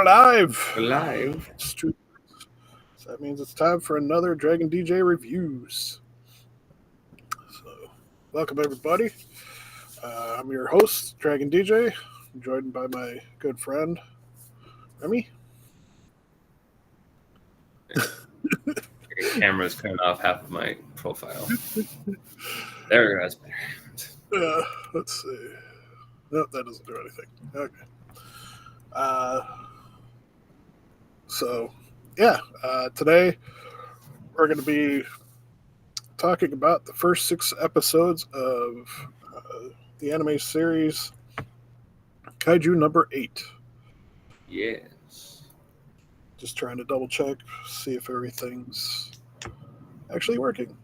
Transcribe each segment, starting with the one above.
We're live. We're live. It's true. So that means it's time for another Dragon DJ reviews. So, welcome everybody. I'm your host, Dragon DJ, joined by my good friend, Remy. Your camera's cutting off half of my profile. There we go. That's better. Let's see. Nope, that doesn't do anything. Okay. Today we're going to be talking about the first 6 episodes of the anime series Kaiju number 8. Yes. Just trying to double check, see if everything's actually working.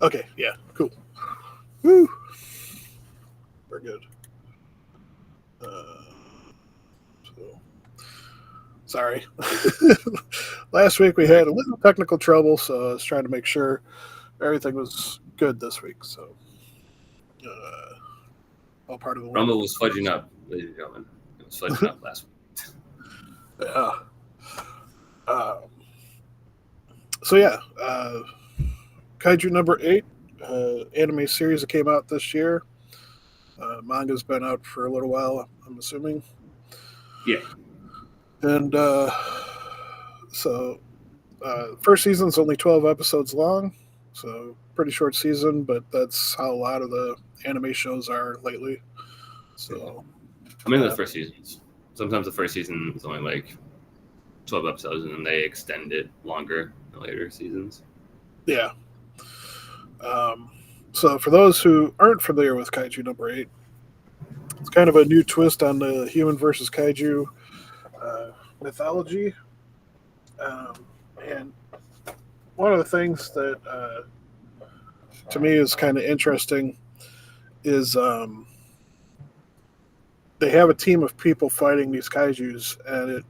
Okay, yeah, cool. Woo! We're good. Sorry. Last week we had a little technical trouble, so I was trying to make sure everything was good this week. So, all part of the Rumble was fudging up, ladies and gentlemen. It was fudging up last week. Yeah. Kaiju number 8, anime series that came out this year. Manga's been out for a little while, I'm assuming. Yeah. And first season's only 12 episodes long, so pretty short season, but that's how a lot of the anime shows are lately. So, I'm in the first seasons. Sometimes the first season is only like 12 episodes, and then they extend it longer in later seasons. Yeah. So for those who aren't familiar with Kaiju number 8, it's kind of a new twist on the human versus Kaiju mythology. And one of the things that to me is kind of interesting is they have a team of people fighting these kaijus, and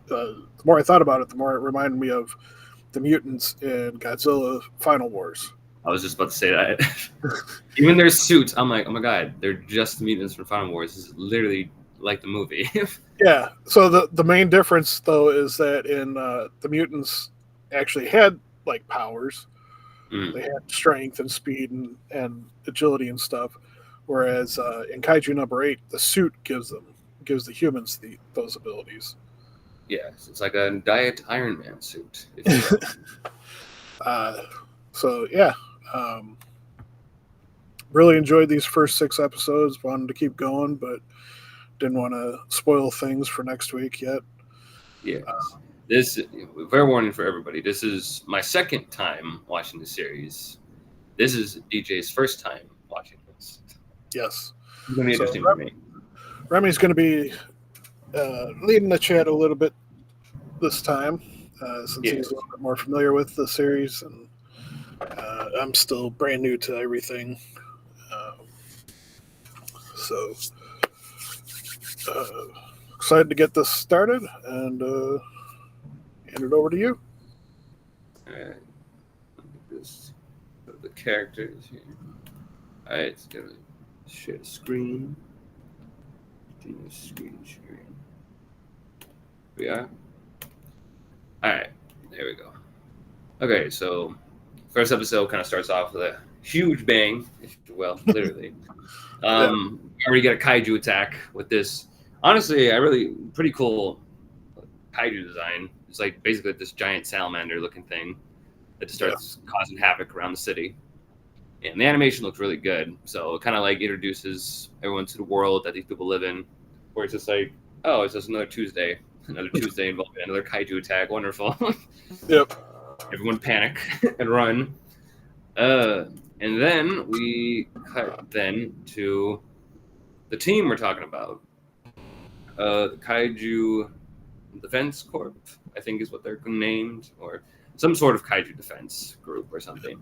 the more I thought about it, the more it reminded me of the mutants in Godzilla Final Wars. I was just about to say that. Even their suits, I'm like, oh my god, they're just the mutants from Final Wars. This is literally like the movie. Yeah. So the main difference, though, is that in the mutants actually had like powers. They had strength and speed and agility and stuff. Whereas in Kaiju number 8, the suit gives the humans those abilities. Yeah, it's like a Diet Iron Man suit. Really enjoyed these first 6 episodes. Wanted to keep going, but didn't want to spoil things for next week yet. Yeah. This, fair warning for everybody, this is my second time watching the series. This is DJ's first time watching this. Yes. It's going to be interesting for me. Remy's going to be leading the chat a little bit this time, since he's a little bit more familiar with the series, and I'm still brand new to everything. Excited to get this started, and hand it over to you. All right. This the characters here. All right, it's gonna share the screen. Continue screen sharing. We are. All right, there we go. Okay, so first episode kind of starts off with a huge bang, if you will, literally. Already get a kaiju attack with this. Honestly, pretty cool kaiju design. It's like basically this giant salamander looking thing that starts causing havoc around the city. And the animation looks really good. So it kind of like introduces everyone to the world that these people live in, where it's just like, oh, it's just another Tuesday involving another kaiju attack. Wonderful. Yep. Everyone panic and run. And then we cut then to the team we're talking about. The Kaiju Defense Corp, I think is what they're named, or some sort of Kaiju defense group or something.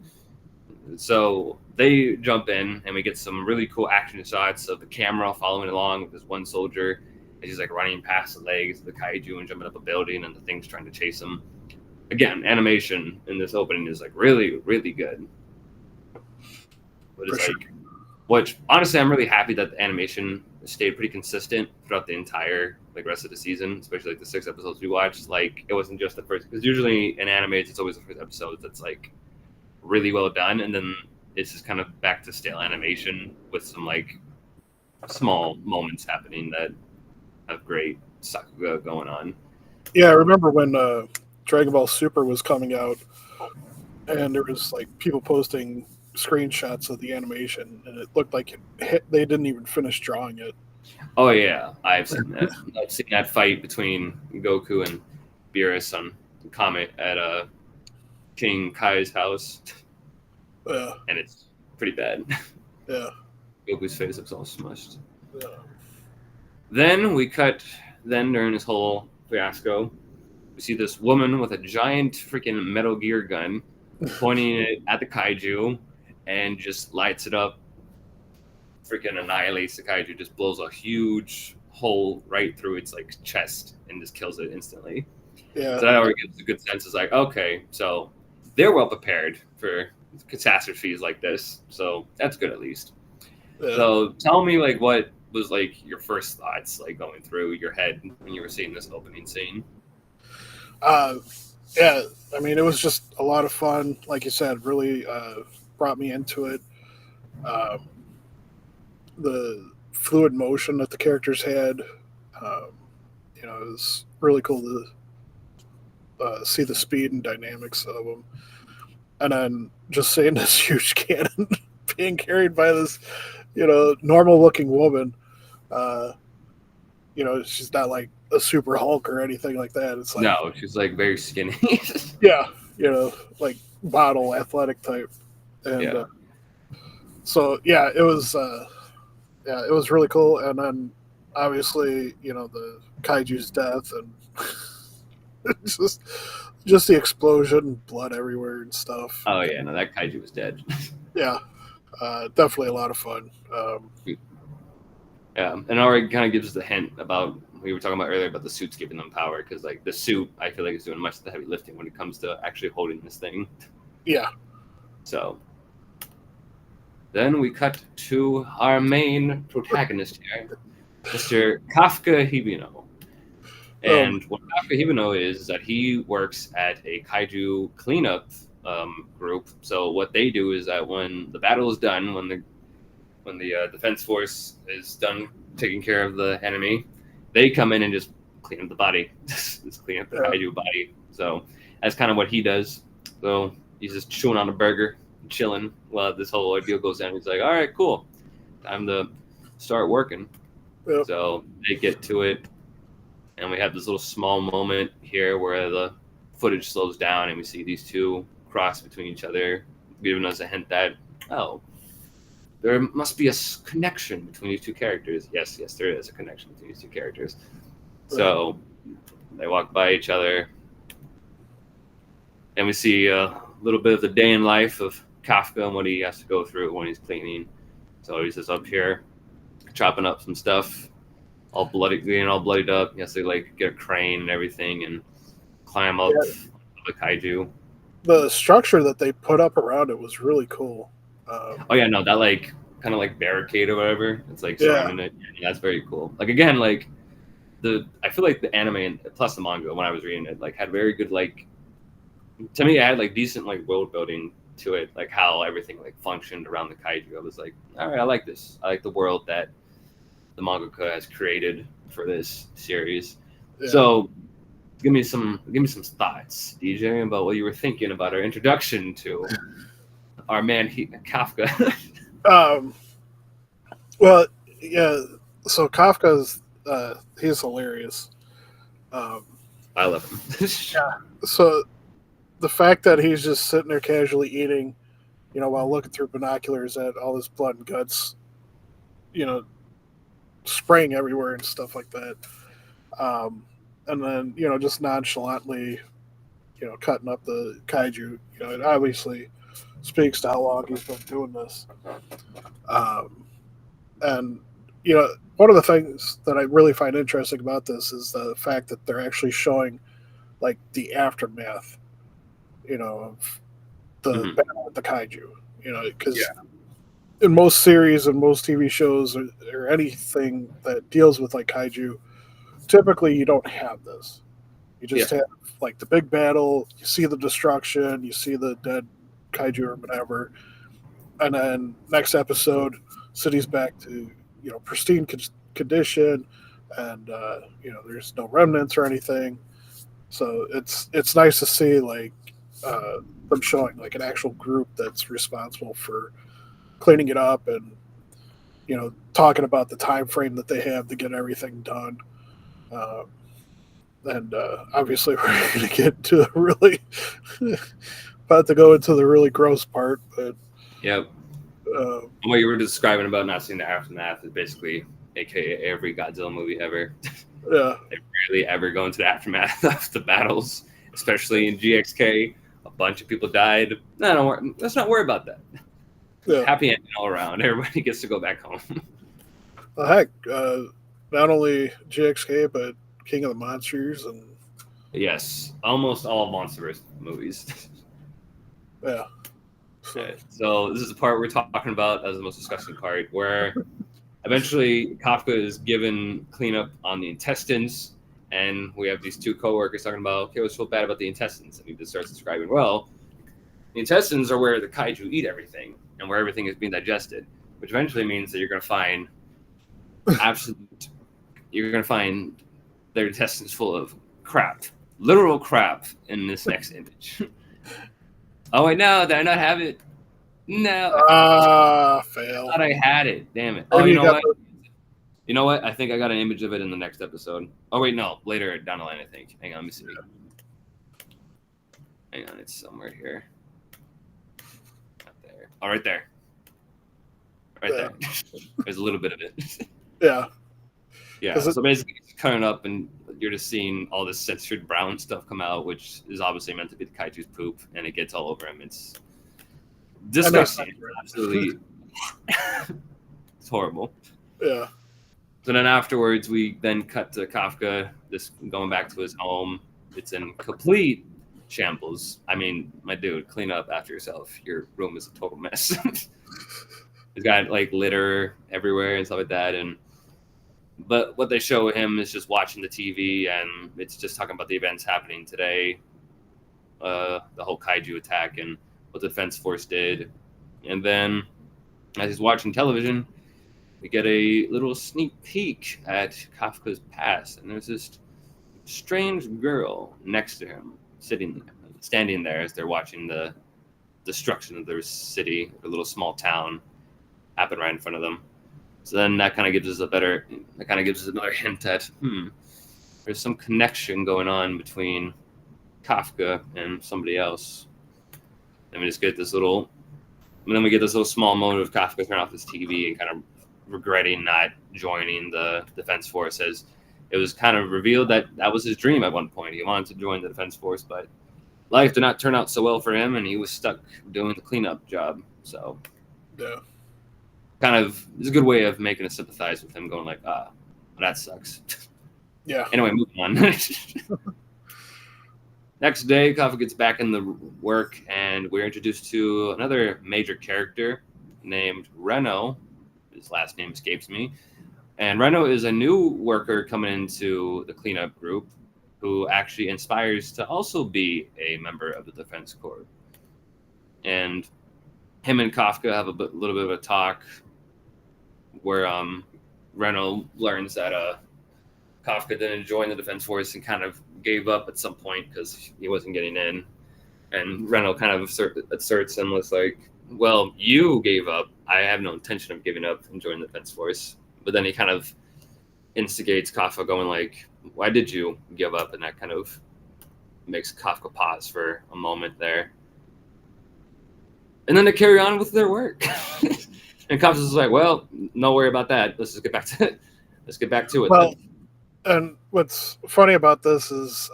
So they jump in, and we get some really cool action shots of the camera following along with this one soldier as he's like running past the legs of the Kaiju and jumping up a building, and the thing's trying to chase him. Again, animation in this opening is like really, really good. But it's like Which honestly, I'm really happy that the animation stayed pretty consistent throughout the entire like rest of the season, especially like the 6 episodes we watched. Like it wasn't just the first, because usually in animes it's always the first episode that's like really well done, and then it's just kind of back to stale animation with some like small moments happening that have great sakuga going on. Yeah, I remember when Dragon Ball Super was coming out, and there was like people posting screenshots of the animation, and it looked like they didn't even finish drawing it. Oh yeah, I've seen that. I've seen that fight between Goku and Beerus on Comet at King Kai's house, Yeah, and it's pretty bad. yeah, Goku's face looks all smushed. yeah. Then we cut. Then during this whole fiasco, we see this woman with a giant freaking Metal Gear gun pointing it at the kaiju and just lights it up. Freaking annihilates the kaiju, just blows a huge hole right through its like chest and just kills it instantly. Yeah. So that already gives a good sense. It's like, okay, so they're well prepared for catastrophes like this. So that's good at least. Yeah. So tell me, like, what was like your first thoughts, like going through your head when you were seeing this opening scene? Yeah, I mean, it was just a lot of fun. Like you said, really brought me into it. The fluid motion that the characters had, it was really cool to see the speed and dynamics of them. And then just seeing this huge cannon being carried by this, normal looking woman. She's not like a super Hulk or anything like that. It's like, No, she's like very skinny. yeah, like bottle athletic type. And Yeah. so yeah, it was really cool. And then obviously, the kaiju's death and just the explosion, blood everywhere and stuff. Oh yeah, no, that kaiju was dead. Yeah, definitely a lot of fun. Yeah, and already kind of gives us the hint about we were talking about earlier about the suits giving them power, because like the suit, I feel like is doing much of the heavy lifting when it comes to actually holding this thing. Yeah. So then we cut to our main protagonist here, Mr. Kafka Hibino. And what Kafka Hibino is that he works at a kaiju cleanup group. So what they do is that when the battle is done, when the defense force is done taking care of the enemy, they come in and just clean up the body, just clean up the kaiju body. So that's kind of what he does. So he's just chewing on a burger, chilling while this whole ordeal goes down. He's like, all right, cool, time to start working. Yep. So they get to it, and we have this little small moment here where the footage slows down and we see these two cross between each other, giving us a hint that, oh, there must be a connection between these two characters. Yes, there is a connection between these two characters. So they walk by each other, and we see a little bit of the day in life of Kafka and what he has to go through when he's cleaning. So he's just up here chopping up some stuff, all bloodied up. He has to like get a crane and everything and climb up the kaiju. The structure that they put up around it was really cool. That like kind of like barricade or whatever. It's like surrounding it. Yeah, that's very cool. Like again, like I feel like the anime and plus the manga when I was reading it like had very good like, to me it had like decent like world building to it, like how everything like functioned around the kaiju. I was like, all right, I like this. I like the world that the mangaka has created for this series. Yeah. So give me some thoughts, DJ, about what you were thinking about our introduction to our man Kafka. Well, yeah. So Kafka's he's hilarious. I love him. Yeah. So the fact that he's just sitting there casually eating, while looking through binoculars at all this blood and guts, spraying everywhere and stuff like that. And then, just nonchalantly, cutting up the kaiju, it obviously speaks to how long he's been doing this. And, one of the things that I really find interesting about this is the fact that they're actually showing like the aftermath, of the battle with the kaiju, because in most series and most TV shows or anything that deals with like kaiju, typically you don't have this. You just have like the big battle. You see the destruction. You see the dead kaiju or whatever, and then next episode, city's back to pristine condition, and there's no remnants or anything. So it's nice to see like them showing like an actual group that's responsible for cleaning it up and talking about the time frame that they have to get everything done. Uh, and obviously, we're going to get to the really about to go into the really gross part. But yep. What you were describing about not seeing the aftermath is basically, aka every Godzilla movie ever. Yeah, they rarely ever go into the aftermath of the battles, especially in GXK. A bunch of people died. No, don't worry. Let's not worry about that. Yeah. Happy ending all around. Everybody gets to go back home. Well, heck, not only GXK but King of the Monsters and yes, almost all MonsterVerse movies. Yeah. Okay, so this is the part we're talking about as the most disgusting part, where eventually Kafka is given cleanup on the intestines, and we have these two coworkers talking about, okay, what's so bad about the intestines? And he just starts describing, well, the intestines are where the kaiju eat everything and where everything is being digested, which eventually means that you're going to find their intestines full of crap, literal crap in this next image. Oh, wait, no, did I not have it? No. Fail. I thought I had it. Damn it. Oh, you know what? You know what? I think I got an image of it in the next episode. Oh, wait, no. Later down the line, I think. Hang on, let me see. Hang on, it's somewhere here. Not there. Oh, right there. Right there. There's a little bit of it. Yeah. Yeah, so basically it's coming up and you're just seeing all this censored brown stuff come out, which is obviously meant to be the kaiju's poop, and it gets all over him. It's disgusting. Absolutely. It's horrible. Yeah. So then afterwards, we then cut to Kafka, just going back to his home. It's in complete shambles. I mean, my dude, clean up after yourself. Your room is a total mess. He's got like litter everywhere and stuff like that, but what they show him is just watching the TV, and it's just talking about the events happening today, the whole kaiju attack and what the defense force did. And then as he's watching television, we get a little sneak peek at Kafka's past, and there's this strange girl next to him, standing there as they're watching the destruction of their city, a little small town, happen right in front of them. So then that kind of gives us another hint at, there's some connection going on between Kafka and somebody else. And we get this little small moment of Kafka turn off his TV and kind of regretting not joining the defense force, as it was kind of revealed that was his dream at one point. He wanted to join the defense force, but life did not turn out so well for him, and he was stuck doing the cleanup job. So yeah. Kind of, it's a good way of making us sympathize with him, going like, that sucks. Yeah. Anyway, moving on. Next day, Kafka gets back in the work, and we're introduced to another major character named Reno. His last name escapes me. And Reno is a new worker coming into the cleanup group who actually inspires to also be a member of the Defense Corps. And him and Kafka have a little bit of a talk where Reno learns that Kafka didn't join the Defense Force and kind of gave up at some point because he wasn't getting in. And Reno kind of asserts him was like, well, you gave up. I have no intention of giving up and joining the Defense Force. But then he kind of instigates Kafka going like, why did you give up? And that kind of makes Kafka pause for a moment there. And then they carry on with their work. And Kafka's like, well, no worry about that. Let's get back to it. Well, and what's funny about this is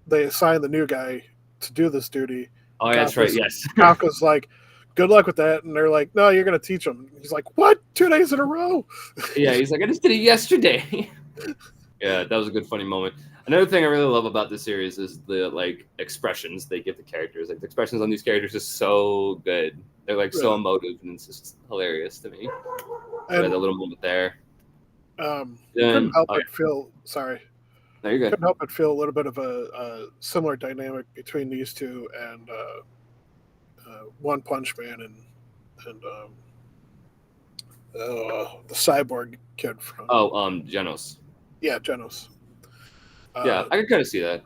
they assign the new guy to do this duty. Oh, yeah, that's right, yes. Kafka's like, good luck with that. And they're like, no, you're going to teach him. He's like, what? 2 days in a row? Yeah, he's like, I just did it yesterday. Yeah, that was a good, funny moment. Another thing I really love about this series is the like expressions they give the characters. Like the expressions on these characters are so good. They're like so Yeah. emotive, and it's just hilarious to me. So And that little moment there. couldn't Then, help oh but yeah, feel sorry. no, you're good. Couldn't help but feel a little bit of a similar dynamic between these two and One Punch Man and the cyborg kid from Oh, Genos. Genos. Yeah, Uh, I can kind of see that.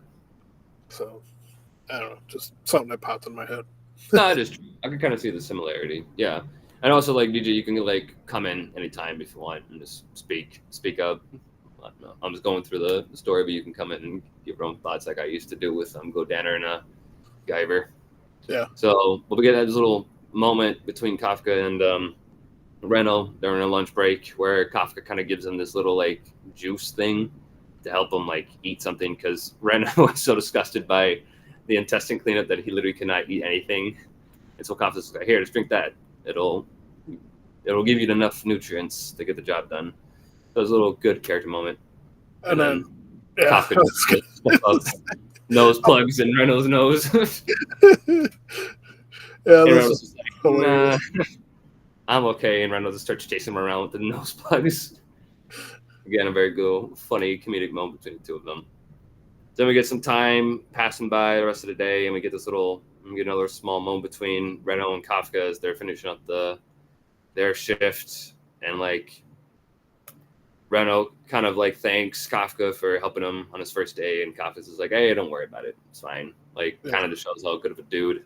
so I don't know, just something that popped in my head. No, it is true. I can kind of see the similarity. Yeah, and also like DJ, you can like come in anytime if you want and just speak up. I don't know. I'm just going through the story, but you can come in and give your own thoughts, like I used to do with Godanner and Guyver. Yeah, So we'll get this little moment between Kafka and Reno during a lunch break where Kafka kind of gives him this little like juice thing to help him like eat something because Reno was so disgusted by the intestine cleanup that he literally cannot eat anything. And so Kafka's like, here, just drink that. It'll give you enough nutrients to get the job done. So it was a little good character moment. and then then yeah, Kafka just nose plugs in Reno's nose. yeah, And this Reynolds is is like, hilarious. nah, I'm okay. And Reynolds just starts chasing him around with the nose plugs. Again, a very good, funny comedic moment between the two of them. Then we get some time passing by the rest of the day, and we get another small moment between Reno and Kafka as they're finishing up their shift, and like Reno kind of like thanks Kafka for helping him on his first day, and Kafka's is like, hey, don't worry about it, it's fine. Like, Yeah. kind of just shows how good of a dude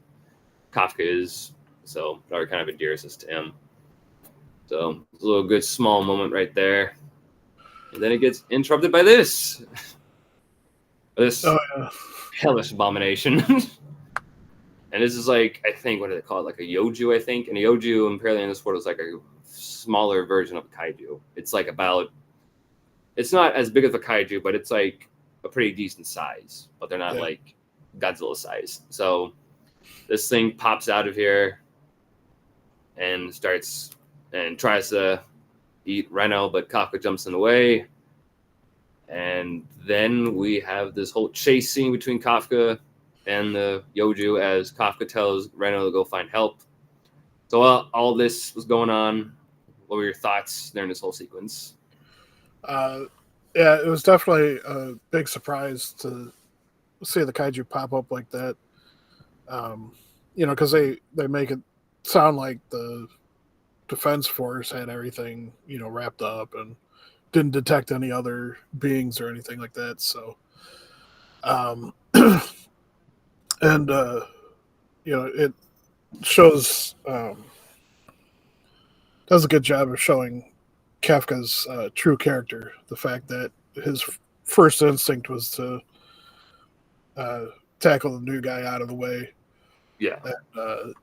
Kafka is. So that kind of endears us to him. So it's a little good small moment right there. And then it gets interrupted by this Oh yeah, hellish abomination. And this is like, I think, what do they call it? Like a yoju, I think. And a yoju, apparently in this world, is like a smaller version of a kaiju. It's like it's not as big as a kaiju, but it's like a pretty decent size. But they're not like Godzilla size. So this thing pops out of here and tries to eat Reno, but Kafka jumps in the way. And then we have this whole chase scene between Kafka and the Yoju as Kafka tells Reno to go find help. So all this was going on. What were your thoughts during this whole sequence? Yeah, it was definitely a big surprise to see the kaiju pop up like that. Because they make it sound like the defense force had everything wrapped up and didn't detect any other beings or anything like that. So, and it shows does a good job of showing Kafka's true character. The fact that his first instinct was to tackle the new guy out of the way. Yeah. And,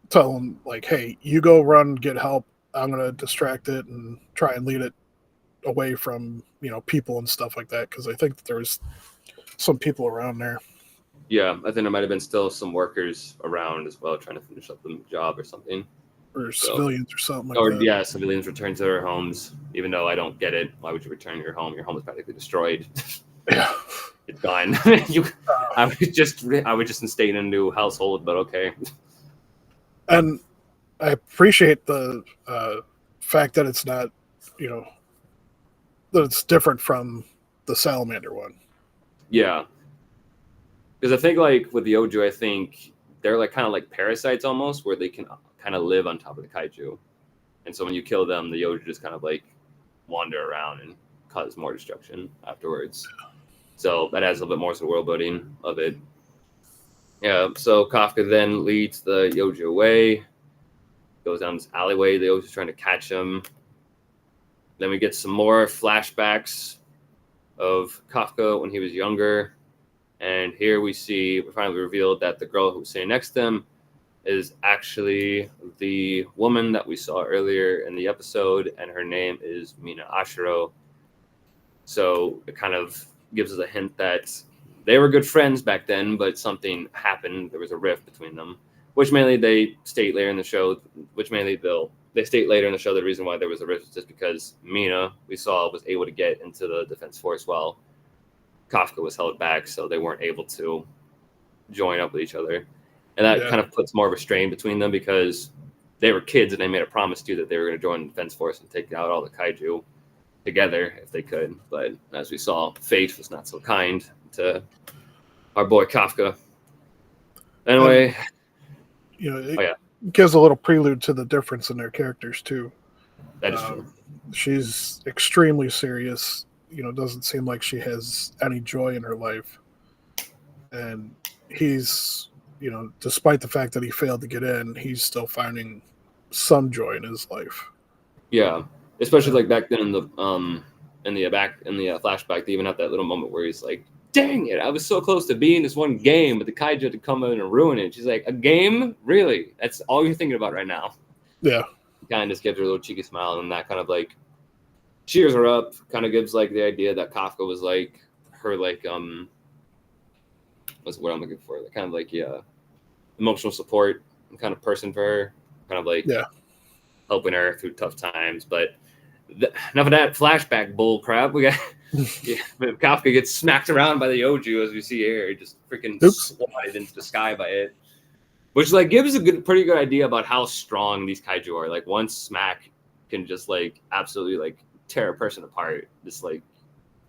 tell him, like, hey, you go run, get help. I'm going to distract it and try and lead it away from, people and stuff like that. Because I think that there's some people around there. Yeah, I think there might have been still some workers around as well trying to finish up the job or something. Or civilians or something like that. Yeah, civilians return to their homes, even though I don't get it. Why would you return to your home? Your home is practically destroyed. Yeah. It's gone. I would just stay in a new household, but okay. And I appreciate the fact that it's not, that it's different from the salamander one. Yeah. Because I think like with the Oju, I think they're like kind of like parasites almost, where they can kind of live on top of the kaiju. And so when you kill them, the Oju just kind of like wander around and cause more destruction afterwards. So that adds a little bit more to the world building of it. Yeah, so Kafka then leads the Yoju away, goes down this alleyway. The Yoju's trying to catch him. Then we get some more flashbacks of Kafka when he was younger. And here we finally revealed that the girl who was sitting next to him is actually the woman that we saw earlier in the episode, and her name is Mina Ashiro. So it kind of gives us a hint that they were good friends back then, but something happened. There was a rift between them, which mainly they state later in the show. They state later in the show the reason why there was a rift is just because Mina, we saw, was able to get into the defense force while Kafka was held back, so they weren't able to join up with each other. And that kind of puts more of a strain between them because they were kids and they made a promise to that they were going to join the Defense Force and take out all the kaiju together if they could. But as we saw, fate was not so kind to our boy Kafka. Anyway, it gives a little prelude to the difference in their characters too. That is true. She's extremely serious. Doesn't seem like she has any joy in her life. And he's, despite the fact that he failed to get in, he's still finding some joy in his life. Yeah, especially like back then in the flashback, they even have that little moment where he's like, "Dang it! I was so close to being this one game, but the kaiju had to come in and ruin it." She's like, "A game? Really? That's all you're thinking about right now?" Yeah. Kind of just gives her a little cheeky smile, and that kind of like cheers her up. Kind of gives like the idea that Kafka was like her like what's what I'm looking for? Kind of like emotional support kind of person for her. Kind of like helping her through tough times. But enough of that flashback bull crap. We got Kafka gets smacked around by the Yoju as we see here, just freaking swatted into the sky by it. Which like gives a pretty good idea about how strong these kaiju are. Like one smack can just like absolutely like tear a person apart. Just like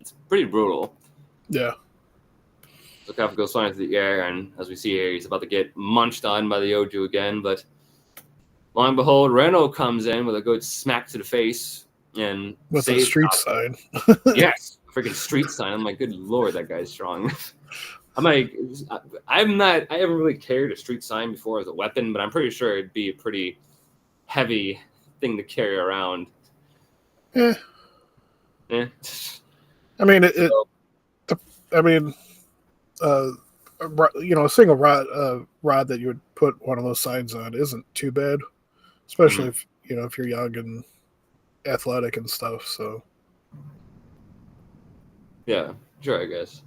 it's pretty brutal. Yeah. So Kafka goes flying through the air, and as we see here, he's about to get munched on by the Yoju again. But lo and behold, Reno comes in with a good smack to the face and with a street sign. Yes, freaking street sign. I'm like, good lord, that guy's strong. I'm like, I haven't really carried a street sign before as a weapon, but I'm pretty sure it'd be a pretty heavy thing to carry around. Yeah. I mean, a single rod that you would put one of those signs on isn't too bad, especially if you're young and athletic and stuff. So. Yeah, sure, I guess.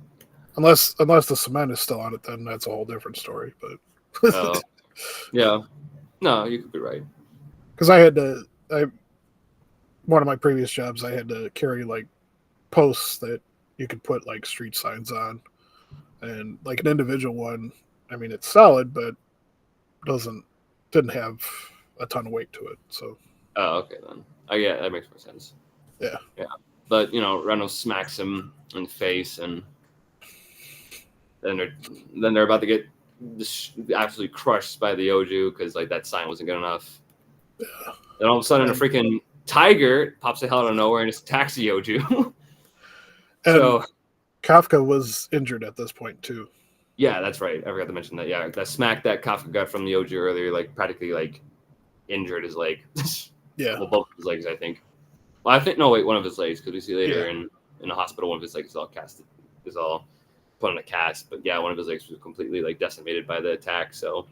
Unless the cement is still on it, then that's a whole different story. But yeah, no, you could be right. Because one of my previous jobs, I had to carry like posts that you could put like street signs on, and like an individual one. I mean, it's solid, but didn't have a ton of weight to it. So. Oh, okay then. Yeah, that makes more sense. Yeah. Yeah, but Reynolds smacks him in the face and. Then they're about to get absolutely crushed by the Yoju because like that sign wasn't good enough. Yeah. Then all of a sudden, a freaking tiger pops the hell out of nowhere and just attacks the Yoju. So Kafka was injured at this point too. Yeah, that's right. I forgot to mention that. Yeah, that smack that Kafka got from the Yoju earlier, like practically like injured his leg. Yeah. Well, both of his legs, I think. Well, one of his legs because we see later in the hospital one of his legs is all casted. Is all. Put on a cast, but yeah, one of his legs was completely like decimated by the attack. So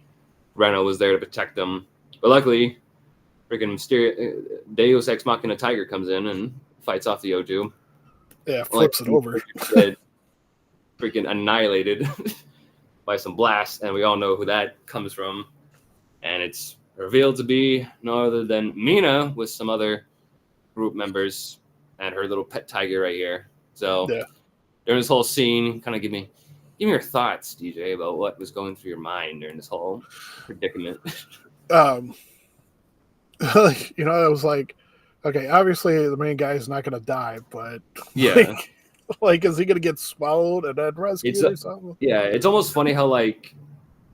Reno was there to protect them, but luckily, freaking Deus Ex Machina Tiger comes in and fights off the Yoju. Yeah, flips it over. Freaking annihilated by some blasts, and we all know who that comes from. And it's revealed to be no other than Mina with some other group members and her little pet tiger right here. So. Yeah. During this whole scene, kind of give me your thoughts, DJ, about what was going through your mind during this whole predicament. I was like, okay, obviously the main guy is not going to die, but yeah, like, is he going to get swallowed and then rescued or something? Yeah, it's almost funny how like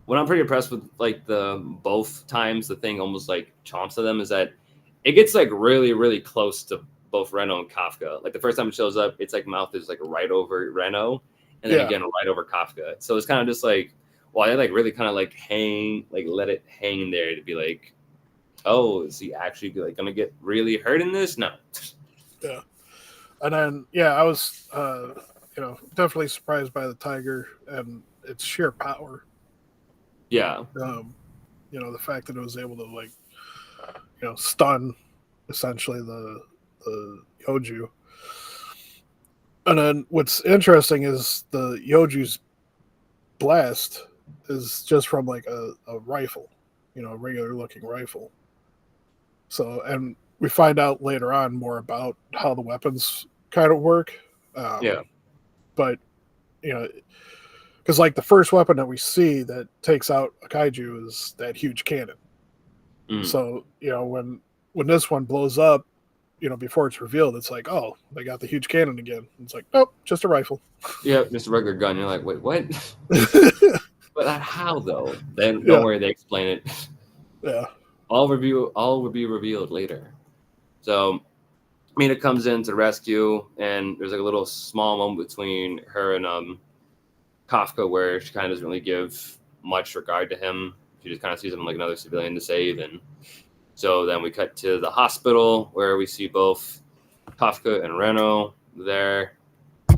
what I'm pretty impressed with like the both times the thing almost like chomps at them is that it gets like really, really close to both Reno and Kafka. Like the first time it shows up, it's like mouth is like right over Reno, and then again right over Kafka. So it's kind of just like, well, they like really kind of like let it hang there to be like, oh, is he actually like gonna get really hurt in this? No. Yeah, and then I was definitely surprised by the tiger and its sheer power. Yeah. The fact that it was able to like, stun essentially the Yoju. And then what's interesting is the Yoju's blast is just from like a rifle, a regular looking rifle. So, and we find out later on more about how the weapons kind of work. But you know, because like the first weapon that we see that takes out a kaiju is that huge cannon. So when this one blows up, before it's revealed, it's like, oh, they got the huge cannon again. It's like, nope, just a rifle. Yeah, just a regular gun. You're like, wait, what? But how though? Then don't worry, they explain it. Yeah. All will be revealed later. So Mina comes in to rescue, and there's like a little small moment between her and Kafka where she kind of doesn't really give much regard to him. She just kind of sees him like another civilian to save. And so then we cut to the hospital where we see both Kafka and Reno there.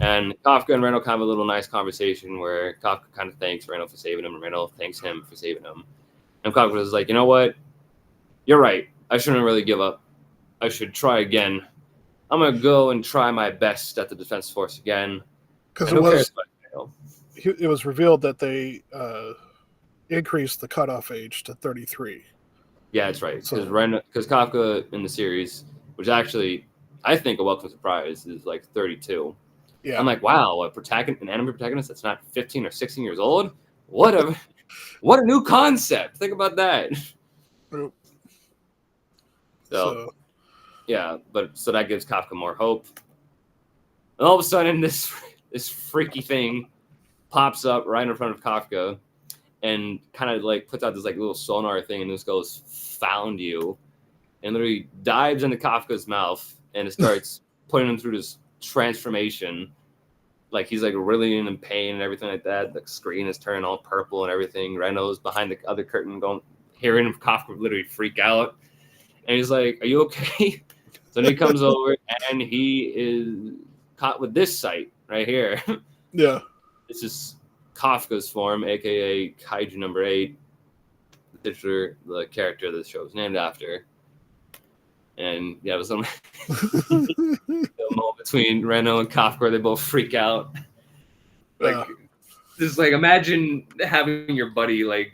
And Kafka and Reno kind of a little nice conversation where Kafka kind of thanks Reno for saving him, and Reno thanks him for saving him. And Kafka is like, you know what? You're right. I shouldn't really give up. I should try again. I'm going to go and try my best at the Defense Force again. Because it was revealed that they increased the cutoff age to 33. Yeah, that's right. Because Kafka in the series, which actually I think a welcome surprise, is like 32. Yeah. I'm like, wow, an anime protagonist that's not 15 or 16 years old? What a new concept. Think about that. So so that gives Kafka more hope. And all of a sudden, this freaky thing pops up right in front of Kafka and kind of like puts out this like little sonar thing, and this goes, found you, and literally dives into Kafka's mouth, and it starts putting him through this transformation. Like he's like really in pain and everything like that. The screen is turning all purple and everything. Reno's behind the other curtain hearing Kafka literally freak out. And he's like, are you okay? So then he comes over, and he is caught with this sight right here. Yeah. This is Kafka's form, a.k.a. Kaiju No. 8, the character the show is named after. And yeah, it was a moment between Reno and Kafka where they both freak out. Like, just like imagine having your buddy like.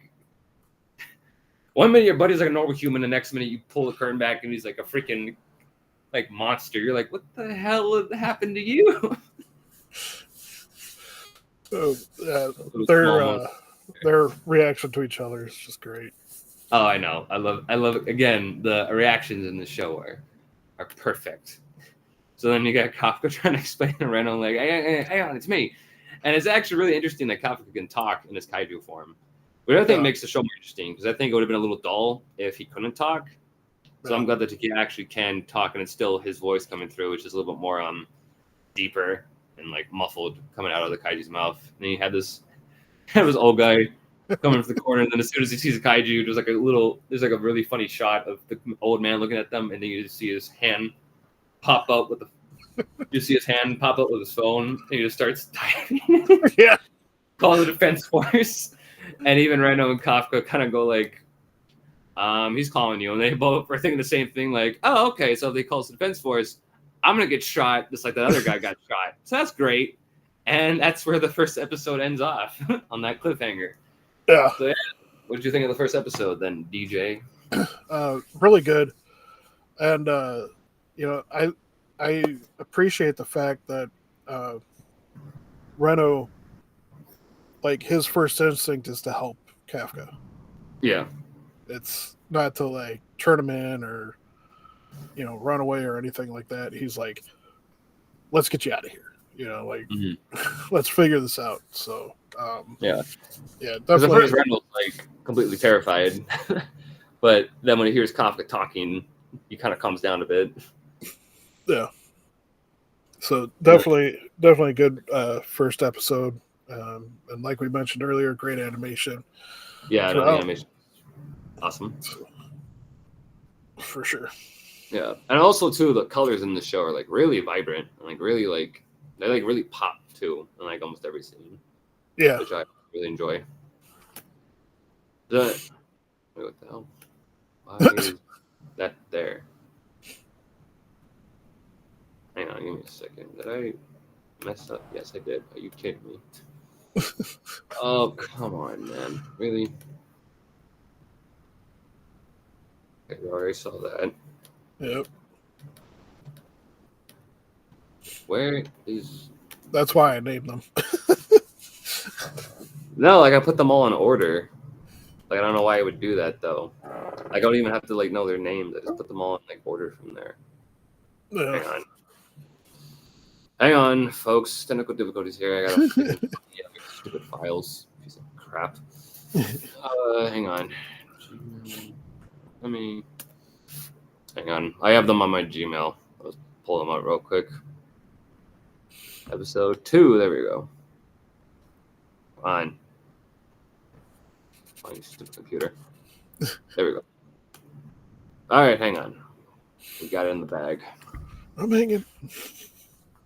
One minute your buddy's like a normal human, the next minute you pull the curtain back and he's like a freaking like monster. You're like, what the hell happened to you? Their reaction to each other is just great. Oh, I know. I love again, the reactions in the show are perfect. So then you got Kafka trying to explain to Reno like, hey, it's me. And it's actually really interesting that Kafka can talk in his kaiju form. But I think makes the show more interesting, because I think it would have been a little dull if he couldn't talk. So I'm glad that he actually can talk, and it's still his voice coming through, which is a little bit more deeper and like muffled coming out of the kaiju's mouth. And he had this old guy coming from the corner, and then as soon as he sees a kaiju, there's like a really funny shot of the old man looking at them, and then you just see his hand pop up with his phone, and he just starts typing. Yeah. Call the Defense Force. And even Reno and Kafka kind of go like, he's calling you. And they both are thinking the same thing, like, oh, okay, so if they call the Defense Force, I'm going to get shot just like that other guy got shot. So that's great. And that's where the first episode ends off, on that cliffhanger. Yeah. So, yeah. What did you think of the first episode then, DJ? Really good. And, I appreciate the fact that Reno, like, his first instinct is to help Kafka. Yeah. It's not to, like, turn him in or, run away or anything like that. He's like, let's get you out of here. Let's figure this out. So, yeah, definitely. The first Randall's like completely terrified, but then when he hears Kafka talking, he kind of calms down a bit. Yeah. So definitely a good first episode, and like we mentioned earlier, great animation. Yeah, the animation, awesome, for sure. Yeah, and also too, the colors in the show are like really vibrant and like really like. They like really pop too in like almost every scene. Yeah. Which I really enjoy. Wait, what the hell? Why is that there? Hang on, give me a second. Did I mess up? Yes, I did. Are you kidding me? Oh, come on, man. Really? Okay, I already saw that. Yep. Where is... That's why I named them. No, like I put them all in order. Like I don't know why I would do that though. I don't even have to like know their names. I just put them all in like order from there. Yeah. Hang on, folks. Technical difficulties here. I gotta freaking stupid files. Piece of crap. Hang on. Let me. Hang on. I have them on my Gmail. Let's pull them out real quick. Episode 2. There we go. Fine. Fine, stupid computer. There we go. All right, hang on. We got it in the bag. I'm hanging.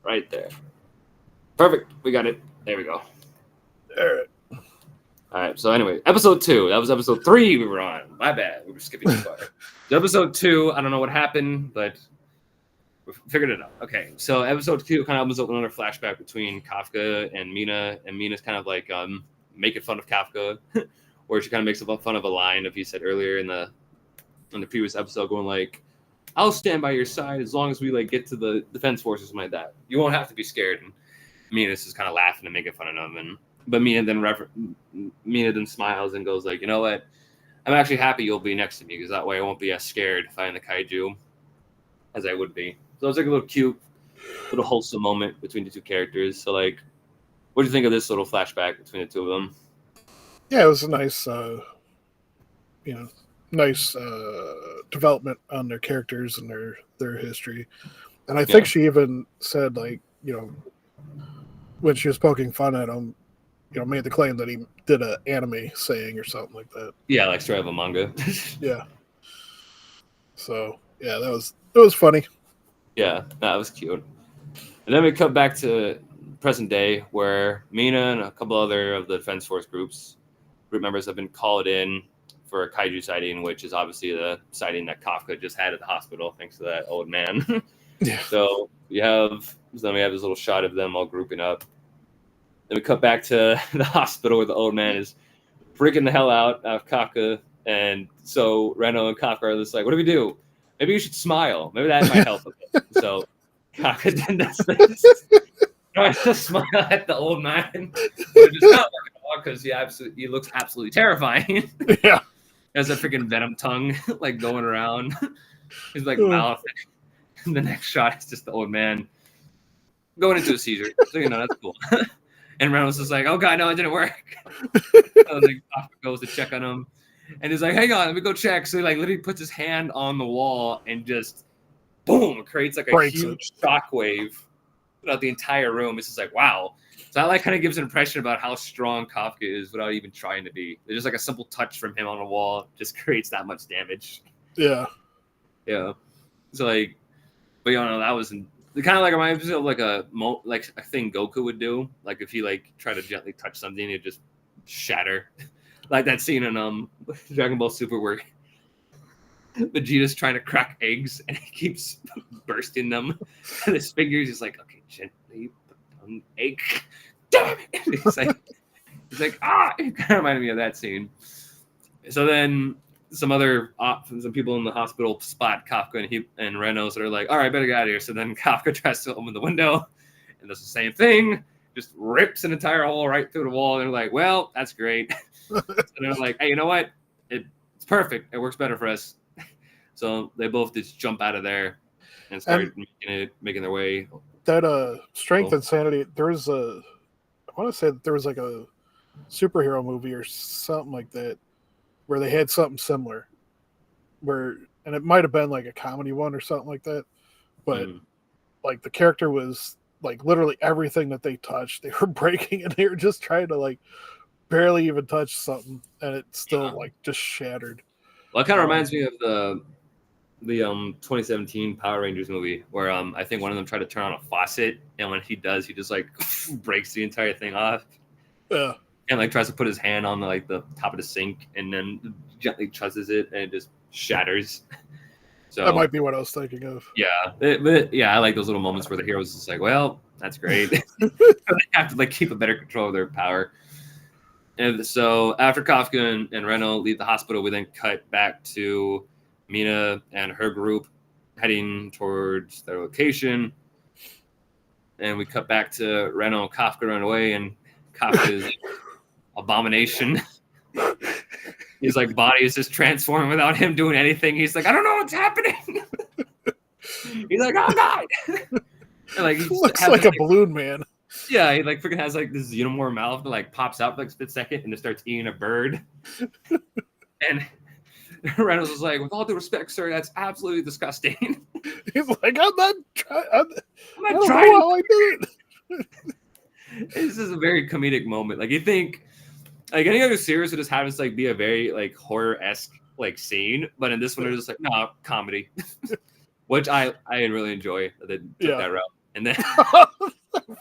Right there. Perfect. We got it. There we go. All right. All right. So anyway, episode 2. That was episode 3 we were on. My bad. We were skipping too far. So episode 2, I don't know what happened, but we figured it out. Okay. So episode 2 kind of opens up another flashback between Kafka and Mina. And Mina's kind of like making fun of Kafka, where she kind of makes fun of a line that he said earlier in the previous episode, going like, I'll stand by your side as long as we like get to the defense forces like that. You won't have to be scared. And Mina's just kind of laughing and making fun of him. But Mina then smiles and goes like, you know what? I'm actually happy you'll be next to me because that way I won't be as scared fighting the kaiju as I would be. So it's like a little cute, little wholesome moment between the two characters. So like, what do you think of this little flashback between the two of them? Yeah, it was a nice, nice development on their characters and their history. And I think she even said, like, when she was poking fun at him, made the claim that he did an anime saying or something like that. Yeah, like straight up a manga. Yeah. So yeah, it was funny. Yeah, that was cute. And then we come back to present day where Mina and a couple other of the Defense Force group members have been called in for a kaiju sighting, which is obviously the sighting that Kafka just had at the hospital, thanks to that old man. Yeah. So we have this little shot of them all grouping up. Then we cut back to the hospital where the old man is freaking the hell out of Kafka. And so Reno and Kafka are just like, what do we do? Maybe you should smile. Maybe that might help a bit. So Kafka then does this. Tries to smile at the old man. But it just not working out because he looks absolutely terrifying. Yeah. Has a freaking venom tongue like going around. He's like mouth. And the next shot is just the old man going into a seizure. So that's cool. And Reynolds is like, oh god, no, it didn't work. So like goes to check on him. And he's like, hang on, let me go check. So he like literally puts his hand on the wall and just boom, creates like a huge shockwave throughout the entire room. It's just like, wow. So that like kind of gives an impression about how strong Kafka is without even trying to be. There's just like a simple touch from him on the wall just creates that much damage. Yeah. Yeah. So like, but that was it kind of like reminds me of like a thing Goku would do. Like if he like tried to gently touch something, it'd just shatter. Like that scene in Dragon Ball Super where Vegeta's trying to crack eggs and he keeps bursting them. And his fingers is like, okay, gently put on egg. Damn it! He's like, ah! It kind of reminded me of that scene. So then some people in the hospital spot Kafka and Reynolds that are like, all right, better get out of here. So then Kafka tries to open the window and does the same thing, just rips an entire hole right through the wall. And they're like, well, that's great. So they're like, hey, you know what? It's perfect. It works better for us. So they both just jump out of there and start making their way. That Strength and Sanity, I want to say that there was like a superhero movie or something like that where they had something similar, and it might have been like a comedy one or something like that, but like the character was like literally everything that they touched, they were breaking, and they were just trying to like barely even touch something, and it still like just shattered. Well, it kind of reminds me of the 2017 Power Rangers movie where I think one of them tried to turn on a faucet, and when he does, he just like breaks the entire thing off. Yeah. And like tries to put his hand on like the top of the sink and then gently trusses it and it just shatters. So that might be what I was thinking of. Yeah, I like those little moments where the hero's just like, well, that's great. They have to like keep a better control of their power. And so after Kafka and Reno leave the hospital, we then cut back to Mina and her group heading towards their location. And we cut back to Reno and Kafka run away, and Kafka is abomination. He's like, body is just transforming without him doing anything. He's like, I don't know what's happening. He's like, oh god. And like, he looks like a balloon man. Yeah, he like freaking has like this xenomorph mouth that like pops out for like a split second and just starts eating a bird. And Reynolds was like, with all due respect, sir, that's absolutely disgusting. He's like, I'm not trying. I'm not trying. How I did it. This is a very comedic moment. Like, you think, like, any other series would just have this like be a very like horror-esque like scene, but in this one, it's just like, no, comedy, which I really enjoy. They took that route, and then I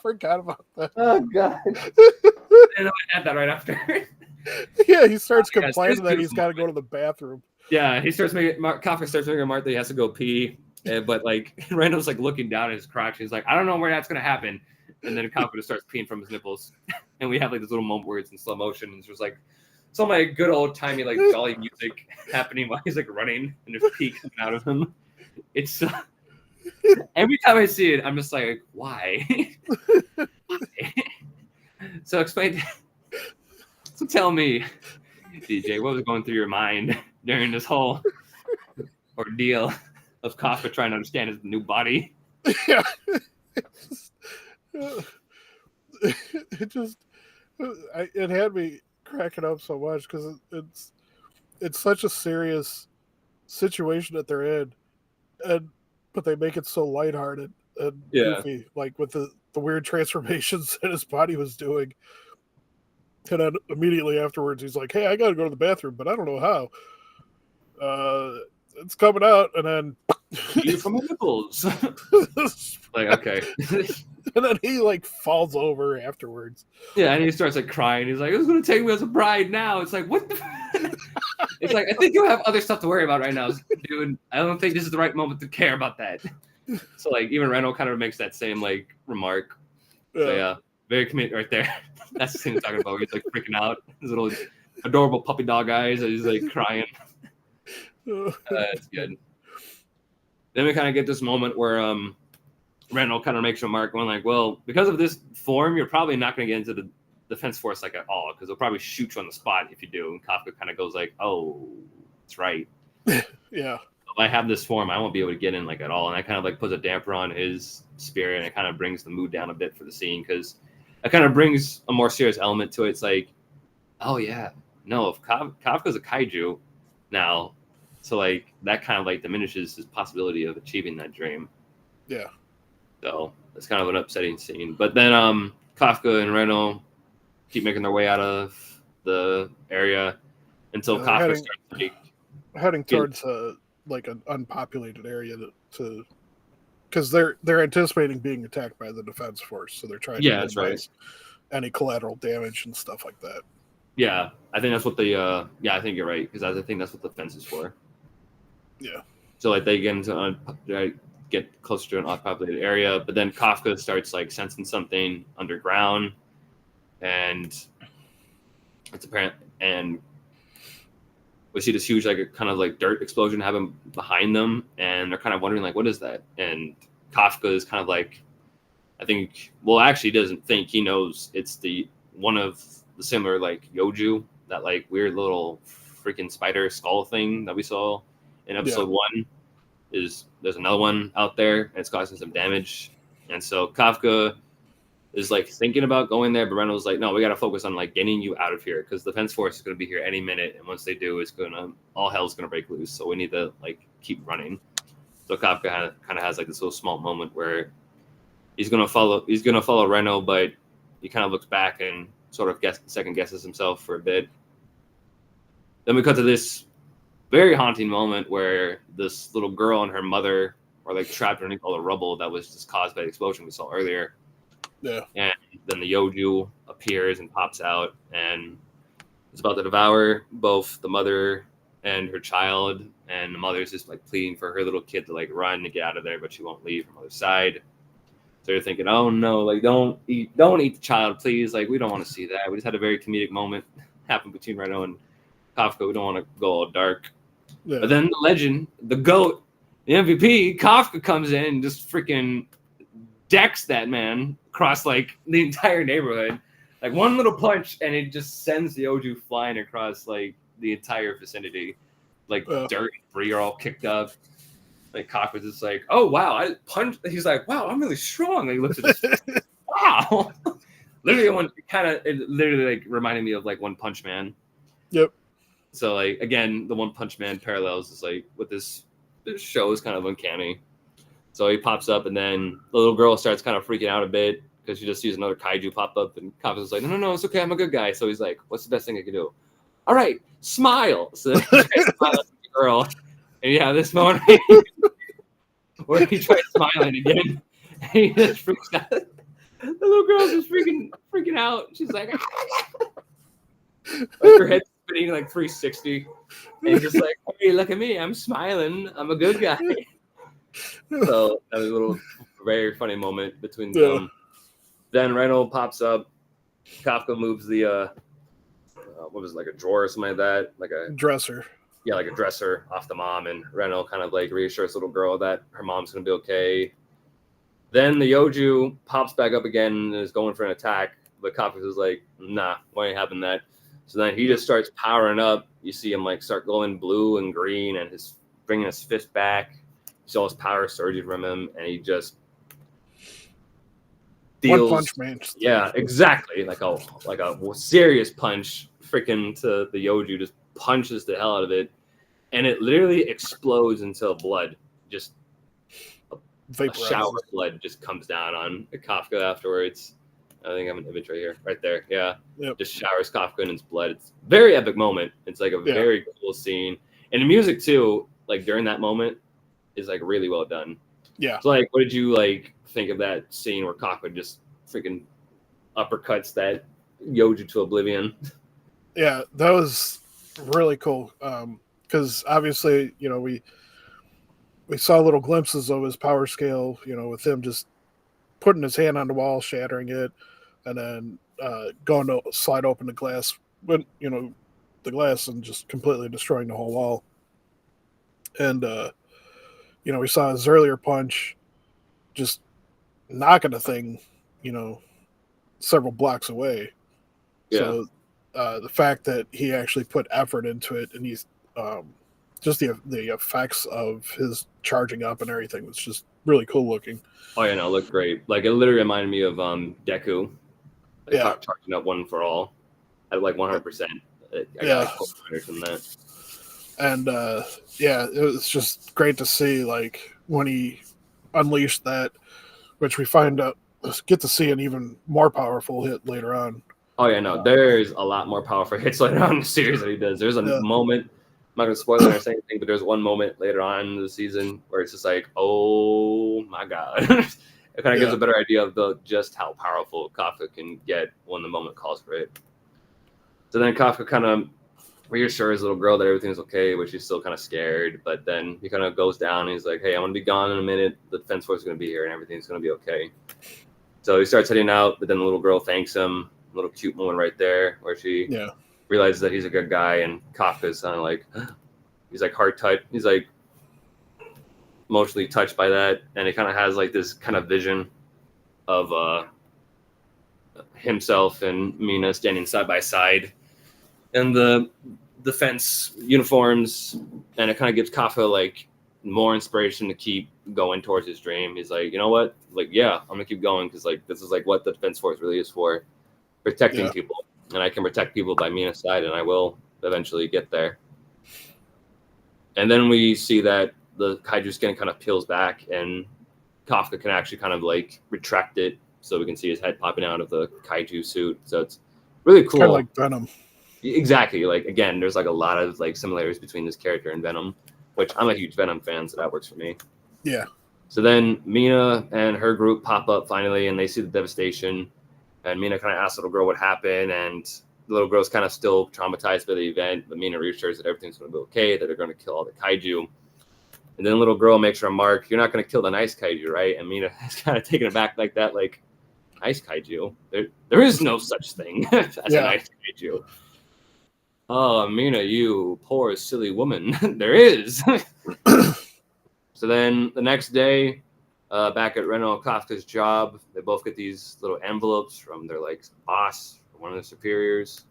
forgot about that. Oh god! And I add that right after. Yeah, he starts complaining that he's got to go to the bathroom. Yeah, he starts making Kafka starts making a remark that he has to go pee, but like Randall's like looking down at his crotch. He's like, I don't know where that's gonna happen, and then Kafka just starts peeing from his nipples, and we have like this little moment where it's in slow motion, and it's just like some like good old timey like jolly music happening while he's like running, and there's pee coming out of him. It's every time I see it, I'm just like, why? Why? So explain. So tell me, DJ, what was going through your mind during this whole ordeal of Kafka trying to understand his new body? Yeah. It had me cracking up so much because it's such a serious situation that they're in, but they make it so lighthearted and goofy, like with the weird transformations that his body was doing. And then immediately afterwards, he's like, hey, I got to go to the bathroom, but I don't know how. It's coming out, and then... You from the nipples. Like, okay. And then he, like, falls over afterwards. Yeah, and he starts, like, crying. He's like, it's going to take me as a bride now. It's like, what the... It's like, I think you have other stuff to worry about right now, dude. I don't think this is the right moment to care about that. So, like, even Reno kind of makes that same, like, remark. Yeah. So, yeah, very committed right there. That's the thing I'm talking about. Where he's like freaking out. His little adorable puppy dog eyes. And he's like crying. It's good. Then we kind of get this moment where Randall kind of makes a remark going like, well, because of this form, you're probably not going to get into the defense force like at all, because they'll probably shoot you on the spot if you do. And Kafka kind of goes like, oh, that's right. Yeah. If I have this form, I won't be able to get in like at all. And that kind of like puts a damper on his spirit, and it kind of brings the mood down a bit for the scene, because it kind of brings a more serious element to it. It's like, oh yeah, no, if Kafka's a kaiju now, so like that kind of like diminishes his possibility of achieving that dream. Yeah. So it's kind of an upsetting scene. But then Kafka and Reno keep making their way out of the area until Kafka starts heading towards like an unpopulated area to because they're anticipating being attacked by the defense force, so they're trying to minimize any collateral damage and stuff like that. Yeah, I think that's what the I think you're right, because I think that's what the fence is for. Yeah. So like they get closer to an unpopulated area, but then Kafka starts like sensing something underground, and it's apparent, and we see this huge like kind of like dirt explosion happen behind them, and they're kind of wondering like, what is that? And Kafka is kind of like, I think, well, actually he doesn't think, he knows it's the one of the similar like Yoju, that like weird little freaking spider skull thing that we saw in episode 1. There's another one out there, and it's causing some damage. And so Kafka is like thinking about going there, but Reynolds like, no, we got to focus on like getting you out of here, because the defense force is going to be here any minute, and once they do, all hell's gonna break loose. So we need to like keep running. So Kafka kind of has like this little small moment where he's gonna follow Reno, but he kind of looks back and sort of second guesses himself for a bit. Then we cut to this very haunting moment where this little girl and her mother are like trapped underneath all the rubble that was just caused by the explosion we saw earlier. Yeah. And then the Yoju appears and pops out and is about to devour both the mother and her child. And the mother's just like pleading for her little kid to like run to get out of there, but she won't leave her mother's side. So you're thinking, oh no, like don't eat the child, please. Like we don't want to see that. We just had a very comedic moment happen between Reno and Kafka. We don't want to go all dark. Yeah. But then the legend, the GOAT, the MVP, Kafka comes in and just freaking decks that man across like the entire neighborhood. Like one little punch, and it just sends the Oju flying across like the entire vicinity. Like dirt and debris are all kicked up. Like Cock was just like, "Oh wow, I punched." He's like, "Wow, I'm really strong." And he looks at his fist. Wow. Literally, it literally like reminded me of like One Punch Man. Yep. So like again, the One Punch Man parallels is like with this show is kind of uncanny. So he pops up, and then the little girl starts kind of freaking out a bit because she just sees another kaiju pop up, and Cobb is like, no, it's okay, I'm a good guy. So he's like, what's the best thing I can do? All right, smile. So he tries to smile at the girl, and yeah, this moment where he tries smiling again, and he just freaks out. The little girl's just freaking out. She's like, her head's spinning like 360, and just like, hey, look at me, I'm smiling, I'm a good guy. So that was a little very funny moment between them. Then Reno pops up. Kafka moves the what was it, like a drawer or something like that, like a dresser. Yeah, like a dresser off the mom, and Reno kind of like reassures the little girl that her mom's gonna be okay. Then the Yoju pops back up again and is going for an attack, but Kafka is like, nah, why ain't having that? So then he just starts powering up. You see him like start glowing blue and green, and his bringing his fist back. You see all his power surging from him, and he just deals. One Punch Man. Yeah, exactly. Like a serious punch, freaking to the Yoju, just punches the hell out of it, and it literally explodes into blood. Just a shower of blood just comes down on Kafka afterwards. I think I have an image right here, right there. Yeah, Just showers Kafka in his blood. It's a very epic moment. It's like a very cool scene, and the music too. Like during that moment, is like really well done. Yeah. So like, what did you like think of that scene where Kafka just freaking uppercuts that Yoju to oblivion? Yeah, that was really cool. Because obviously, we saw little glimpses of his power scale. With him just putting his hand on the wall, shattering it, and then going to slide open the glass, the glass, and just completely destroying the whole wall. And we saw his earlier punch just knocking the thing, several blocks away. Yeah. So the fact that he actually put effort into it, and he's just the effects of his charging up and everything was just really cool looking. Oh yeah, no, it looked great. Like it literally reminded me of Deku. Like, charging up one for all at like 100%. I got like 400 from that. And it was just great to see, like, when he unleashed that, which we get to see an even more powerful hit later on. Oh yeah, no, there's a lot more powerful hits later on in the series that he does. There's a moment, I'm not gonna spoil it or say anything, but there's one moment later on in the season where it's just like, oh my god. It kind of gives a better idea of just how powerful Kafka can get when the moment calls for it. So then Kafka kind of reassures little girl that everything's okay, but she's still kind of scared. But then he kind of goes down and he's like, hey, I'm going to be gone in a minute. The defense force is going to be here and everything's going to be okay. So he starts heading out, but then the little girl thanks him. A little cute moment right there where she realizes that he's a good guy, and Kafka's kind of like, he's like heart touched. He's like emotionally touched by that. And he kind of has like this kind of vision of himself and Mina standing side by side in the defense uniforms, and it kind of gives Kafka like more inspiration to keep going towards his dream. He's like, you know what? Like, yeah, I'm gonna keep going because like this is like what the defense force really is for, protecting people, and I can protect people by Mina's side, and I will eventually get there. And then we see that the kaiju skin kind of peels back, and Kafka can actually kind of like retract it, so we can see his head popping out of the kaiju suit. So it's really cool. Kind of like Venom. Exactly. Like again, there's like a lot of like similarities between this character and Venom, which I'm a huge Venom fan, so that works for me. Yeah. So then Mina and her group pop up finally, and they see the devastation. And Mina kind of asks the little girl what happened, and the little girl's kind of still traumatized by the event, but Mina reassures that everything's going to be okay, that they're going to kill all the kaiju. And then the little girl makes her remark, you're not going to kill the nice kaiju, right? And Mina is kind of taken aback like that, like, nice kaiju? There is no such thing as a nice kaiju. Oh, Mina, you poor, silly woman. There is. So then the next day, back at Reno and Kafka's job, they both get these little envelopes from their like boss, one of their superiors.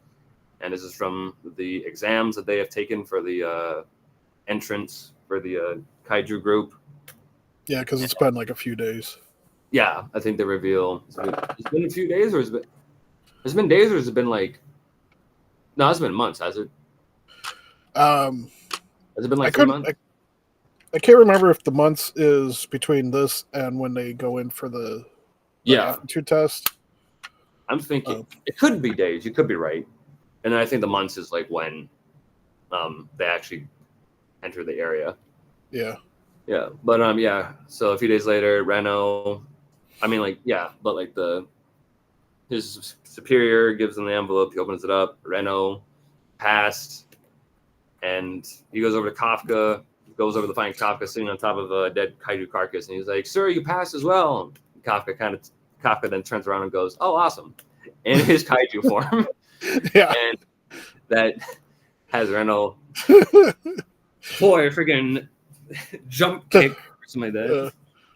And this is from the exams that they have taken for the entrance for the Kaiju group. Yeah, because it's been like a few days. Yeah, I think they reveal. It's been a few days, or has it been days, or has it been like? No, it's been months, has it? Has it been like 3 months? I can't remember if the months is between this and when they go in for the aptitude test. I'm thinking it could be days. You could be right. And then I think the months is like when they actually enter the area. Yeah. Yeah. But yeah. So a few days later, Reno, but like his superior gives him the envelope, he opens it up, Reno passed, and he goes over to Kafka, goes over to find Kafka sitting on top of a dead kaiju carcass, and he's like, "Sir, you passed as well." And Kafka then turns around and goes, "Oh, awesome," in his kaiju form. Yeah. And that has Reno boy freaking jump kick or something like that.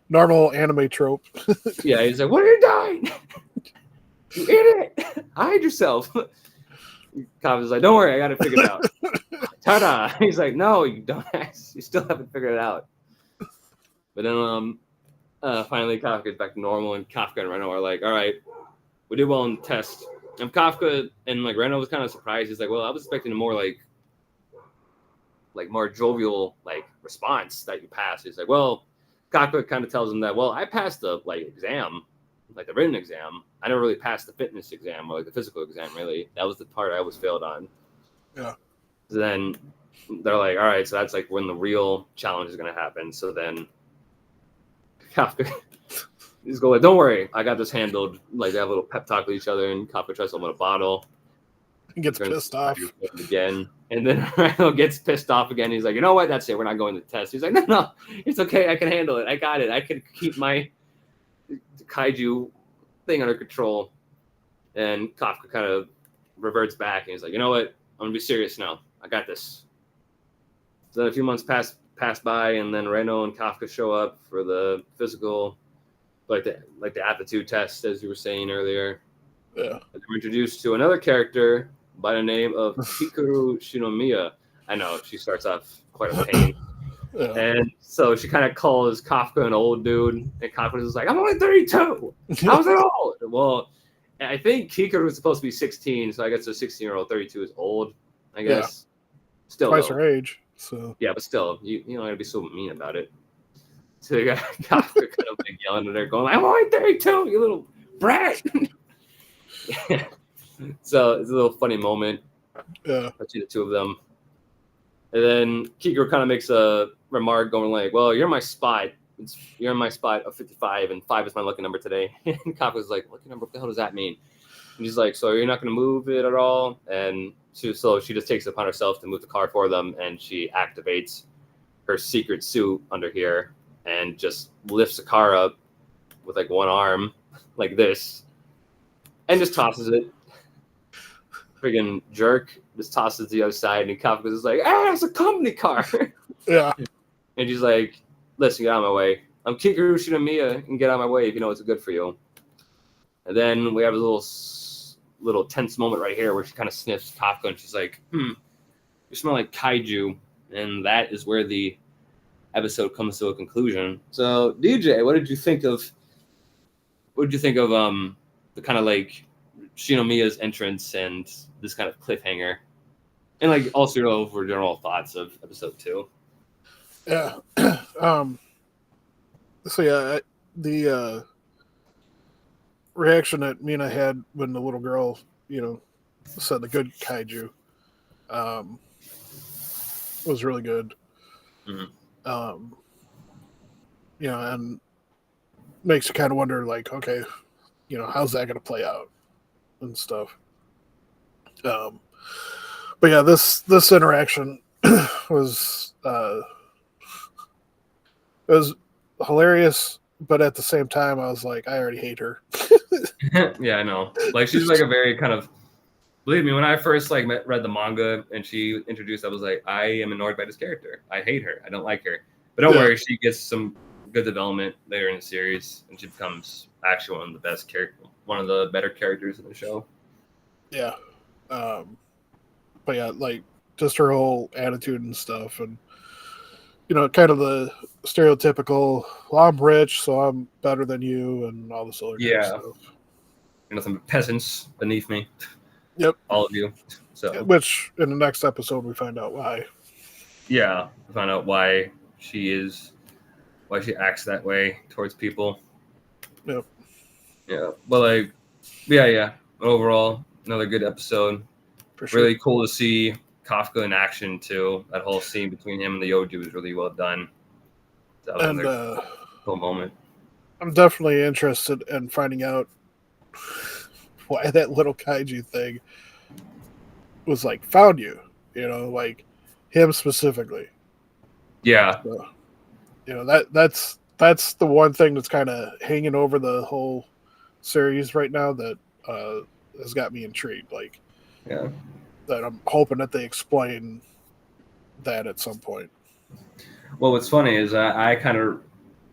Normal anime trope. Yeah, he's like, "What are you doing? You idiot! Hide yourself." Kafka's like, "Don't worry, I got it figured out." Ta-da! He's like, "No, you don't. You still haven't figured it out." But then finally Kafka gets back to normal, and Kafka and Reno are like, "All right, we did well in the test." And Kafka and like Reno was kind of surprised. He's like, "Well, I was expecting a more like more jovial like response that you passed." He's like, "Well," Kafka kind of tells him that, "Well, I passed the exam, like the written exam. I never really passed the fitness exam or like the physical exam. Really, that was the part I always failed on." Yeah. So then they're like, "All right, so that's like when the real challenge is going to happen." So then Kafka. He's going like, "Don't worry, I got this handled." Like they have a little pep talk with each other, and Kafka tries to open a bottle. He gets pissed off again, and then Reno gets pissed off again. He's like, "You know what? That's it. We're not going to the test." He's like, "No, it's okay. I can handle it. I got it. I can keep my kaiju thing under control." And Kafka kind of reverts back, and he's like, "You know what? I'm gonna be serious now. I got this." So then a few months pass by, and then Reno and Kafka show up for the physical. Like the aptitude test, as you were saying earlier. Yeah. And we're introduced to another character by the name of Hikaru Shinomiya. I know, she starts off quite a pain. Yeah. And so she kind of calls Kafka an old dude, and Kafka is like, "I'm only 32. How's it old?" Well, I think Hikaru was supposed to be 16, so I guess a 16-year-old 32 is old, I guess. Yeah. Still twice her age. So yeah, but still, you don't gotta be so mean about it. So you got Kafka kind of like yelling at her, going, "I'm only 32, you little brat." So it's a little funny moment. Yeah. Between the two of them. And then Kikero kind of makes a remark going like, "Well, you're my spot. You're in my spot of 55, and 5 is my lucky number today." And Kafka's like, "Lucky number? What the hell does that mean?" And he's like, "So you're not going to move it at all?" And she just takes it upon herself to move the car for them, and she activates her secret suit under here and just lifts the car up with like one arm like this and just tosses it. Friggin' jerk just tosses the other side, and Kafka's is like, it's a company car. Yeah. And she's like, "Listen, get out of my way. I'm Kikaru Shinomiya, and get out of my way if you know what's good for you." And then we have a little tense moment right here where she kind of sniffs Kafka, and she's like, "You smell like kaiju." And that is where the episode comes to a conclusion. So, DJ, what did you think of the kind of like Shinomiya's entrance and this kind of cliffhanger, and like also your overall thoughts of episode 2? Yeah. So yeah, the reaction that Mina had when the little girl, said the good kaiju, was really good. Mm-hmm. And makes you kind of wonder, like, okay, how's that going to play out and stuff. But yeah, this interaction was it was hilarious, but at the same time, I was like, I already hate her. Yeah, I know. Like, she's like a very kind of, believe me, when I first read the manga and she introduced, I was like, I am annoyed by this character. I hate her. I don't like her. But don't worry, she gets some good development later in the series, and she becomes actually one of the better characters in the show. Yeah. But yeah, like just her whole attitude and stuff, and kind of the stereotypical, well, I'm rich, so I'm better than you, and all this other kind of Yeah. stuff. Some peasants beneath me. Yep. All of you. So Which in the next episode we find out why. yeah, I found out why she acts that way towards people. Yep. Yeah. But like, yeah. Overall, another good episode. For sure. Really cool to see Kafka in action too. That whole scene between him and the Yoju was really well done. That was another cool moment. I'm definitely interested in finding out why that little kaiju thing was like found you. Like him specifically. Yeah. So, that's the one thing that's kind of hanging over the whole series right now that has got me intrigued. Like, yeah, that I'm hoping that they explain that at some point. Well, what's funny is I kind of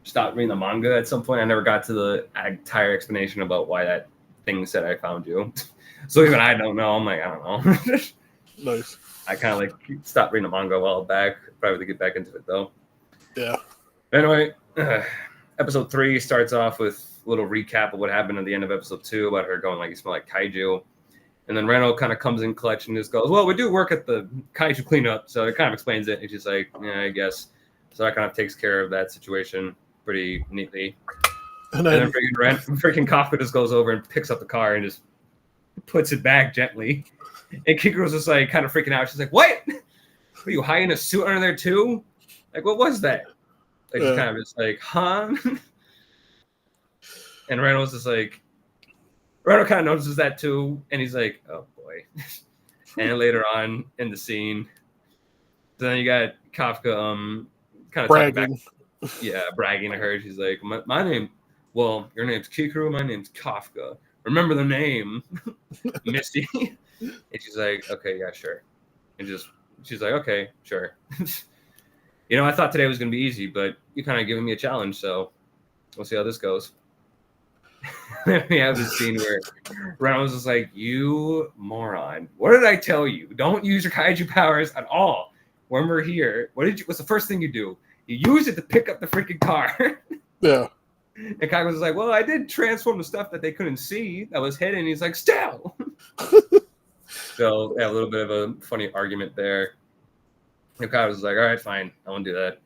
stopped reading the manga at some point. I never got to the entire explanation about why that thing said I found you. So even I don't know. I'm like, I don't know. Nice. I kind of like stopped reading the manga a while back. Probably to get back into it though. Yeah. Anyway, episode 3 starts off with a little recap of what happened at the end of episode 2 about her going like, you smell like kaiju. And then Reno kind of comes in clutch and just goes, well, we do work at the kaiju cleanup. So it kind of explains it. It's just like, yeah, I guess. So that kind of takes care of that situation pretty neatly. And then freaking Kafka just goes over and picks up the car and just puts it back gently. And Kikuro's just like kind of freaking out. She's like, what? Are you hiding a suit under there too? Like, what was that? Like, she's kind of just like, huh? And Reno's just like, Reno kind of notices that too. And he's like, oh boy. And then later on in the scene, then you got Kafka kind of bragging. Bragging to her. She's like, my name, well, your name's Kikuru, my name's Kafka. Remember the name, Misty. And she's like, okay, yeah, sure. And she's like, okay, sure. I thought today was going to be easy, but you kind of giving me a challenge, so we'll see how this goes. We have this scene where Reno was just like, you moron. What did I tell you? Don't use your kaiju powers at all. When we're here, what's the first thing you do? You use it to pick up the freaking car. Yeah. And Kaigo was like, well, I did transform the stuff that they couldn't see that was hidden. He's like, still. So a little bit of a funny argument there. And Kaigo was like, all right, fine. I won't do that.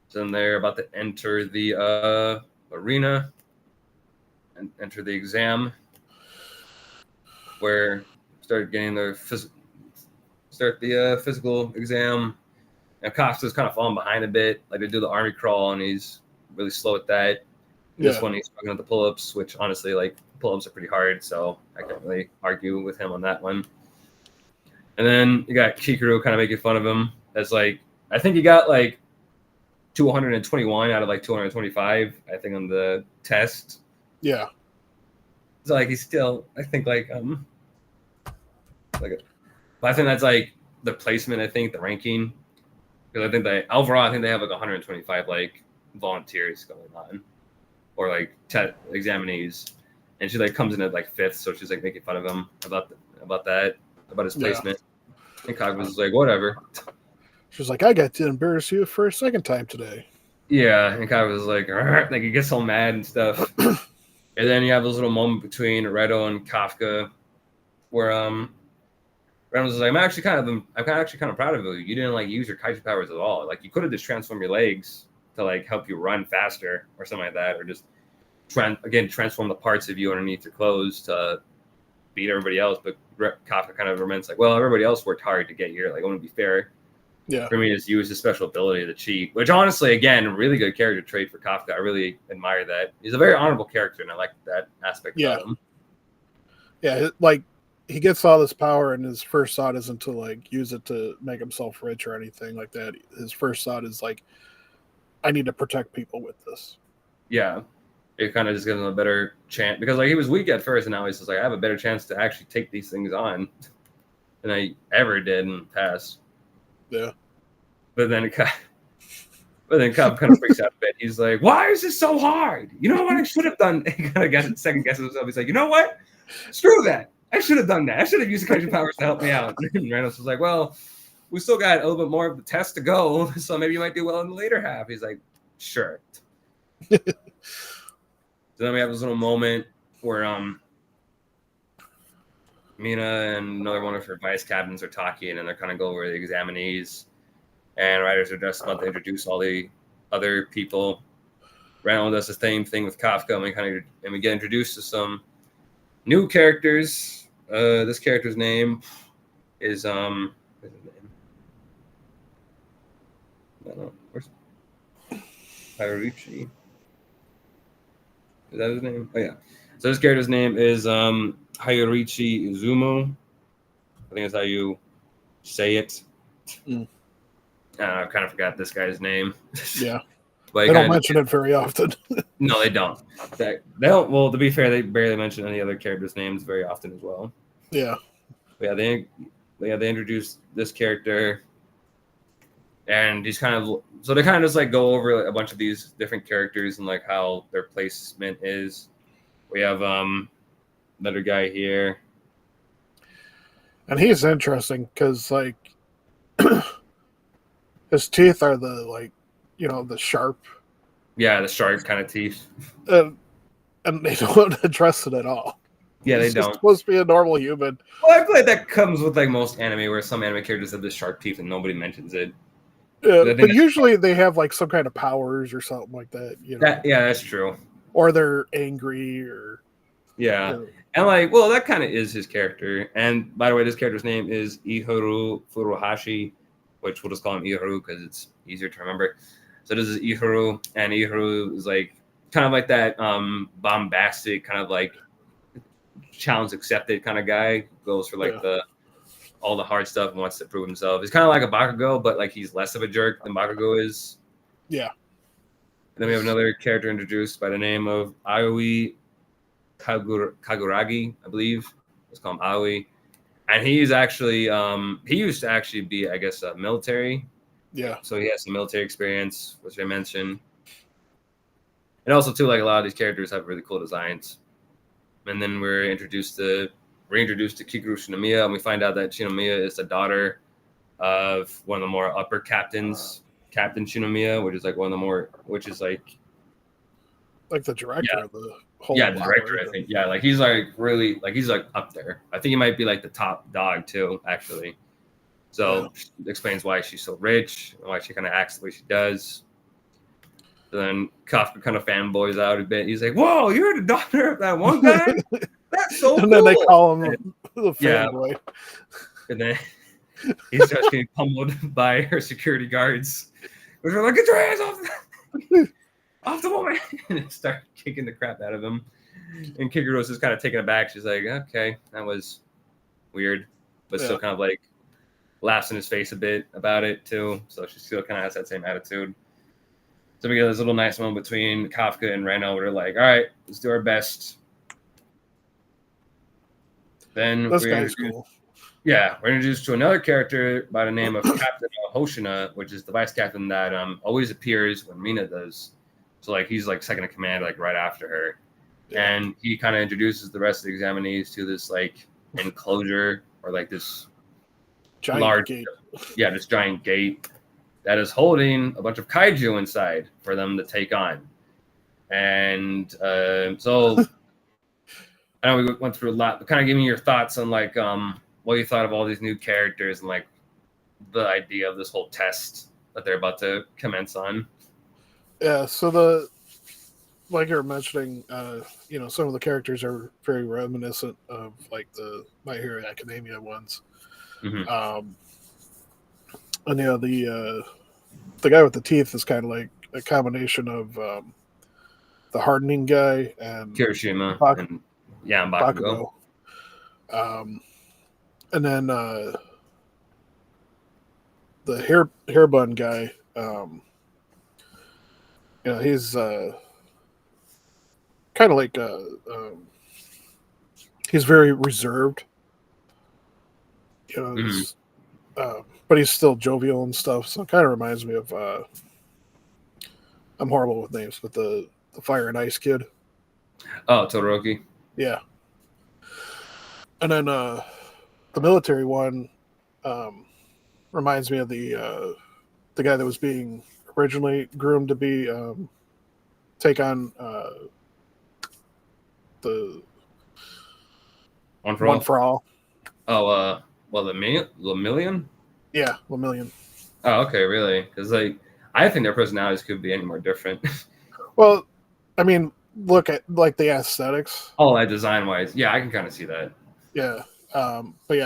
So then they're about to enter the arena and enter the exam where start getting their physical exam. And Kafka's kind of falling behind a bit. Like they do the army crawl and he's really slow at that. This one he's struggling with the pull-ups, which honestly, like pull-ups are pretty hard, so I can't really argue with him on that one. And then you got Kikuru kind of making fun of him as like, I think he got like 221 out of like 225, I think, on the test. Yeah. So like he's still, I think but I think that's like the placement, I think, the ranking. Because I think overall, I think they have like 125 like volunteers going on. Or like examinees, and she like comes in at like 5th, so she's like making fun of him about his placement. And Kag was like, whatever. She was like, I got to embarrass you for a second time today. Yeah, and Kag was like he gets all mad and stuff. And then you have this little moment between Redo and Kafka, where Redo was like, I'm actually kind of proud of you. You didn't like use your kaiju powers at all. Like you could have just transformed your legs to like help you run faster or something like that, or just transform the parts of you underneath your clothes to beat everybody else. But Kafka kind of remains like, well, everybody else worked hard to get here. Like, I want to be fair. Yeah. For me, to just use his special ability to cheat, which honestly, again, really good character trait for Kafka. I really admire that. He's a very honorable character, and I like that aspect of him. Yeah, like he gets all this power, and his first thought isn't to like use it to make himself rich or anything like that. His first thought is like, I need to protect people with this. Yeah. It kind of just gives him a better chance because like he was weak at first and now he's just like, I have a better chance to actually take these things on than I ever did in the past. Yeah. But then Cobb kind of freaks out a bit. He's like, why is this so hard? You know what I should have done? He kind of second guesses himself. He's like, you know what? Screw that. I should have done that. I should have used the Kaiju powers to help me out. And Reynolds was like, well, we still got a little bit more of the test to go, so maybe you might do well in the later half. He's like, sure. So then we have this little moment where Mina and another one of her vice captains are talking, and they're kind of go over the examinees, and writers are just about to introduce all the other people. Reynolds does the same thing with Kafka, and we get introduced to some new characters. This character's name is what's his name? I don't know. Where's Hayarichi? Is that his name? Oh yeah. So this character's name is Hayarichi Izumo. I think that's how you say it. I kind of forgot this guy's name. Yeah. But they don't mention it very often. No, they don't. They don't. Well, to be fair, they barely mention any other characters' names very often as well. Yeah. But they introduced this character, and he's kind of they kind of just like go over like a bunch of these different characters and like how their placement is. We have another guy here, and he's interesting because like his teeth are the the sharp. Yeah, the sharp kind of teeth. And they don't address it at all. Yeah, they He's don't. Supposed to be a normal human. Well, I feel like that comes with like most anime, where some anime characters have the sharp teeth and nobody mentions it. But usually they have like some kind of powers or something like that. Yeah, that's true. Or they're angry, or and like, well, that kind of is his character. And by the way, this character's name is Ihuru Furuhashi, which we'll just call him Ihuru because it's easier to remember. So this is Ihuru, and Ihuru is like kind of like that bombastic kind of like challenge accepted kind of guy. Goes for like all the hard stuff and wants to prove himself. He's kind of like a Bakugo, but like he's less of a jerk than Bakugo is. Yeah. And then we have another character introduced by the name of Aoi Kaguragi, I believe. Let's call him Aoi. And he's actually he used to actually be, I guess, military. Yeah. So he has some military experience, which I mentioned. And also too, like a lot of these characters have really cool designs. And then we're introduced to Kikuru Shinomiya, and we find out that Shinomiya is the daughter of one of the more upper captains, Captain Shinomiya, which is like like the director of the whole. Yeah, the director, I think. Yeah, like he's like really he's like up there. I think he might be like the top dog too, actually. So it explains why she's so rich and why she kind of acts the way she does. So then Kafka kind of fanboys out a bit. He's like, "Whoa, you're the daughter of that one guy? That's so cool." And then they call him the fanboy. And then he starts getting pummeled by her security guards, which are like, "Get your hands off the woman!" And they start kicking the crap out of him. And Kikuro's just kind of taken aback. She's like, "Okay, that was weird," but still kind of like laughs in his face a bit about it too. So she still kind of has that same attitude. So we get this little nice moment between Kafka and Reno where they're like, all right, let's do our best. Then cool. Yeah, we're introduced to another character by the name of Captain Hoshina, which is the vice captain that always appears when Mina does. So like he's like second in command, like right after her. Yeah. And he kind of introduces the rest of the examinees to this like enclosure or like this giant gate. Yeah, this giant gate that is holding a bunch of kaiju inside for them to take on. And so I know we went through a lot, but kind of give me your thoughts on like what you thought of all these new characters and like the idea of this whole test that they're about to commence on. Yeah, so like you were mentioning, some of the characters are very reminiscent of like the My Hero Academia ones. Mm-hmm. And the guy with the teeth is kind of like a combination of the hardening guy and Kirishima and Bakugo. And then the hair bun guy, he's kind of like he's very reserved. But he's still jovial and stuff, so it kind of reminds me of I'm horrible with names, but the Fire and Ice kid. Oh, Todoroki. Yeah. And then the military one reminds me of the guy that was being originally groomed to be take on the One for One all. for All. Oh, well, the million. Yeah, Lemillion. Oh, okay, really? Because like, I think their personalities could be any more different. Well, I mean, look at like the aesthetics. Oh, like design wise, yeah, I can kind of see that. Yeah, but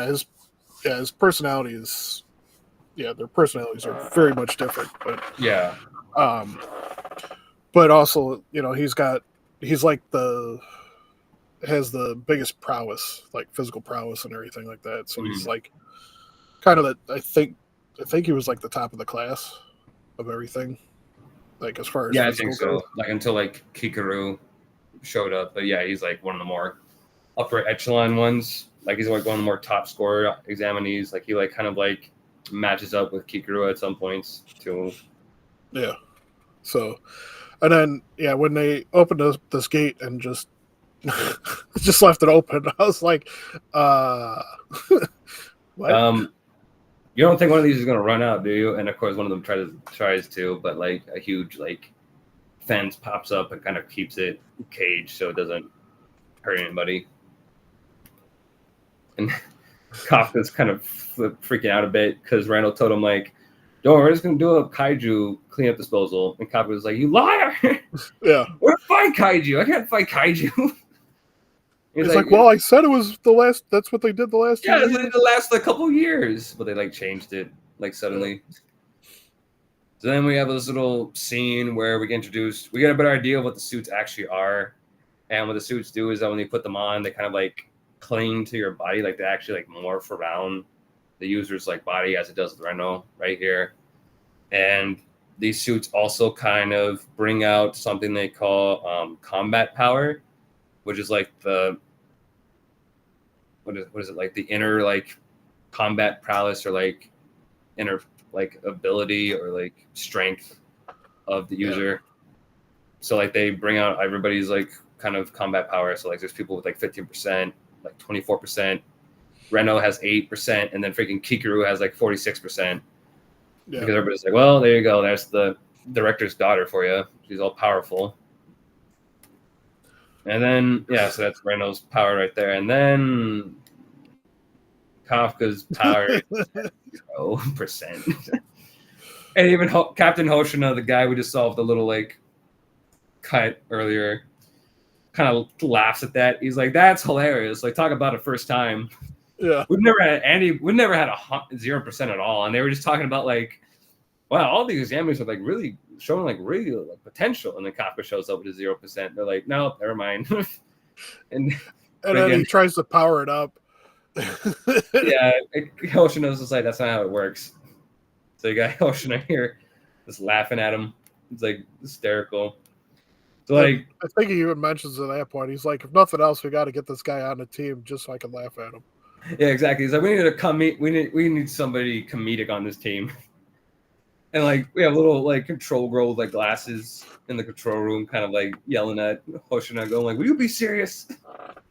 his personality is their personalities are very much different. But Yeah. um, but also he's like has the biggest prowess, like physical prowess and everything like that. So he's like kind of that. I think he was like the top of the class of everything, like as far as Yeah, I think so. goes. Like until like Kikaru showed up, but yeah, he's like one of the more upper echelon ones. Like he's like one of the more top scorer examinees. Like he like kind of like matches up with Kikaru at some points too. Yeah. So, and then when they opened this gate and just left it open, I was like, what? You don't think one of these is gonna run out, do you? And of course, one of them tries to, but like a huge like fence pops up and kind of keeps it caged so it doesn't hurt anybody. And Kafka's kind of freaking out a bit because Randall told him like, "Don't worry, we're just gonna do a kaiju cleanup disposal." And Kafka was like, "You liar! Yeah, we're gonna fight kaiju. I can't fight kaiju." He's like, "Well, I said it was the last. That's what they did the last Yeah, year. it last a couple years, but they like changed it like suddenly." So then we have this little scene where we get introduced. We get a better idea of what the suits actually are, and what the suits do is that when you put them on, they kind of like cling to your body, like they actually like morph around the user's like body as it does with Reno right here. And these suits also kind of bring out something they call combat power, which is like the what is it like the inner like combat prowess or like inner like ability or like strength of the user. Yeah. So like they bring out everybody's like kind of combat power. So like there's people with like 15%, like 24%. Reno has 8%, and then freaking Kikaru has like 46%. Yeah. Because everybody's like, well, there you go. There's the director's daughter for you. She's all powerful. And then, yeah, so that's Reno's power right there. And then Kafka's power is 0%. And even Captain Hoshina, the guy we just solved the little like cut earlier, kind of laughs at that. He's like, that's hilarious. Like, talk about it first time. Yeah. We've never had 0% at all. And they were just talking about like, wow, all these examiners are like really showing like really like, potential. And then Kafka shows up with a 0%. They're like, no, never mind. and then he tries to power it up. Yeah, Hoshina's just like, that's not how it works. So you got Hoshina here just laughing at him. It's like hysterical. So like, I think he even mentions at that point, he's like, if nothing else, we got to get this guy on the team just so I can laugh at him. Yeah, exactly. He's like, we need somebody comedic on this team. And like we have little like control girl with like glasses in the control room, kind of like yelling at Hoshina, going like, "Will you be serious?"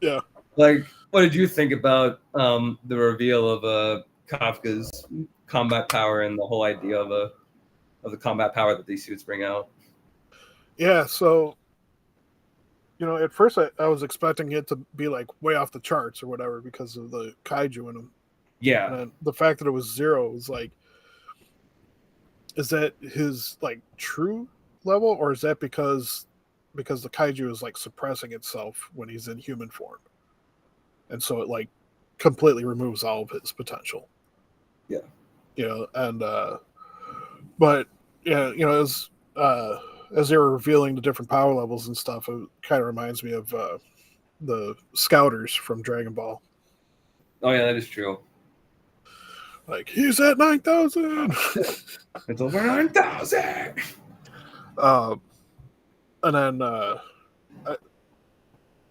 Yeah. Like, what did you think about the reveal of Kafka's combat power and the whole idea of the combat power that these suits bring out? Yeah, so at first I was expecting it to be like way off the charts or whatever because of the kaiju in them. Yeah. And the fact that it was 0 was like, is that his like true level, or is that because the kaiju is like suppressing itself when he's in human form, and so it like completely removes all of his potential. Yeah. And but yeah, as they were revealing the different power levels and stuff, it kind of reminds me of the Scouters from Dragon Ball. Oh yeah, that is true. Like, he's at 9,000. It's over 9,000. And then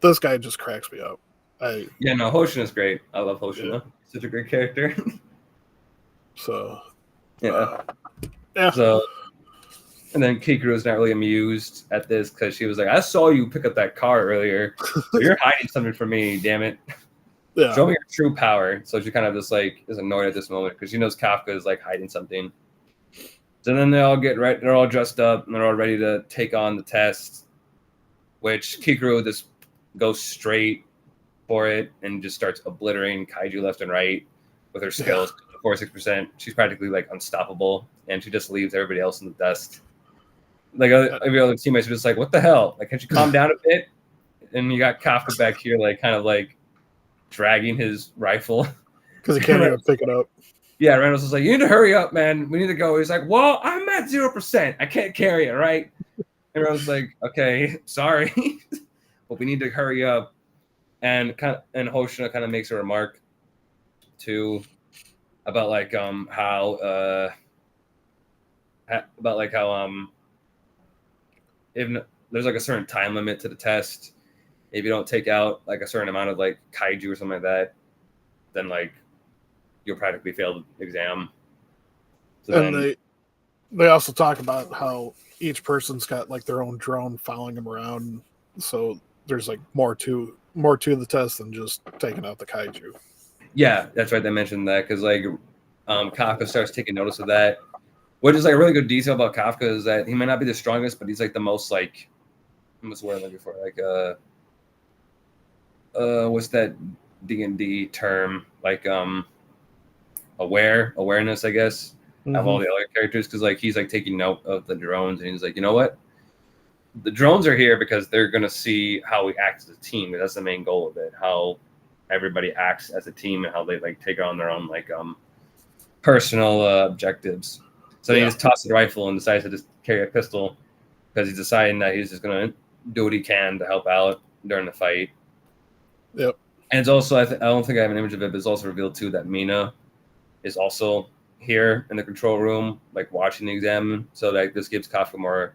this guy just cracks me up. Hoshina's great. I love Hoshina. Yeah. Such a great character. So yeah. So, and then Kikaru's not really amused at this because she was like, "I saw you pick up that car earlier. So you're hiding something from me, damn it." Yeah. Show me your true power. So she kind of just like is annoyed at this moment because she knows Kafka is like hiding something. So then they all get right. They're all dressed up and they're all ready to take on the test, which Kikuru just goes straight for it and just starts obliterating kaiju left and right with her skills. 46%. She's practically like unstoppable, and she just leaves everybody else in the dust. Like every other teammates are just like, "What the hell? Like, can't you calm down a bit?" And you got Kafka back here, like kind of like dragging his rifle because he can't even pick it up. Yeah, Reynolds was like, "You need to hurry up, man. We need to go." He's like, "Well, I'm at 0%. I can't carry it, right?" And I was like, "Okay, sorry, but we need to hurry up." And Hoshina kind of makes a remark too about like how if there's like a certain time limit to the test, if you don't take out like a certain amount of like kaiju or something like that, then like you'll practically fail the exam. So and then, they also talk about how each person's got like their own drone following them around, so there's like more to the test than just taking out the kaiju. Yeah, that's right. They mentioned that because like Kafka starts taking notice of that. What is like a really good detail about Kafka is that he might not be the strongest, but he's like the most like what's the word I'm looking for? Like what's that D&D term? Like awareness, I guess, of all the other characters, because like he's like taking note of the drones and he's like, you know what? The drones are here because they're gonna see how we act as a team. That's the main goal of it. How everybody acts as a team and how they like take on their own like personal objectives. So he just tosses the rifle and decides to just carry a pistol because he's deciding that he's just gonna do what he can to help out during the fight. Yep. And it's also I don't think I have an image of it, but it's also revealed too that Mina is also here in the control room, like watching the exam. So that this gives Kafka more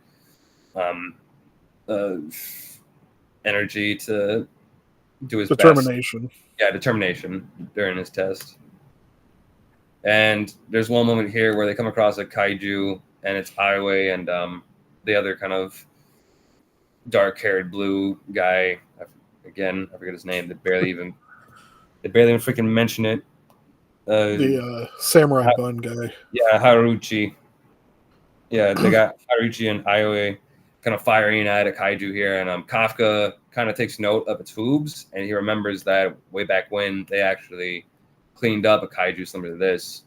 energy to do his determination. Best. Yeah, determination during his test. And there's one moment here where they come across a kaiju, and it's Aiwei and the other kind of dark-haired blue guy. Again, I forget his name. They barely even freaking mention it. The samurai bun guy. Yeah, Haruchi. Yeah, they got Haruchi and Aiwei kind of firing at a kaiju here, and Kafka kind of takes note of its hooves, and he remembers that way back when they actually cleaned up a kaiju similar to this,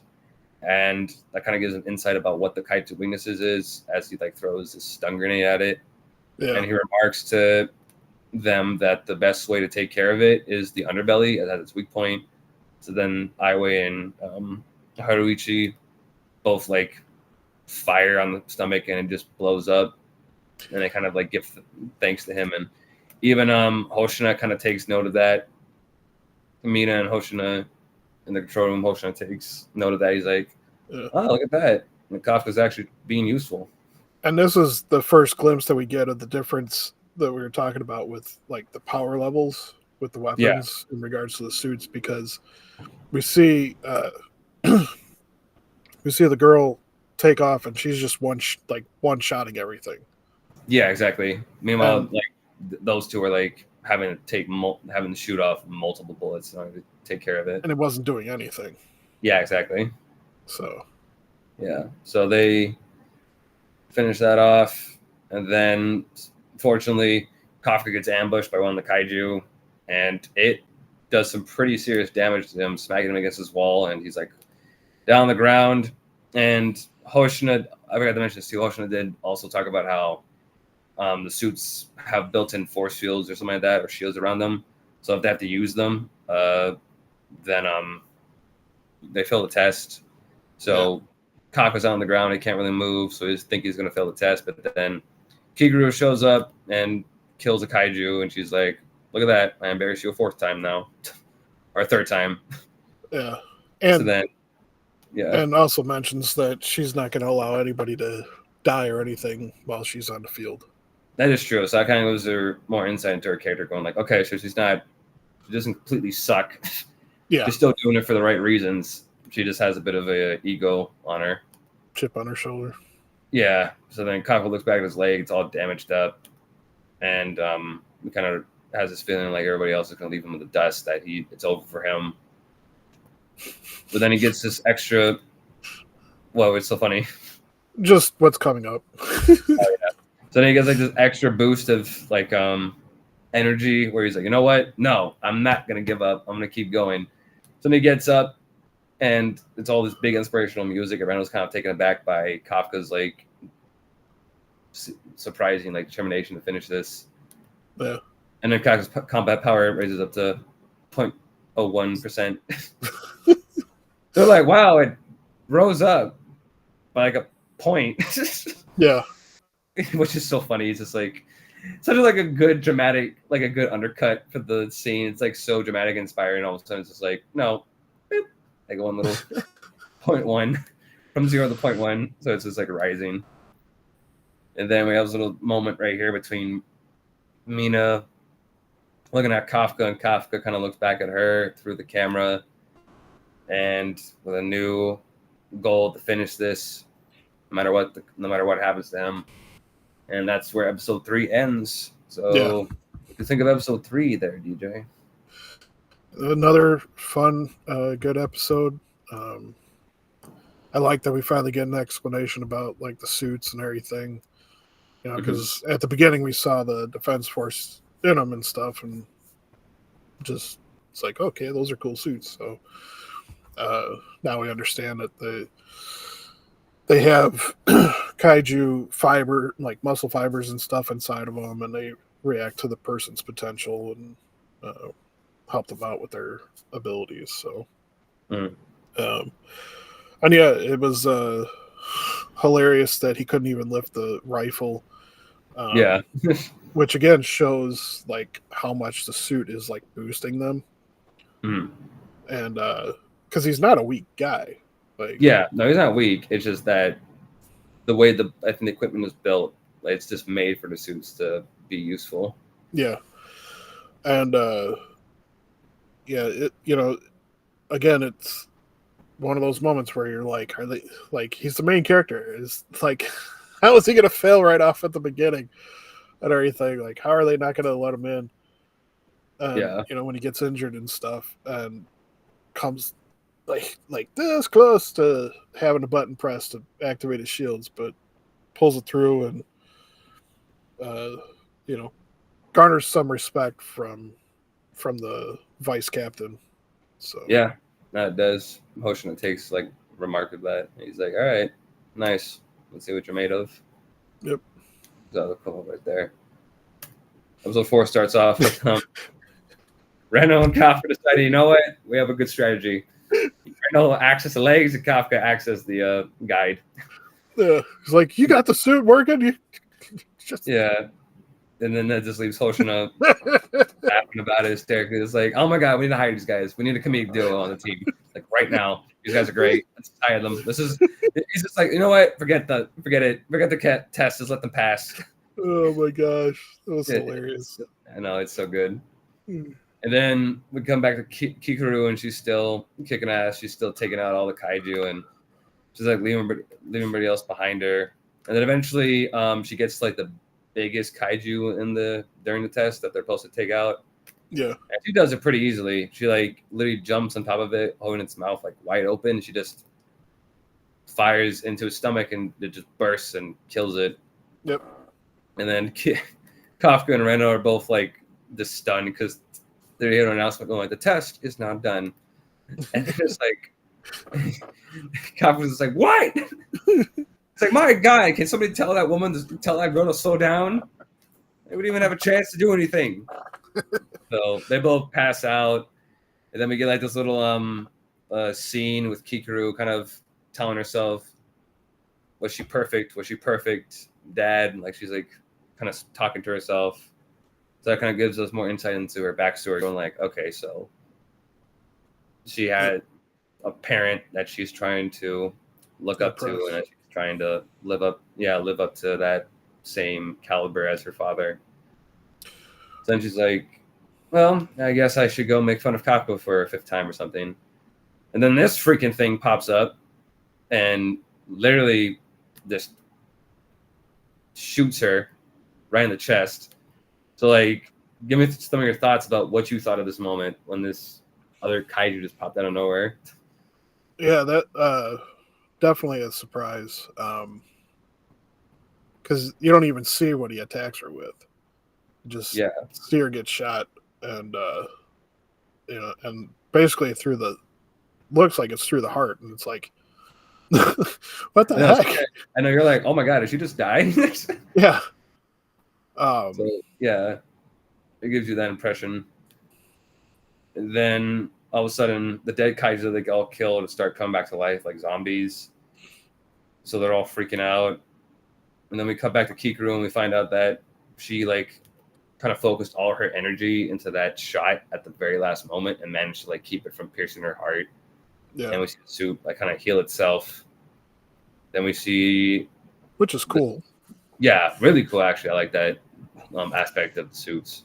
and that kind of gives him insight about what the kaiju weaknesses is as he like throws his stun grenade at it. Yeah. And he remarks to them that the best way to take care of it is the underbelly, as its weak point. So then Aiwei and Haruichi both like fire on the stomach and it just blows up, and they kind of like give thanks to him. And even Hoshina kind of takes note of that. Mina and Hoshina in the control room, Hoshina takes note of that. He's like, oh, look at that. And Kafka's actually being useful. And this is the first glimpse that we get of the difference that we were talking about with like the power levels with the weapons in regards to the suits, because we see the girl take off and she's just one-shotting everything. Yeah, exactly. Meanwhile, like those two are like having to shoot off multiple bullets in order to take care of it, and it wasn't doing anything. Yeah, exactly. So they finish that off, and then fortunately, Kafka gets ambushed by one of the kaiju, and it does some pretty serious damage to him, smacking him against his wall, and he's like down on the ground. And Hoshina, I forgot to mention this too, Hoshina did also talk about how the suits have built-in force fields or something like that, or shields around them. So if they have to use them, then they fail the test. So Kafka's on the ground, he can't really move, so he think he's going to fail the test. But then Kikuru shows up and kills a kaiju, and she's like, look at that, I embarrassed you a fourth time now. Or a third time. Yeah. And so then, and also mentions that she's not going to allow anybody to die or anything while she's on the field. That is true. So that kind of gives her more insight into her character, going like, okay, so she doesn't completely suck. Yeah. She's still doing it for the right reasons. She just has a bit of a ego on her. Chip on her shoulder. Yeah. So then Kafka looks back at his leg. It's all damaged up. And we kind of has this feeling like everybody else is going to leave him with the dust, that it's over for him. But then he gets this extra. Whoa, it's so funny. Just what's coming up. So then he gets like this extra boost of like energy where he's like, you know what? No, I'm not gonna give up. I'm gonna keep going. So then he gets up, and it's all this big inspirational music. And Reynolds kind of taken aback by Kafka's like surprising like determination to finish this. Yeah. And then Kafka's combat power raises up to 0.01%. They're like, wow, it rose up by like a point. Yeah. Which is so funny. It's just like such like a good dramatic, like a good undercut for the scene. It's like so dramatic and inspiring. All of a sudden it's just like, no, beep, like one little 0.1 from 0 to 0.1. So it's just like rising. And then we have this little moment right here between Mina looking at Kafka, and Kafka kind of looks back at her through the camera, and with a new goal to finish this, no matter what happens to him. And that's where episode 3 ends. So, what do you think of episode 3 there, DJ? Another fun, good episode. I like that we finally get an explanation about like the suits and everything. You know, because at the beginning we saw the Defense Force in them and stuff, and just it's like, okay, those are cool suits. So now we understand that they have kaiju fiber, like muscle fibers and stuff inside of them, and they react to the person's potential and help them out with their abilities. So, and yeah, it was hilarious that he couldn't even lift the rifle. Which again shows like how much the suit is like boosting them. And because he's not a weak guy. Like, yeah, no, he's not weak. It's just that the way I think the equipment is built, like, it's just made for the suits to be useful. Yeah. And it, you know, again, it's one of those moments where you're like, are they like, he's the main character. Is like, how is he gonna fail right off at the beginning and everything? Like, how are they not gonna let him in? You know, when he gets injured and stuff, and comes like this close to having a button pressed to activate his shields, but pulls it through and you know, garners some respect from the vice captain. So yeah, that does. Motion takes like remark of that. He's like, all right, nice. Let's see what you're made of. Yep. So cool right there. Episode 4 starts off with Reno and Kafka decided, you know what? We have a good strategy. Reno acts as the legs and Kafka acts as the guide. Yeah. He's like, you got the suit working? You just... Yeah. And then that just leaves Hoshina laughing about it hysterically. It's like, oh my god, we need to hire these guys. We need a comedic duo on the team. Like right now. These guys are great. Let's hire them. He's just like, you know what? Forget it. Forget the test. Just let them pass. Oh my gosh. That was hilarious. I know, it's so good. And then we come back to Kikaru, and she's still kicking ass. She's still taking out all the kaiju, and she's like leaving everybody else behind her. And then eventually, she gets like the biggest kaiju during the test that they're supposed to take out. Yeah, and she does it pretty easily. She like literally jumps on top of it, holding its mouth like wide open. She just fires into its stomach, and it just bursts and kills it. Yep. And then Kafka and Reno are both like just stunned because they hear an announcement going like, the test is now done. And they're just like, Kafka's just like, what? It's like, my God, can somebody tell that girl to slow down? They wouldn't even have a chance to do anything. So they both pass out. And then we get like this little scene with Kikaru kind of telling herself, was she perfect? Was she perfect, Dad? Like she's like kind of talking to herself. So that kind of gives us more insight into her backstory. Going like, okay, so she had a parent that she's trying to look up to, and that she's trying to live up to that same caliber as her father. So then she's like, well, I guess I should go make fun of Kako for a 5th time or something. And then this freaking thing pops up and literally just shoots her right in the chest. So like give me some of your thoughts about what you thought of this moment when this other kaiju just popped out of nowhere. Yeah, that definitely a surprise. Because you don't even see what he attacks her with. Just see her get shot, and and basically looks like it's through the heart, and it's like, what the heck? Okay. I know you're like, oh my god, did she just die? Yeah. So, yeah, it gives you that impression. And then all of a sudden, the dead kaiju they all killed and start coming back to life like zombies. So they're all freaking out. And then we cut back to Kikuru and we find out that she like kind of focused all her energy into that shot at the very last moment and managed to like keep it from piercing her heart. Yeah. And we see the suit like kind of heal itself. Then we see, which is cool. Yeah, really cool actually. I like that aspect of the suits.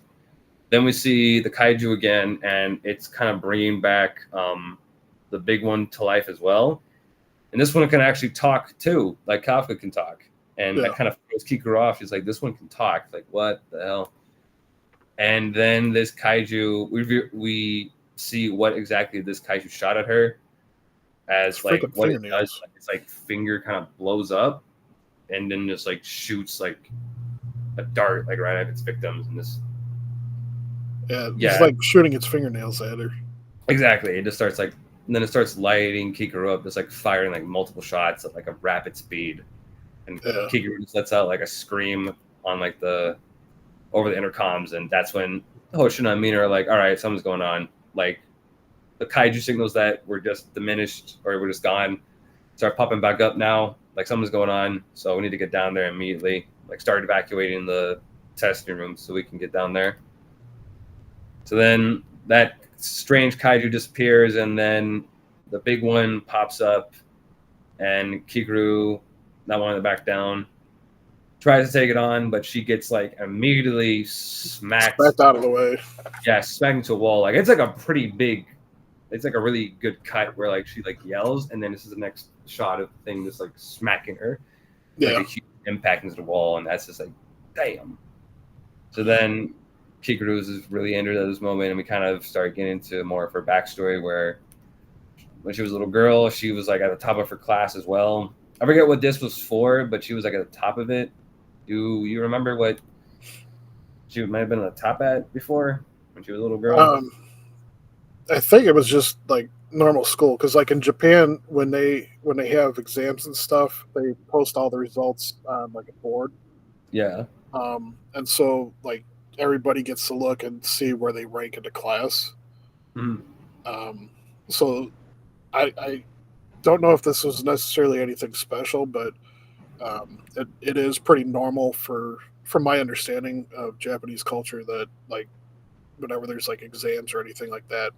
Then we see the kaiju again, and it's kind of bringing back the big one to life as well. And this one can actually talk too, like Kafka can talk. And that kind of throws Kikuru off. She's like, this one can talk. Like, what the hell? And then this kaiju, we see what exactly this kaiju shot at her. As like what it does, it's like finger kind of blows up, and then just like shoots like a dart like right at its victims. And this, it's like shooting its fingernails at her. Exactly. It just starts like, and then it starts lighting Kikuru up, just like firing like multiple shots at like a rapid speed. And Kikuru just lets out like a scream on like over the intercoms, and that's when Hoshina and Mina are like, all right, something's going on. Like the kaiju signals that were just diminished or were just gone start popping back up now. Like something's going on, so we need to get down there immediately. Like start evacuating the testing room so we can get down there. So then that strange kaiju disappears, and then the big one pops up, and Kikuru, not wanting to back down, tries to take it on, but she gets like immediately smacked out of the way. Yeah, smacked into a wall. Like it's like a pretty big, it's like a really good cut where like she like yells, and then this is the next shot of the thing just like smacking her. Yeah. Like a huge impact into the wall, and that's just like, damn. So then Kikuru is really injured at this moment, and we kind of start getting into more of her backstory where when she was a little girl, she was like at the top of her class as well. I forget what this was for, but she was like at the top of it. Do you remember what she might have been at the top at before when she was a little girl? I think it was just like normal school, because like in Japan, when they have exams and stuff, they post all the results on like a board. Yeah. And so like everybody gets to look and see where they rank in the class. So I don't know if this was necessarily anything special, but it is pretty normal from my understanding of Japanese culture that like whenever there's like exams or anything like that,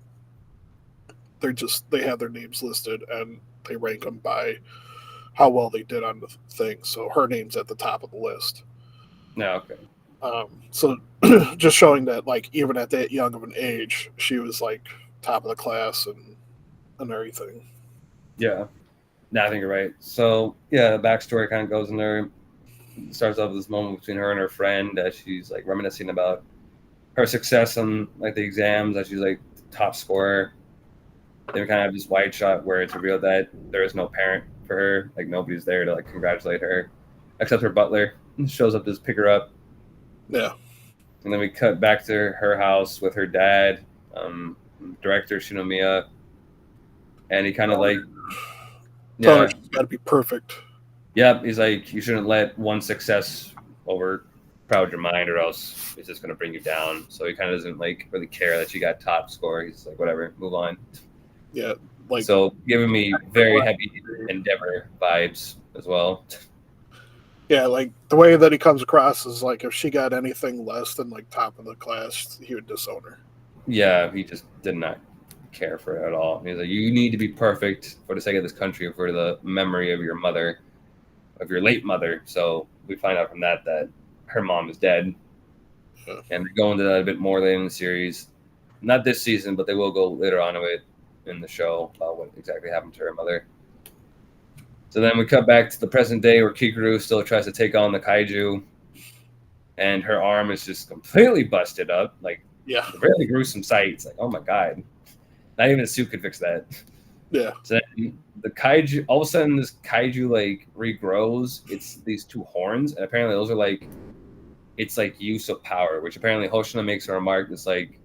they have their names listed and they rank them by how well they did on the thing. So her name's at the top of the list. No, okay. So just showing that like even at that young of an age, she was like top of the class and everything. Yeah. No, I think you're right. So yeah, the backstory kind of goes in there. It starts off with this moment between her and her friend as she's like reminiscing about her success on like the exams, that she's like the top scorer. Then we kind of have this wide shot where it's revealed that there is no parent for her. Like nobody's there to like congratulate her, except her butler. He shows up to just pick her up. Yeah. And then we cut back to her house with her dad, director Shinomiya, and he kind of like, yeah, she's got to be perfect. Yep, he's like, you shouldn't let one success overcrowd your mind, or else it's just going to bring you down. So he kind of doesn't like really care that she got top score. He's like, whatever, move on. Yeah, like so giving me very heavy Endeavor vibes as well. Yeah, like the way that he comes across is like if she got anything less than like top of the class, he would disown her. Yeah, he just did not care for it at all. He's like, you need to be perfect for the sake of this country, for the memory of your mother, of your late mother. So we find out from that her mom is dead. Yeah. And they go into that a bit more later in the series. Not this season, but they will go later on to it in the show about what exactly happened to her mother. So then we cut back to the present day where Kikuru still tries to take on the kaiju. and her arm is just completely busted up, like really gruesome sight. It's like, oh my god, not even a suit could fix that. Yeah. So then the kaiju, all of a sudden, this kaiju like regrows. It's these two horns, and apparently those are like, it's like use of power, which apparently Hoshina makes a remark. It's like,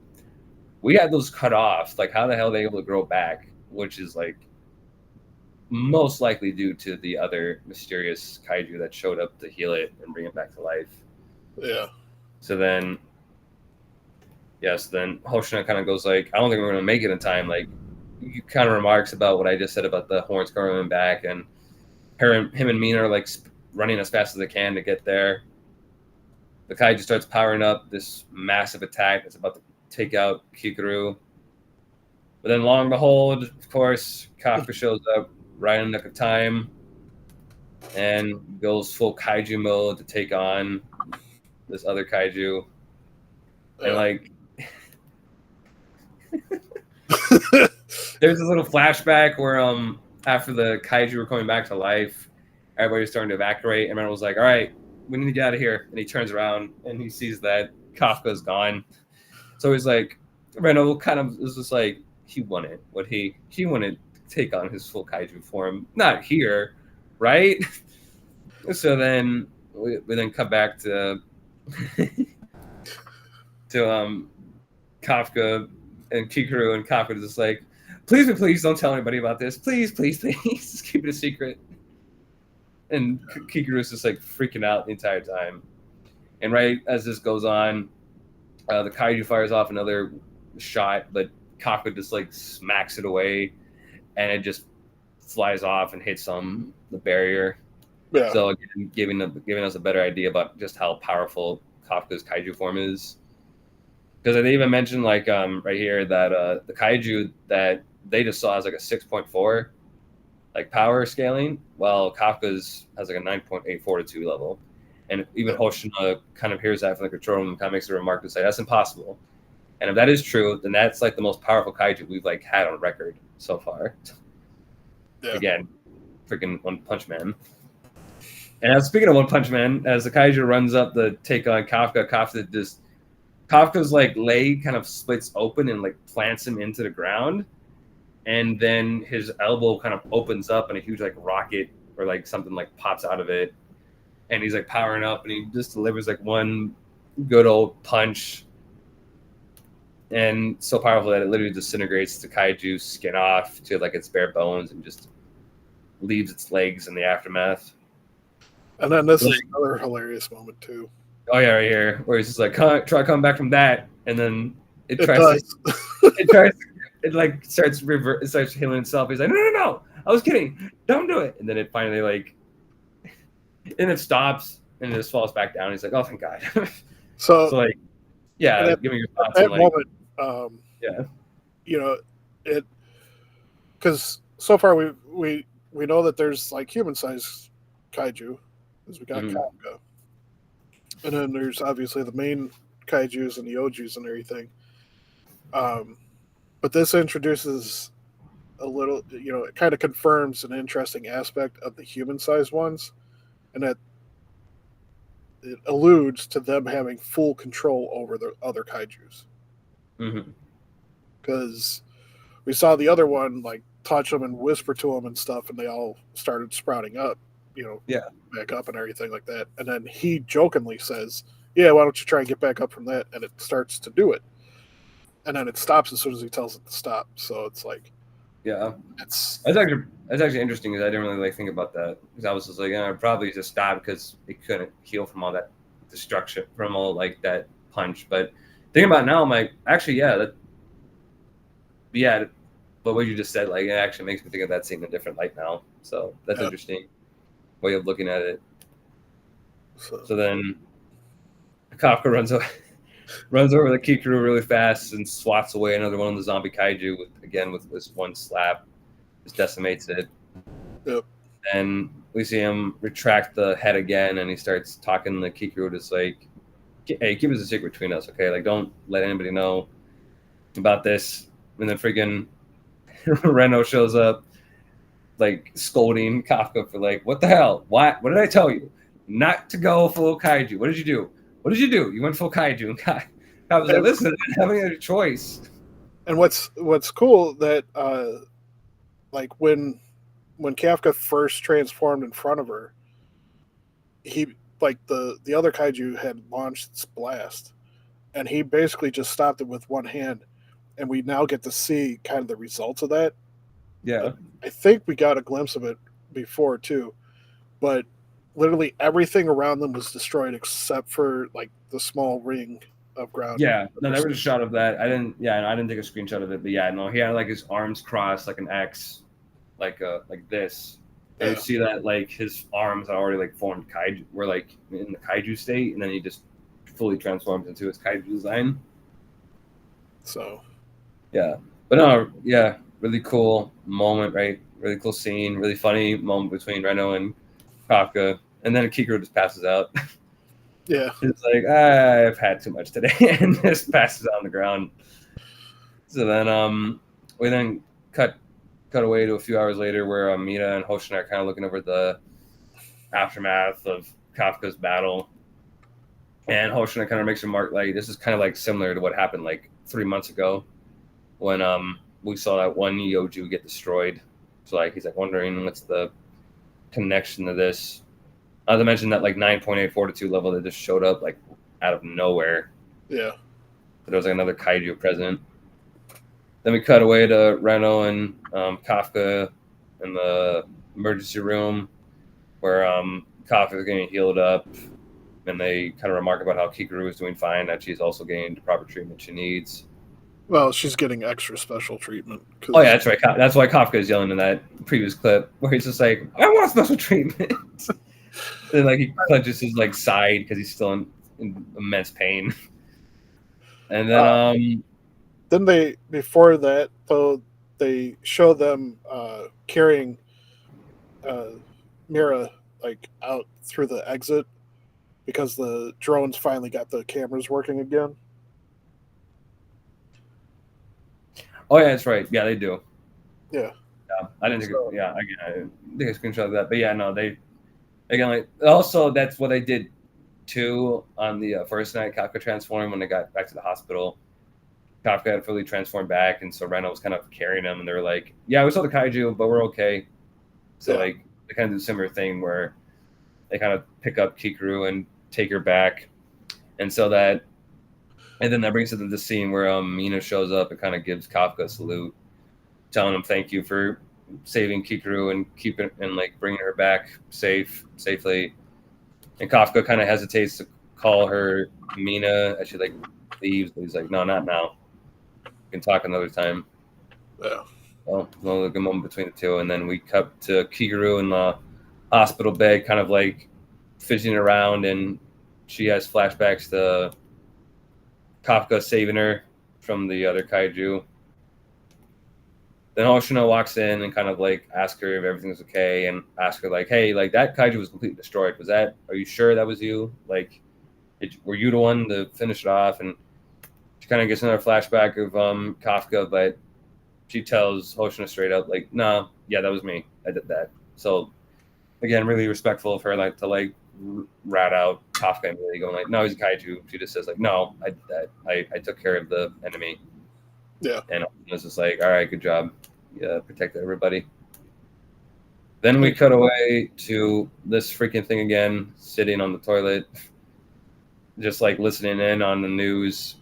we had those cut off. Like, how the hell are they able to grow back? Which is like most likely due to the other mysterious kaiju that showed up to heal it and bring it back to life. Yeah. So then, then Hoshina kind of goes like, I don't think we're going to make it in time. Like, he kind of remarks about what I just said about the horns coming back, and him and Mina are like running as fast as they can to get there. The kaiju starts powering up this massive attack that's about to take out Kikuru. But then, lo and behold, of course, Kafka shows up right in the nick of time and goes full kaiju mode to take on this other kaiju. And like, there's this little flashback where after the kaiju were coming back to life, everybody was starting to evacuate, and Ren was like, all right, we need to get out of here. And he turns around and he sees that Kafka's gone. So he's like, Reno kind of is just like, he wanted what he wanted to take on his full kaiju form, not here, right? So then we then come back to Kafka and Kikuru, and Kafka is just like, please don't tell anybody about this. Please, just keep it a secret. And Kikuru is just like freaking out the entire time. And right as this goes on, the kaiju fires off another shot, but Kafka just like smacks it away, and it just flies off and hits the barrier. Yeah. So again, giving us a better idea about just how powerful Kafka's kaiju form is. Because they even mentioned like right here that the kaiju that they just saw has like a 6.4 like power scaling, while Kafka's has like a 9.8 fortitude level. And even Hoshina kind of hears that from the control room and kind of makes a remark to say that's impossible. And if that is true, then that's like the most powerful kaiju we've like had on record so far. Yeah. Again, freaking One Punch Man. And speaking of One Punch Man, as the kaiju runs up to take on Kafka, Kafka's like leg kind of splits open and like plants him into the ground, and then his elbow kind of opens up and a huge like rocket or like something like pops out of it, and he's like powering up and he just delivers like one good old punch, and so powerful that it literally disintegrates the kaiju's skin off to like its bare bones and just leaves its legs in the aftermath. And then this is another hilarious moment too. Oh yeah, right here, where he's just like, try coming back from that, and then it starts healing itself. He's like, no, I was kidding, don't do it. And then it finally like, and it stops and it just falls back down. He's like, oh thank God. so like, yeah, give me your thoughts. At that moment, you know, it because so far we know that there's like human-sized kaiju, because we got Kafka. And then there's obviously the main kaijus and the ojus and everything. But this introduces a little, it kind of confirms an interesting aspect of the human-sized ones, and that it alludes to them having full control over the other kaijus. Because we saw the other one like touch them and whisper to them and stuff, and they all started sprouting up. Back up and everything like that. And then he jokingly says, yeah, why don't you try and get back up from that? And it starts to do it. And then it stops as soon as he tells it to stop. So it's like, that's actually interesting, because I didn't really think about that. Because I was just like, I'd probably just stop because it couldn't heal from all that destruction, from all like that punch. But thinking about it now, I'm like, actually, but what you just said, like, it actually makes me think of that scene in a different light now. So that's interesting way of looking at it. So then Kafka runs over the Kikuru really fast and swats away another one of the zombie kaiju with this one slap, just decimates it. Yep. And we see him retract the head again, and he starts talking to Kikuru, just like, hey, keep it a secret between us, okay? Like, don't let anybody know about this. And then freaking Reno shows up, like scolding Kafka for like, what the hell? What did I tell you? Not to go full kaiju. What did you do? what did you do? You went full kaiju. And I was like, listen, I didn't have any other choice. And what's cool that like when Kafka first transformed in front of her, he like the other kaiju had launched its blast, and he basically just stopped it with one hand, and we now get to see kind of the results of that. Yeah. I think we got a glimpse of it before too, but literally everything around them was destroyed except for like the small ring of ground. Yeah, no, there was a shot of that. I didn't take a screenshot of it, but yeah, no, he had like his arms crossed like an X, like this. And you see that like his arms are already like formed kaiju, were like in the kaiju state, and then he just fully transformed into his kaiju design. So, yeah, but no, yeah, really cool moment, right? Really cool scene, really funny moment between Reno and Kafka, and then Kikro just passes out. Yeah, it's like I've had too much today, and just passes on the ground. So then, we then cut away to a few hours later, where Mina and Hoshin are kind of looking over the aftermath of Kafka's battle, and Hoshin kind of makes a remark like, "This is kind of like similar to what happened like 3 months ago, when we saw that one Yoju get destroyed." So like he's like wondering what's the connection to this. Not to mention that like 9.8 fortitude level that just showed up like out of nowhere. Yeah. But there was like another kaiju present. Then we cut away to Reno and Kafka in the emergency room, where Kafka is getting healed up, and they kind of remark about how Kikuru is doing fine, that she's also getting the proper treatment she needs. Well, she's getting extra special treatment. Oh yeah, that's right. That's why Kafka is yelling in that previous clip, where he's just like, "I want special treatment." And like he clenches his like side because he's still in immense pain. And then then they, before that though, they show them carrying Mira like out through the exit because the drones finally got the cameras working again. Oh yeah, that's right. Yeah, they do. Yeah. Yeah, I didn't think. I didn't take a screenshot of that, but yeah, no, they again like also that's what they did too on the first night. Kafka transformed when they got back to the hospital. Kafka had fully transformed back, and so Reno was kind of carrying him, and they were like, "Yeah, we saw the kaiju, but we're okay." So like they kind of do a similar thing where they kind of pick up Kikuru and take her back, and so that. And then that brings us to the scene where Mina shows up and kind of gives Kafka a salute, telling him thank you for saving Kikuru and keeping and like bringing her back safely. And Kafka kind of hesitates to call her Mina as she like leaves, but he's like, "No, not now. We can talk another time." Yeah. Well, a good moment between the two, and then we cut to Kikuru in the hospital bed, kind of like fidgeting around, and she has flashbacks to Kafka saving her from the other kaiju. Then Hoshino walks in and kind of like asks her if everything's okay, and ask her like, "Hey, like that kaiju was completely destroyed. Are you sure that was you? Like, were you the one to finish it off?" And she kind of gets another flashback of Kafka, but she tells Hoshino straight up like, "No, yeah, that was me. I did that." So again, really respectful of her, like to like rat out Kafka and really going like, "No, he's a kaiju." She just says like, "No, I did that. I took care of the enemy." Yeah. And it's just like, "All right, good job. Yeah, protected everybody." Then we cut away to this freaking thing again, sitting on the toilet, just like listening in on the news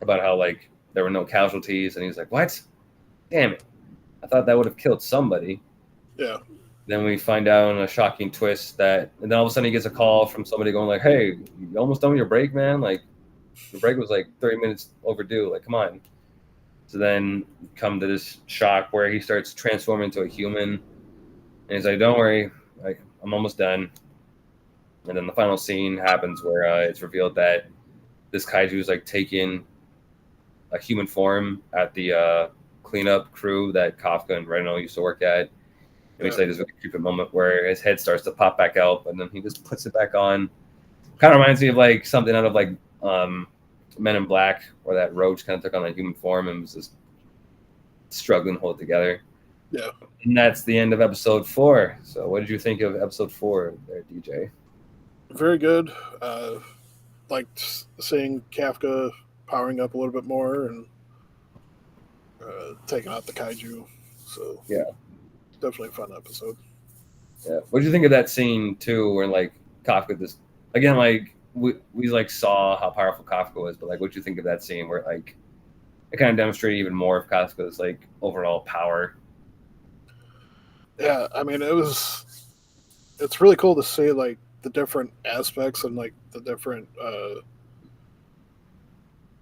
about how like there were no casualties, and he's like, "What? Damn it! I thought that would have killed somebody." Yeah. Then we find out in a shocking twist that, and then all of a sudden he gets a call from somebody going like, "Hey, you almost done with your break, man? Like, the break was like 30 minutes overdue. Like, come on." So then come to this shock where he starts transforming into a human, and he's like, "Don't worry, like I'm almost done." And then the final scene happens where it's revealed that this kaiju is like taking a human form at the cleanup crew that Kafka and Reno used to work at. And we say this really creepy moment where his head starts to pop back out, and then he just puts it back on. Kind of reminds me of like something out of like Men in Black, where that roach kind of took on that human form and was just struggling to hold it together. Yeah. And that's the end of episode 4. So what did you think of episode 4 there, DJ? Very good. liked seeing Kafka powering up a little bit more and taking out the kaiju. So Yeah. definitely a fun episode. Yeah. What did you think of that scene too, where like Kafka just again like we like saw how powerful Kafka was, but like what did you think of that scene where like it kind of demonstrated even more of Kafka's like overall power? Yeah, I mean it's really cool to see like the different aspects and like the different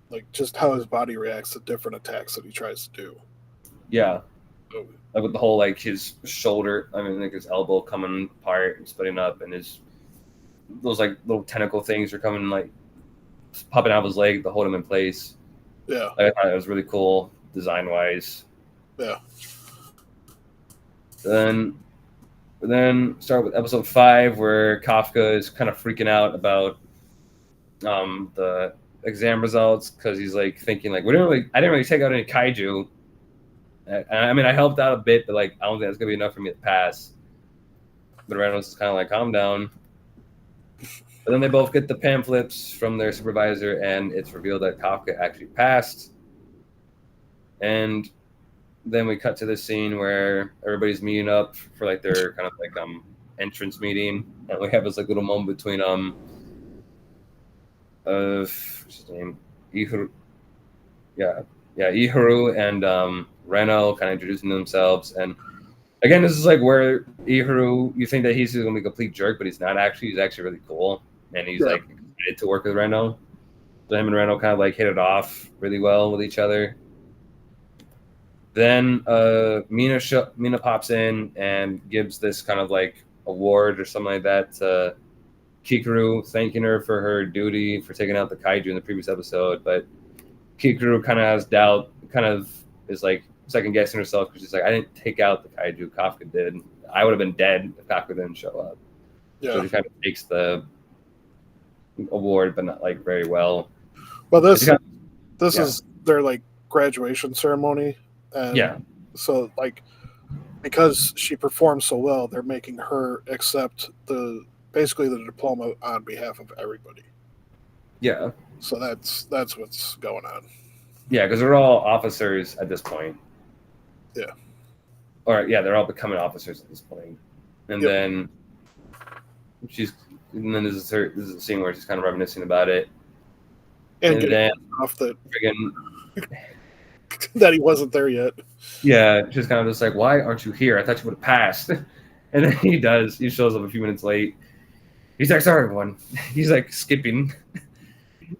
like just how his body reacts to different attacks that he tries to do. Yeah. So, Like with the whole like his shoulder, I mean like his elbow coming apart and splitting up, and his those like little tentacle things are coming like popping out of his leg to hold him in place. yeah, Like, I thought it was really cool design wise. yeah. Then start with episode 5 where Kafka is kind of freaking out about the exam results because he's like thinking like I didn't really take out any kaiju. I mean I helped out a bit, but like I don't think that's gonna be enough for me to pass. But Reynolds is kind of like calm down. But then they both get the pamphlets from their supervisor, and it's revealed that Kafka actually passed. And then we cut to this scene where everybody's meeting up for like their kind of like entrance meeting, and we have this like little moment between what's his name, Ihuru, Ihuru and Reno kind of introducing themselves. And again, this is like where Ihuru, you think that he's gonna be a complete jerk, but he's not actually. He's actually really cool, and he's like excited to work with Reno. So him and Reno kind of like hit it off really well with each other. Then Mina pops in and gives this kind of like award or something like that to Kikaru, thanking her for her duty for taking out the kaiju in the previous episode. But Kikaru kind of has doubt, kind of is like second guessing herself because she's like, I didn't take out the kaiju, Kafka did. I would have been dead if Kafka didn't show up. Yeah. So she kind of takes the award, but not like very well. Well, this is their like graduation ceremony. And yeah. So like because she performed so well, they're making her accept basically the diploma on behalf of everybody. Yeah. So that's what's going on. Yeah, because they're all officers at this point. Yeah. Or yeah, they're all becoming officers at this point. And then this is a scene where she's kind of reminiscing about it. And then off that that he wasn't there yet. Yeah, she's kind of just like, why aren't you here? I thought you would have passed. And then he does. He shows up a few minutes late. He's like, sorry, everyone. He's like skipping.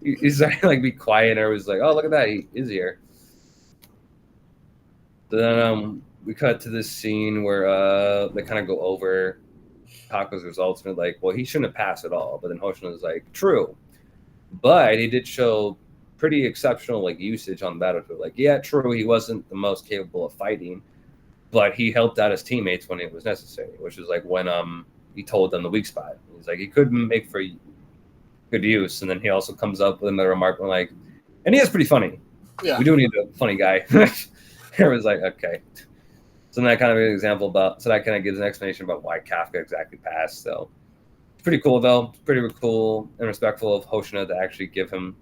He's like, be quiet. And everyone's like, oh, look at that. He is here. Then we cut to this scene where they kind of go over Kafka's results. And they're like, well, he shouldn't have passed at all. But then Hoshino is like, true. But he did show pretty exceptional like usage on the battlefield. Like, yeah, true, he wasn't the most capable of fighting, but he helped out his teammates when it was necessary, which is like when he told them the weak spot. He's like, he couldn't make for good use. And then he also comes up with another remark like, and he is pretty funny. Yeah, we do need a funny guy. It was like, okay. So that kind of an example that kind of gives an explanation about why Kafka exactly passed. So it's pretty cool though. It's pretty cool and respectful of Hoshino to actually give him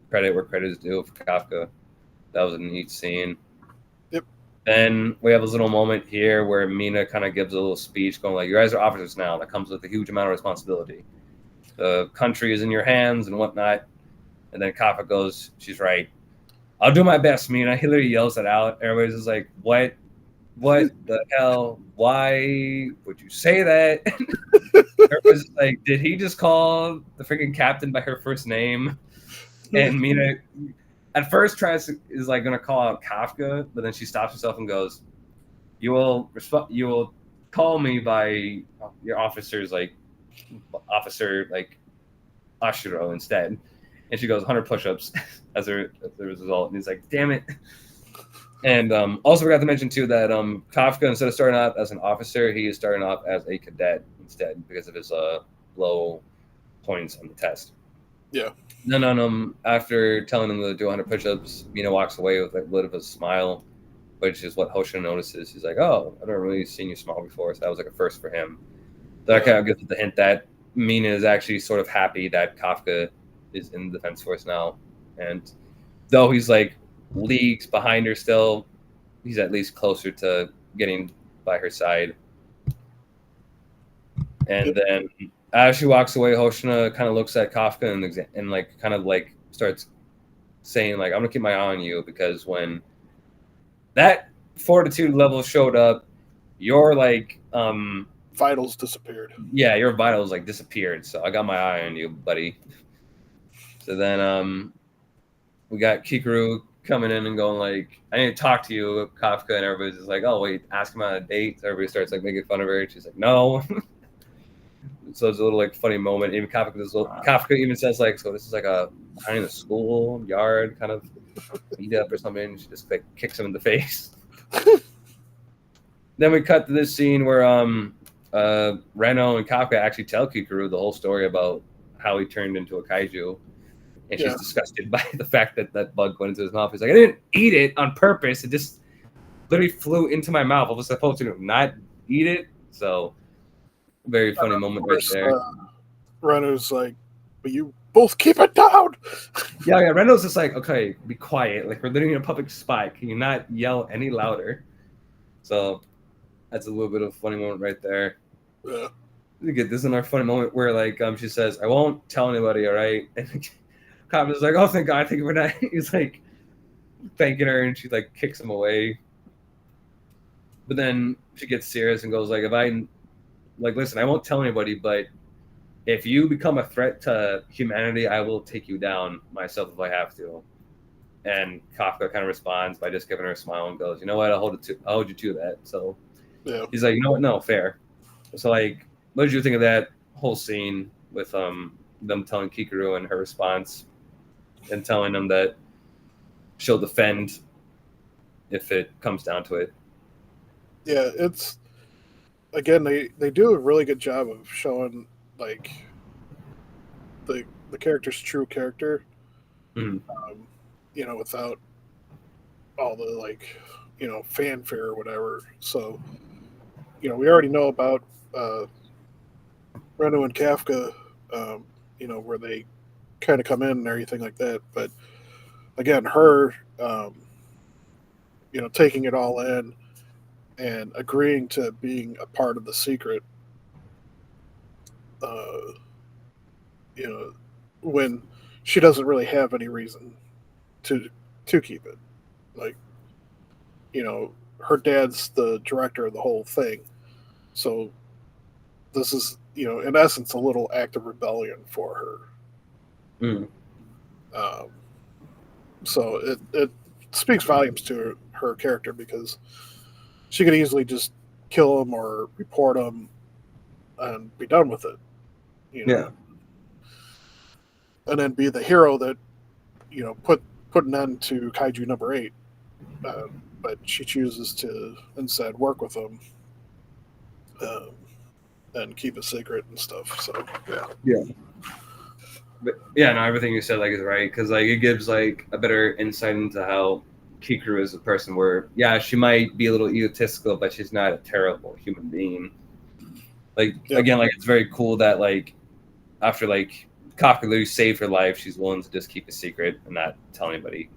credit where credit is due for Kafka. That was a neat scene. Yep. Then we have this little moment here where Mina kind of gives a little speech going like, you guys are officers now. That comes with a huge amount of responsibility. The country is in your hands and whatnot. And then Kafka goes, she's right. I'll do my best, Mina. He literally yells it out. Everybody's just like, what the hell? Why would you say that? Everybody's like, did he just call the freaking captain by her first name? And Mina, at first, is like gonna call out Kafka, but then she stops herself and goes, "You will call me by your officer like Ashiro instead." And she goes 100 push-ups as a result. And he's like, "Damn it!" And also forgot to mention too that Kafka, instead of starting off as an officer, he is starting off as a cadet instead because of his low points on the test. Yeah. Then after telling him to do 100 push-ups, Mina walks away with like a bit of a smile, which is what Hoshino notices. He's like, "Oh, I've never really seen you smile before," so that was like a first for him. That kind of gives the hint that Mina is actually sort of happy that Kafka is in the Defense Force now, and though he's like leagues behind her still, he's at least closer to getting by her side. And then as she walks away, Hoshina kind of looks at Kafka and like kind of like starts saying like, I'm gonna keep my eye on you, because when that fortitude level showed up, your like vitals disappeared. Yeah, your vitals like disappeared. So I got my eye on you, buddy. So then we got Kikaru coming in and going like, I need to talk to you, Kafka, and everybody's just like, oh wait, ask him on a date. So everybody starts like making fun of her. She's like, no. So it's a little like funny moment. Even Kafka even says like, so this is like a behind the school yard kind of meet up or something. She just like kicks him in the face. Then we cut to this scene where Reno and Kafka actually tell Kikaru the whole story about how he turned into a kaiju. And she's disgusted by the fact that that bug went into his mouth. He's like, I didn't eat it on purpose. It just literally flew into my mouth. I was supposed to not eat it. So very funny moment right there. Reno's like, but you both keep it down. Yeah. Reno's just like, okay, be quiet. Like, we're literally in a public spot. Can you not yell any louder? So that's a little bit of a funny moment right there. Yeah. This is another funny moment where like she says, I won't tell anybody, all right? And Kafka's like, oh, thank God, thank you for that. He's like thanking her, and she like kicks him away. But then she gets serious and goes like, if I like, listen, I won't tell anybody, but if you become a threat to humanity, I will take you down myself if I have to. And Kafka kind of responds by just giving her a smile and goes, you know what, I'll hold you to that. So he's like, you know what, no, fair. So like, what did you think of that whole scene with them telling Kikaru and her response and telling them that she'll defend if it comes down to it? Yeah, it's again, they do a really good job of showing like the character's true character. You know, without all the like, you know, fanfare or whatever. So, you know, we already know about Reno and Kafka, you know, where they kind of come in and everything like that. But again, her, you know, taking it all in and agreeing to being a part of the secret, you know, when she doesn't really have any reason to keep it. Like, you know, her dad's the director of the whole thing. So this is, you know, in essence, a little act of rebellion for her. So it speaks volumes to her character, because she could easily just kill him or report him and be done with it. You know? Yeah. And then be the hero that, you know, put an end to Kaiju number 8. But she chooses to instead work with him and keep a secret and stuff. So yeah. But yeah, no, everything you said like is right, because like it gives like a better insight into how Kikaru is a person where she might be a little egotistical, but she's not a terrible human being. Like again, like it's very cool that like after like Kafka literally saved her life, she's willing to just keep a secret and not tell anybody.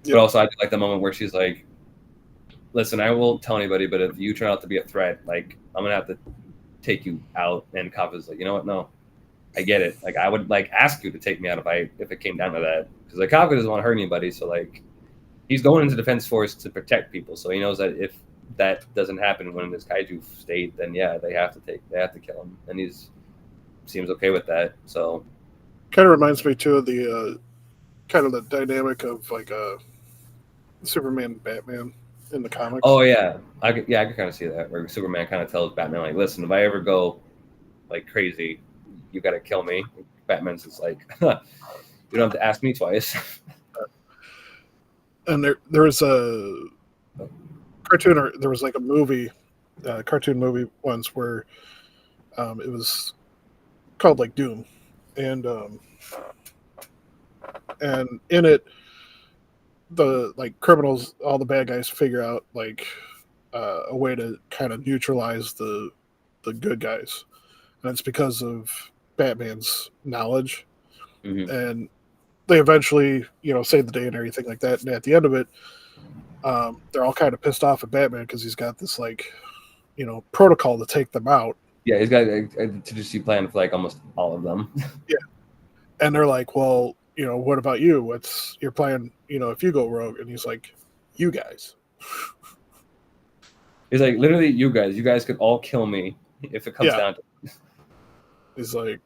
But also I do like the moment where she's like, listen, I won't tell anybody, but if you turn out to be a threat, like I'm gonna have to take you out. And Kafka's like, you know what, no, I get it. Like I would like ask you to take me out if it came down to that, because like Kafka doesn't want to hurt anybody, so like he's going into Defense Force to protect people, so he knows that if that doesn't happen when in this kaiju state, then they have to kill him, and he's seems okay with that. So kind of reminds me too of the kind of the dynamic of like Superman and Batman in the comics. Oh yeah, I can kind of see that, where Superman kind of tells Batman like, listen, if I ever go like crazy, you got to kill me. Batman's just like, you don't have to ask me twice. And there was a cartoon, or there was like a movie, cartoon movie once where it was called like Doom, and in it, the like criminals, all the bad guys figure out like a way to kind of neutralize the good guys, and it's because of Batman's knowledge. and they eventually, save the day and everything like that. And at the end of it, they're all kind of pissed off at Batman because he's got this protocol to take them out. Yeah, he's got a contingency plan for like almost all of them. Yeah, and they're like, well, what about you? What's your plan? If you go rogue? And he's like, you guys. He's like, literally, you guys could all kill me if it comes down to it. He's like,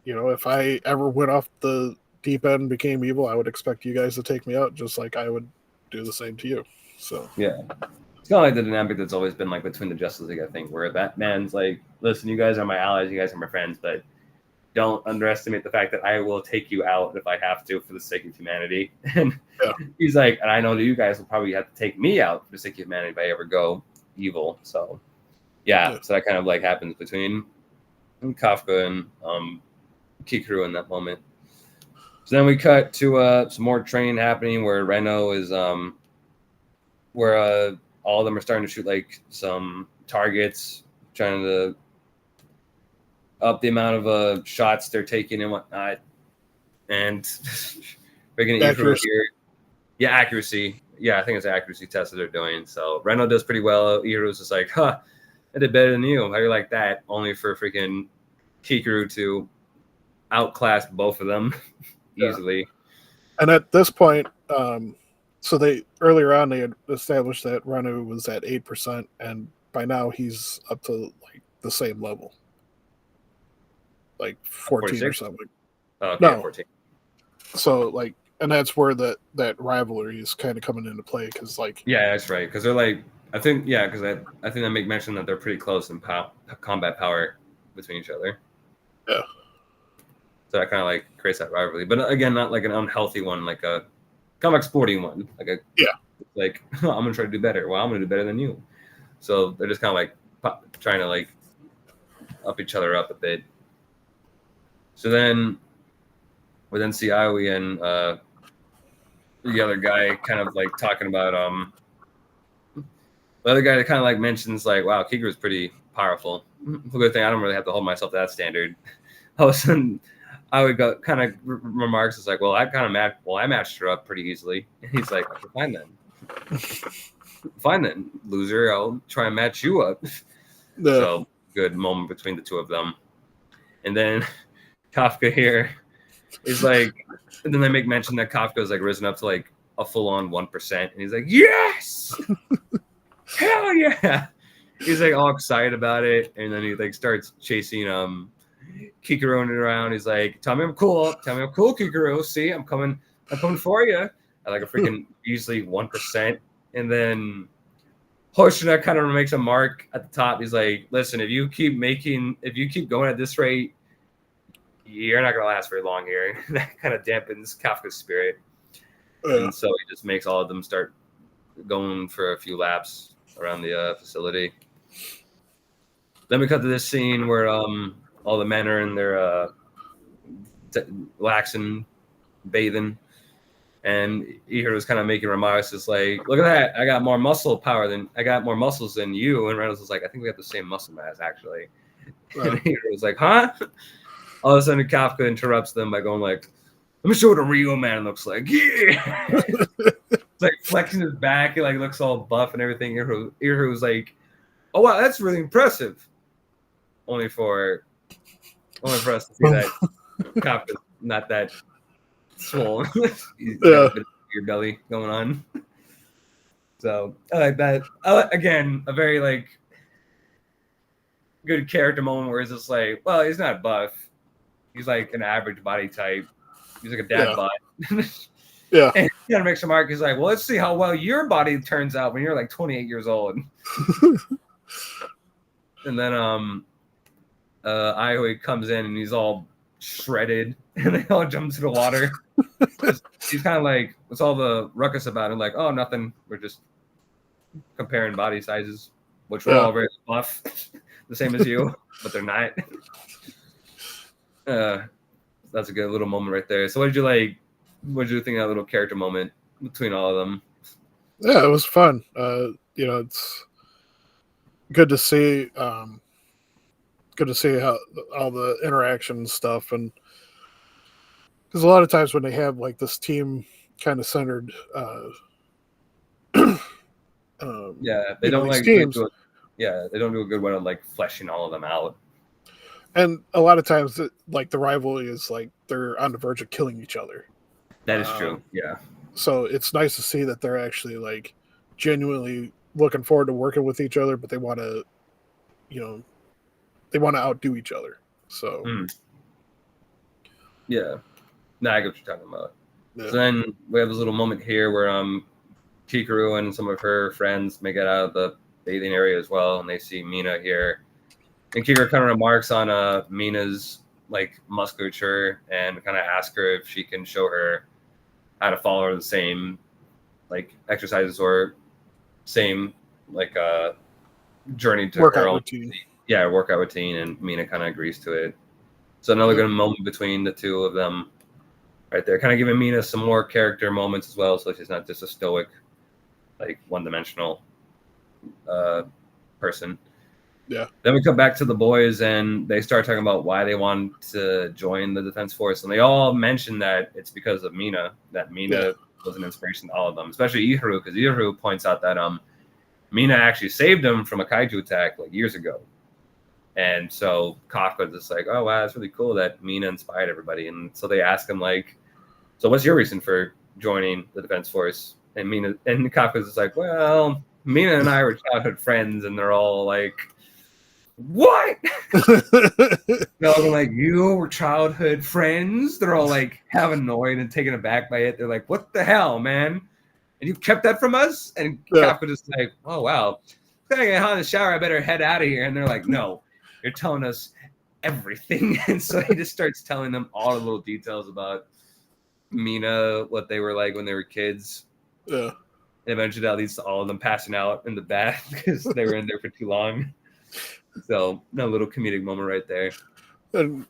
if I ever went off the deep end and became evil, I would expect you guys to take me out, just like I would do the same to you. So yeah, it's kind of like the dynamic that's always been like between the Justice League, I think, where Batman's like, listen, you guys are my allies, you guys are my friends, but don't underestimate the fact that I will take you out if I have to for the sake of humanity. And he's like, and I know that you guys will probably have to take me out for the sake of humanity if I ever go evil. So so that kind of like happens between Kafka and Kikuru in that moment. So then we cut to some more training happening where Reno is where all of them are starting to shoot like some targets, trying to up the amount of shots they're taking and whatnot. And we're gonna here. Yeah, accuracy. Yeah, I think it's an accuracy test that they're doing. So Reno does pretty well. Ihiru's just like, I did better than you. How do you like that? Only for freaking Kikuru to outclass both of them easily. And at this point, so earlier on they had established that Renu was at 8%, and by now he's up to like the same level, like 14 46? Or something. Oh, okay, no. 14. So like, and that's where that rivalry is kind of coming into play because like that's right, because they're like I think they make mention that they're pretty close in combat power between each other. Yeah. So that kind of like creates that rivalry, but again, not like an unhealthy one, like a comic sporting one. Like I'm gonna try to do better. Well, I'm gonna do better than you. So they're just kind of like trying to like up each other up a bit. So then we then see Aoi and the other guy kind of like talking about the other guy that kind of like mentions like, wow, Kikuru's pretty powerful. Good thing I don't really have to hold myself to that standard. All of a sudden, Aoi kind of remarks, it's like, well, I matched her up pretty easily. And he's like, okay, fine then, loser. I'll try and match you up. Yeah. So good moment between the two of them. And then Kafka here is like, and then they make mention that Kafka's like risen up to like a full-on 1%, and he's like, yes, hell yeah. He's like all excited about it, and then he like starts chasing Kikuru around. He's like, tell me I'm cool, Kikuru. See, I'm coming for you. At like a freaking easily 1%, and then Hoshina kind of makes a mark at the top. He's like, listen, if you keep going at this rate, you're not going to last very long here. That kind of dampens Kafka's spirit. And so he just makes all of them start going for a few laps around the facility. Then we cut to this scene where all the men are in their laxing, bathing. And Ihiru's kind of making remarks. It's like, look at that. I got more muscles than you. And Reynolds was like, I think we have the same muscle mass, actually. Right. And Ihiru's like, huh? All of a sudden, Kafka interrupts them by going like, let me show what a real man looks like. Yeah. It's like flexing his back. He like looks all buff and everything. Ihiru's like, oh, wow, that's really impressive. Only for us to see that Kafka's not that swollen. He's got a bit of your belly going on. So I like that. Again, a very like good character moment where it's just like, well, he's not buff. He's like an average body type. He's like a dad bod. Yeah. And he kind of makes a mark. He's like, well, let's see how well your body turns out when you're like 28 years old. And then Aoi comes in and he's all shredded and they all jump into the water. He's kind of like, what's all the ruckus about? And like, oh, nothing. We're just comparing body sizes, which we're all very buff, the same as you, but they're not. That's a good little moment right there. So what did you think of that little character moment between all of them? Yeah, it was fun. It's good to see how all the interaction stuff, and Because a lot of times when they have like this team kind of centered, Yeah, they don't these like teams, they don't do a good one of like fleshing all of them out. and a lot of times like the rivalry is like they're on the verge of killing each other. That is true. Yeah. So it's nice to see that they're actually like genuinely looking forward to working with each other, but they want to, they want to outdo each other. So yeah, no, I get what you're talking about. yeah. So then we have this little moment here where Chikaru and some of her friends make it out of the bathing area as well, and they see Mina here. And Chikaru kind of remarks on Mina's like musculature and kind of ask her if she can show her how to follow the same like exercises or same like journey to Workout her own routine. workout routine, and Mina kind of agrees to it. So another good moment between the two of them right there, kind of giving Mina some more character moments as well, so she's not just a stoic, like one-dimensional person. Yeah. Then we come back to the boys, and they start talking about why they want to join the Defense Force, and they all mention that it's because of Mina. That Mina was an inspiration to all of them, especially Iharu, because Iharu points out that Mina actually saved him from a kaiju attack like years ago. And so Kafka's just like, oh wow, that's really cool that Mina inspired everybody. And so they ask him like, so what's your reason for joining the Defense Force? And Kafka's just like, well, Mina and I were childhood friends, and they're all like, what? They're all like, you were childhood friends? They're all like half annoyed and taken aback by it. They're like, what the hell, man? And you kept that from us? And Kafka just like, oh wow, I'm gonna get hot in the shower, I better head out of here. And they're like, no, you're telling us everything. And so he just starts telling them all the little details about Mina, what they were like when they were kids. Yeah. And eventually that leads to all of them passing out in the bath because they were in there for too long. So a little comedic moment right there. And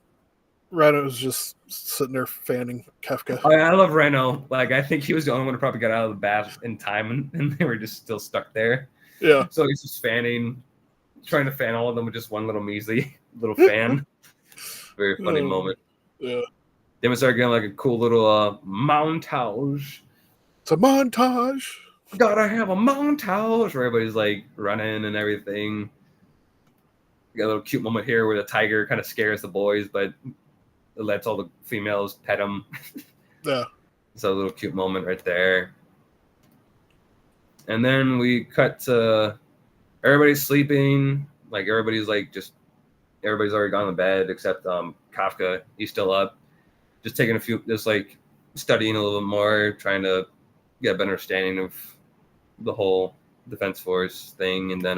Reno's just sitting there fanning Kafka. I love Reno. Like, I think he was the only one who probably got out of the bath in time, and they were just still stuck there. Yeah. So he's just fanning, trying to fan all of them with just one little measly little fan. Very funny moment. Yeah. Then we start getting like a cool little montage. It's a montage. Gotta have a montage where everybody's like running and everything. We got a little cute moment here where the tiger kind of scares the boys, but it lets all the females pet him. Yeah. So a little cute moment right there. And then we cut to everybody's sleeping. Like everybody's already gone to bed except Kafka. He's still up, just taking just like studying a little bit more, trying to get a better understanding of the whole Defense Force thing. And then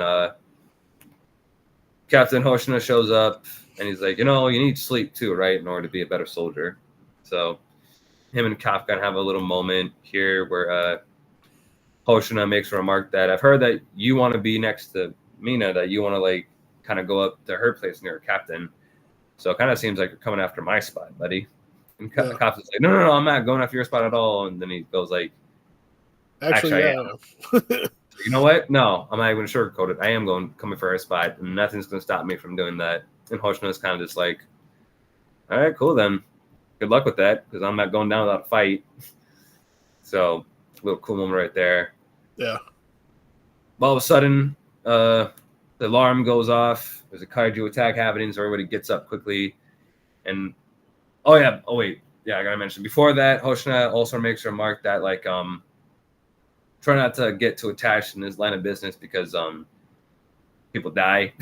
Captain Hoshina shows up, and he's like, you need sleep too, right, in order to be a better soldier. So him and Kafka have a little moment here where Hoshina makes a remark that I've heard that you want to be next to Mina, that you want to like kind of go up to her place near Captain. So it kind of seems like you're coming after my spot, buddy. And Kafka's like, no, I'm not going after your spot at all. And then he goes like, actually I am. You know what? No, I'm not even going to sugarcoat it. I am coming for her spot, and nothing's going to stop me from doing that. And Hoshina's kind of just like, all right, cool then. Good luck with that, because I'm not going down without a fight. So, a little cool moment right there. Yeah. All of a sudden, the alarm goes off. There's a kaiju attack happening, so everybody gets up quickly. And, I got to mention. Before that, Hoshina also makes a remark that, like, try not to get too attached in this line of business because people die.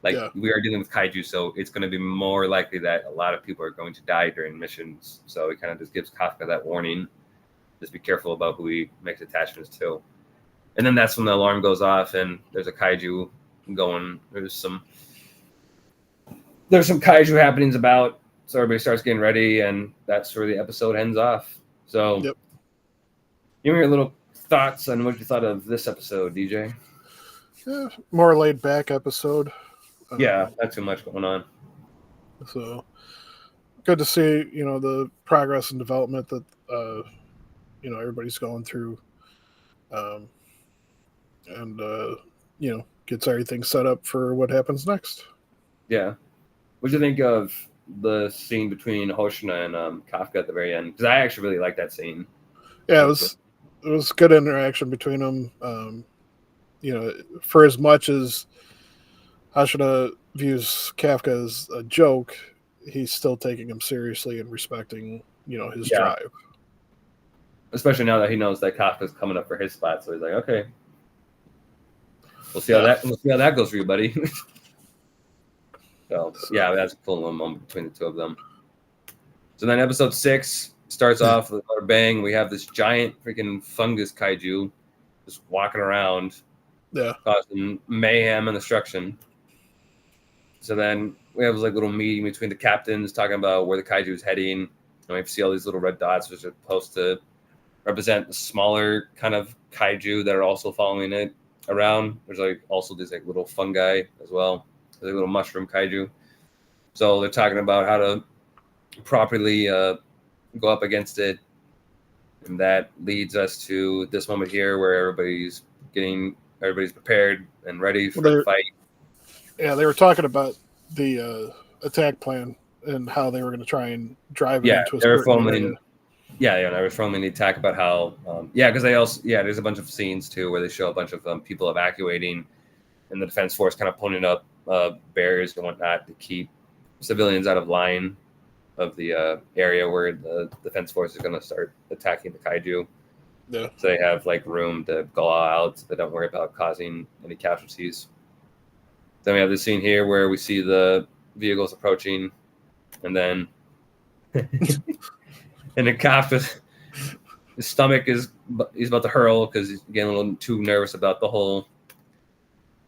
We are dealing with kaiju, so it's going to be more likely that a lot of people are going to die during missions. So it kind of just gives Kafka that warning. Just be careful about who he makes attachments to. And then that's when the alarm goes off, and there's a kaiju going. There's some kaiju happenings about. So everybody starts getting ready, and that's where the episode ends off. So give me your little thoughts on what you thought of this episode, DJ. Yeah, more laid back episode. Not too much going on. So good to see, the progress and development that everybody's going through, and gets everything set up for what happens next. Yeah. What do you think of the scene between Hoshina and Kafka at the very end, because I actually really like that scene. Yeah, it was good interaction between them. For as much as Hoshina views Kafka as a joke, he's still taking him seriously and respecting, his drive. Especially now that he knows that Kafka's coming up for his spot, so he's like, okay, we'll see how that goes for you, buddy. So yeah, that's a cool little moment between the two of them. So then episode 6 starts off with another bang. We have this giant freaking fungus kaiju just walking around, causing mayhem and destruction. So then we have this like little meeting between the captains talking about where the kaiju is heading. And we see all these little red dots, which are supposed to represent the smaller kind of kaiju that are also following it around. There's like also these like little fungi as well. There's a little mushroom kaiju. So they're talking about how to properly go up against it. And that leads us to this moment here where everybody's prepared and ready for the fight. Yeah, they were talking about the attack plan and how they were going to try and drive it into a certain area. They were filming the attack about how, because they also, there's a bunch of scenes too where they show a bunch of people evacuating and the defense force kind of putting up barriers and whatnot to keep civilians out of line of the area where the defense force is going to start attacking the kaiju. Yeah. So they have like room to go out so they don't worry about causing any casualties. Then we have this scene here where we see the vehicles approaching, and then and then Kafka, his stomach he's about to hurl because he's getting a little too nervous about the whole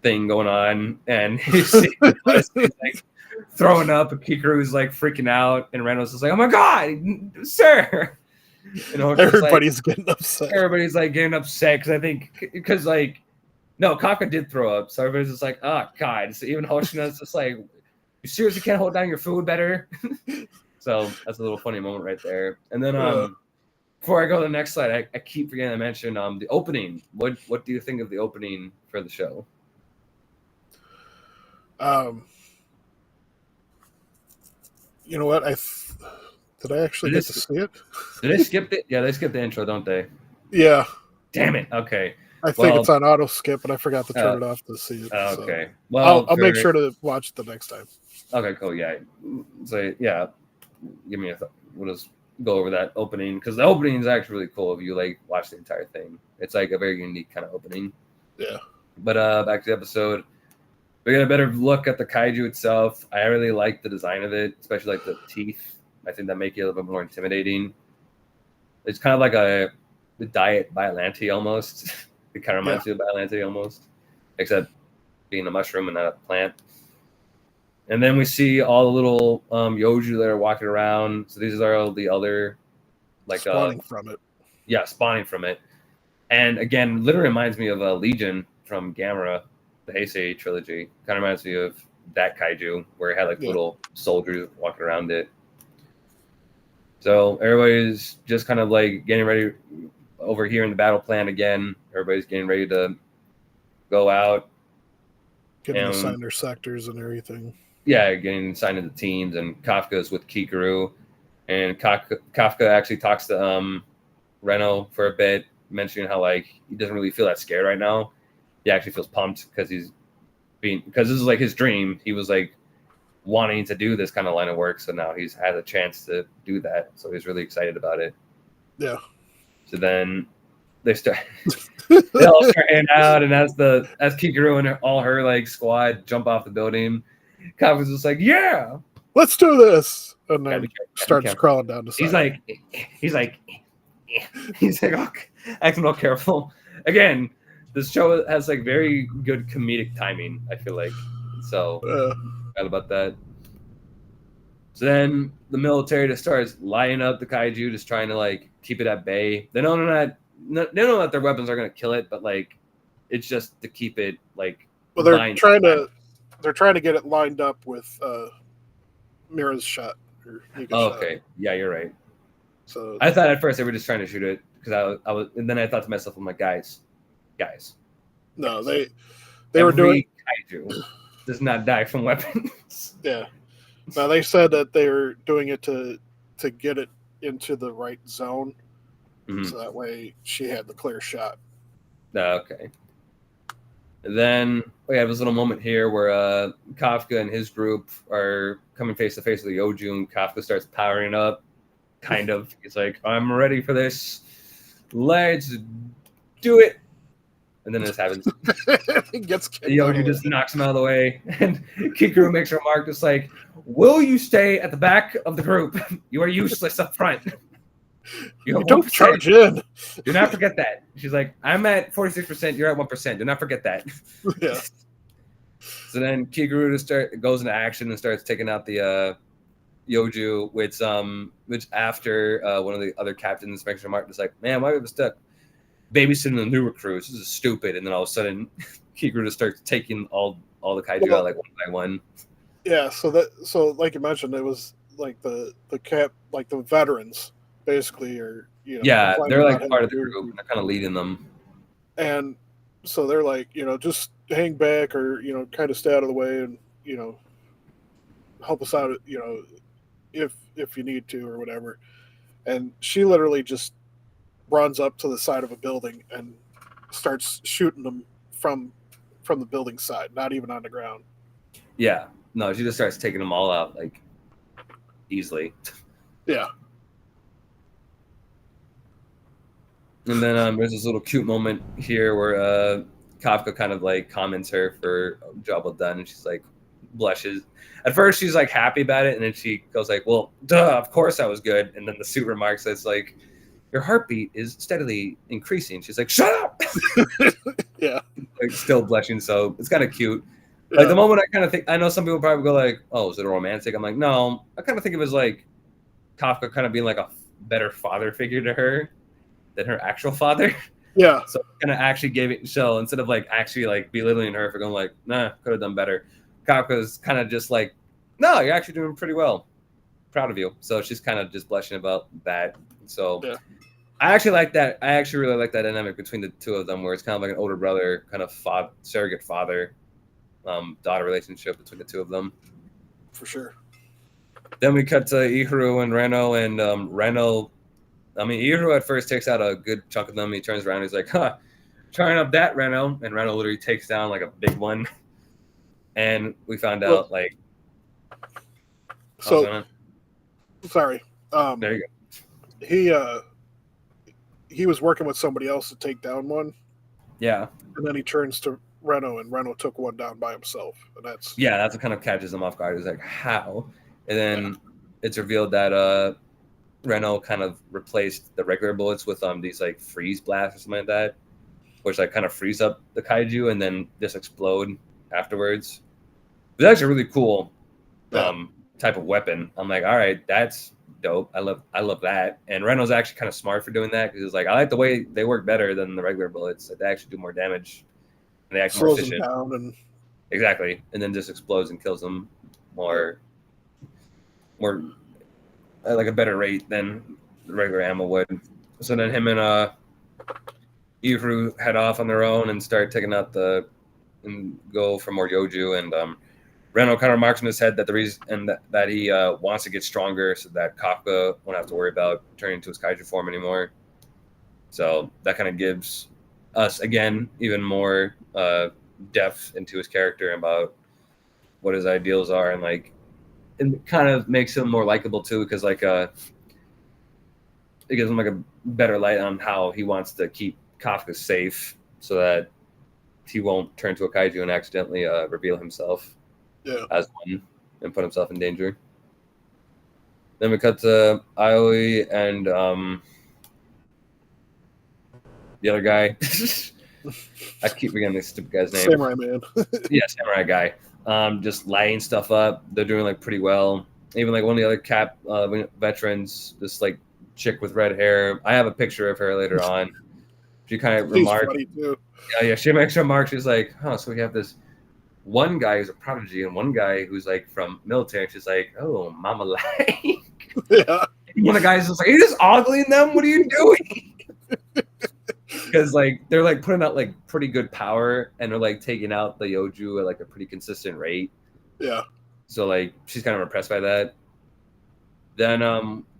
thing going on, and he's like throwing up, and Kikaru's like freaking out, and Randall's just like, "Oh my god, sir!" And everybody's getting upset. Everybody's like getting upset because no, Kafka did throw up, so everybody's just like, "Oh god!" So even Hoshina's just like, "You seriously can't hold down your food better?" So that's a little funny moment right there. And then before I go to the next slide, I keep forgetting to mention the opening. What do you think of the opening for the show? You know what? Did I actually get to see it? Did they skip it? Yeah, they skipped the intro, don't they? Yeah. Damn it. Okay. I think it's on auto skip, but I forgot to turn it off to see it. Okay. So Well, I'll make sure to watch it the next time. Okay, cool. Yeah. So yeah, give me a thought. We'll just go over that opening because the opening is actually really cool if you like watch the entire thing. It's like a very unique kind of opening. Yeah. But back to the episode. We get a better look at the kaiju itself. I really like the design of it, especially like the teeth. I think that make it a little bit more intimidating. It's kind of like a diet Biollante almost. It kind of reminds me of Biollante almost, except being a mushroom and not a plant. And then we see all the little yoju that are walking around. So these are all the other spawning from it. Yeah, spawning from it. And again, literally reminds me of Legion from Gamera, the Heisei trilogy. Kind of reminds me of that kaiju where it had little soldiers walking around it. So everybody's just kind of getting ready over here in the battle plan again. Everybody's getting ready to go out. Getting assigned their sectors and everything. Yeah, getting assigned to the teams, and Kafka's with Kikaru. And Kafka actually talks to Reno for a bit, mentioning how he doesn't really feel that scared right now. He actually feels pumped because this is his dream. He was wanting to do this kind of line of work, so now he's had a chance to do that. So he's really excited about it. Yeah. So then they all start heading out, and as Kikaru and all her squad jump off the building, Kafka's just like, "Yeah, let's do this," and then starts crawling down the side. He's like, "Oh, acting all careful." Again, this show has very good comedic timing. I feel like so. Forgot about that. So then the military just starts lining up the kaiju, just trying to keep it at bay. They know that their weapons are going to kill it, but it's just to keep it Well, they're trying to get it lined up with Mira's shot. Okay, yeah, you're right. So I thought at first they were just trying to shoot it because I was, and then I thought to myself, I'm like, guys. No, they were doing kaiju does not die from weapons. Yeah, Now they said that they were doing it to get it into the right zone, so that way she had the clear shot. Okay. And then we have this little moment here where Kafka and his group are coming face to face with Yoju, and Kafka starts powering up. Kind of. He's like, I'm ready for this. Let's do it. And then this happens. He gets kicked Yoju just knocks him out of the way. And Kikuru makes a remark just like, will you stay at the back of the group? You are useless up front. You don't charge in. Do not forget that. She's like, I'm at 46%, you're at 1%. Do not forget that. Yeah. So then Kikuru goes into action and starts taking out the Yoju, which after one of the other captains makes a remark, is like, man, why are we stuck babysitting the new recruits? This is stupid. And then all of a sudden, Kikuru just starts taking all the kaiju out like one by one. Yeah. So like you mentioned, it was like the veterans basically, or they're like part of the group. And they're kind of leading them. And so they're like, just hang back, or kind of stay out of the way, and help us out, if you need to or whatever. And she literally just runs up to the side of a building and starts shooting them from the building side, not even on the ground. Yeah. No, she just starts taking them all out like easily. Yeah. And then there's this little cute moment here where Kafka kind of like comments her for job well done, and she's like blushes. At first she's like happy about it, and then she goes like, well, duh, of course that was good. And then the suit remarks that's like, your heartbeat is steadily increasing. She's like, shut up. Yeah. Like still blushing, so it's kind of cute. Yeah. Like the moment I kind of think, I know some people probably go like, oh, is it romantic? I'm like, no, I kind of think of it as like Kafka kind of being like a better father figure to her than her actual father. Yeah. So kind of actually gave it, so instead of like actually like belittling her for going like, nah, could have done better, Kafka's kind of just like, no, you're actually doing pretty well. Proud of you. So she's kind of just blushing about that. So yeah. I actually like that. I actually really like that dynamic between the two of them, where it's kind of like an older brother, kind of surrogate father, daughter relationship between the two of them. For sure. Then we cut to Ihiro and Reno, and Reno, I mean, Ihiro at first takes out a good chunk of them. He turns around, he's like, huh, trying up that, Reno. And Reno literally takes down like a big one. And we found out like. So, sorry. There you go. He was working with somebody else to take down one. Yeah. And then he turns to Reno, and Reno took one down by himself. And that's what kind of catches him off guard. He's like, how? And then it's revealed that Reno kind of replaced the regular bullets with these like freeze blasts or something like that, which like kind of freeze up the kaiju and then just explode afterwards. It was actually really cool type of weapon. I'm like, all right, that's dope. I love that. And Reno's actually kind of smart for doing that, because it's like, I like the way they work better than the regular bullets. Like, they actually do more damage and they actually more efficient. Down and... Exactly. And then just explodes and kills them more at like a better rate than the regular ammo would. So then him and Ihiro head off on their own and start taking out and go for more Yoju. And Reno kind of marks in his head that the reason and that he wants to get stronger, so that Kafka won't have to worry about turning into his kaiju form anymore. So that kind of gives us again even more depth into his character and about what his ideals are, and like it kind of makes him more likable too, because like it gives him like a better light on how he wants to keep Kafka safe so that he won't turn to a kaiju and accidentally reveal himself as one and put himself in danger. Then we cut to Aoi and the other guy. I keep forgetting this stupid guy's name. Samurai man. Yeah, Samurai guy. Just lighting stuff up. They're doing like pretty well. Even like one of the other veterans, this like chick with red hair. I have a picture of her later on. She kind of remarked. Yeah, she makes a remark. She's like, "Huh, so we have this one guy who's a prodigy and one guy who's like from military." And she's like, "Oh, mama like." Yeah. One of the guys is like, "Are you just ogling them? What are you doing?" Because like they're like putting out like pretty good power, and they're like taking out the Yoju at like a pretty consistent rate. Yeah. So like she's kind of impressed by that. Then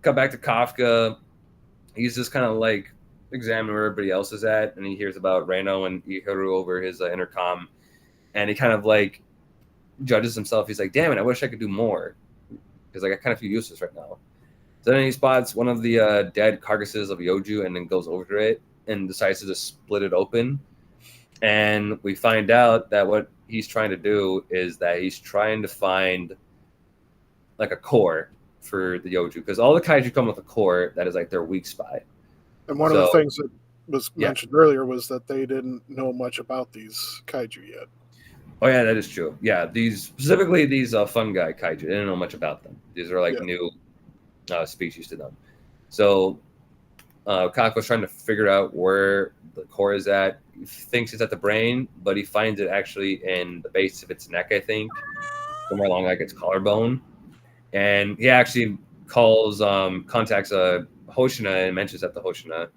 cut back to Kafka. He's just kind of like examining where everybody else is at, and he hears about Reno and Iharu over his intercom, and he kind of like judges himself. He's like, damn it, I wish I could do more, because like I kind of feel useless right now. So then he spots one of the dead carcasses of Yoju and then goes over to it and decides to just split it open. And we find out that what he's trying to do is that he's trying to find like a core for the Yoju, because all the kaiju come with a core that is like their weak spot. And one of the things that was mentioned earlier was that they didn't know much about these kaiju yet. Oh yeah, that is true. Yeah, these fungi kaiju, they didn't know much about them. These are like new species to them. So Kako's trying to figure out where the core is at. He thinks it's at the brain, but he finds it actually in the base of its neck, I think, somewhere along like its collarbone. And he actually contacts Hoshina and mentions that to Hoshina,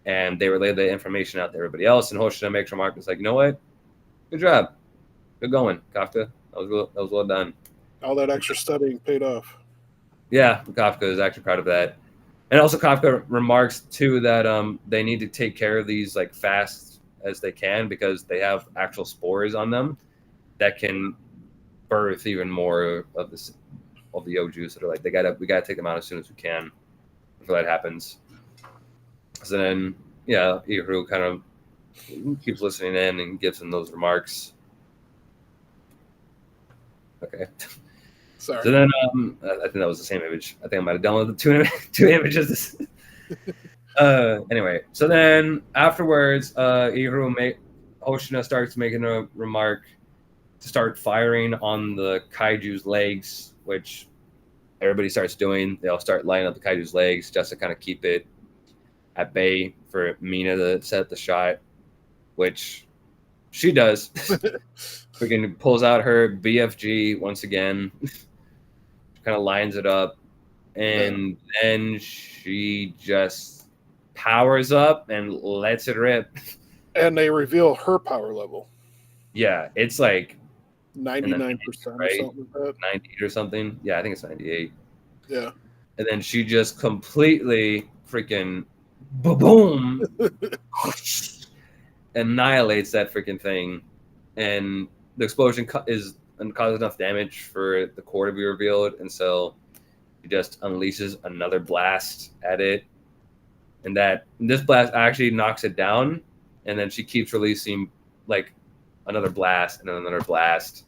and they relay the information out to everybody else. And Hoshina makes a remark. It's like, you know what? Good job. Good going, Kafka. That was well done. All that extra studying paid off. Yeah, Kafka is actually proud of that. And also Kafka remarks too that they need to take care of these like fast as they can, because they have actual spores on them that can birth even more of the Yoju. So they're like, we gotta take them out as soon as we can before that happens. So then Iharu kind of keeps listening in and gives him those remarks. Okay. Sorry. So then I think that was the same image. I think I might have downloaded two images. Anyway, so then afterwards, Hoshina starts making a remark to start firing on the kaiju's legs, which everybody starts doing. They all start lining up the kaiju's legs just to kind of keep it at bay for Mina to set the shot, which she does. Freaking pulls out her BFG once again, kind of lines it up, and then she just powers up and lets it rip. And they reveal her power level. Yeah, it's like 99%, right? Or something like that. 98 or something. Yeah, I think it's 98. Yeah. And then she just completely freaking boom annihilates that freaking thing, and the explosion causes enough damage for the core to be revealed, and so he just unleashes another blast at it, and this blast actually knocks it down, and then she keeps releasing like another blast and then another blast.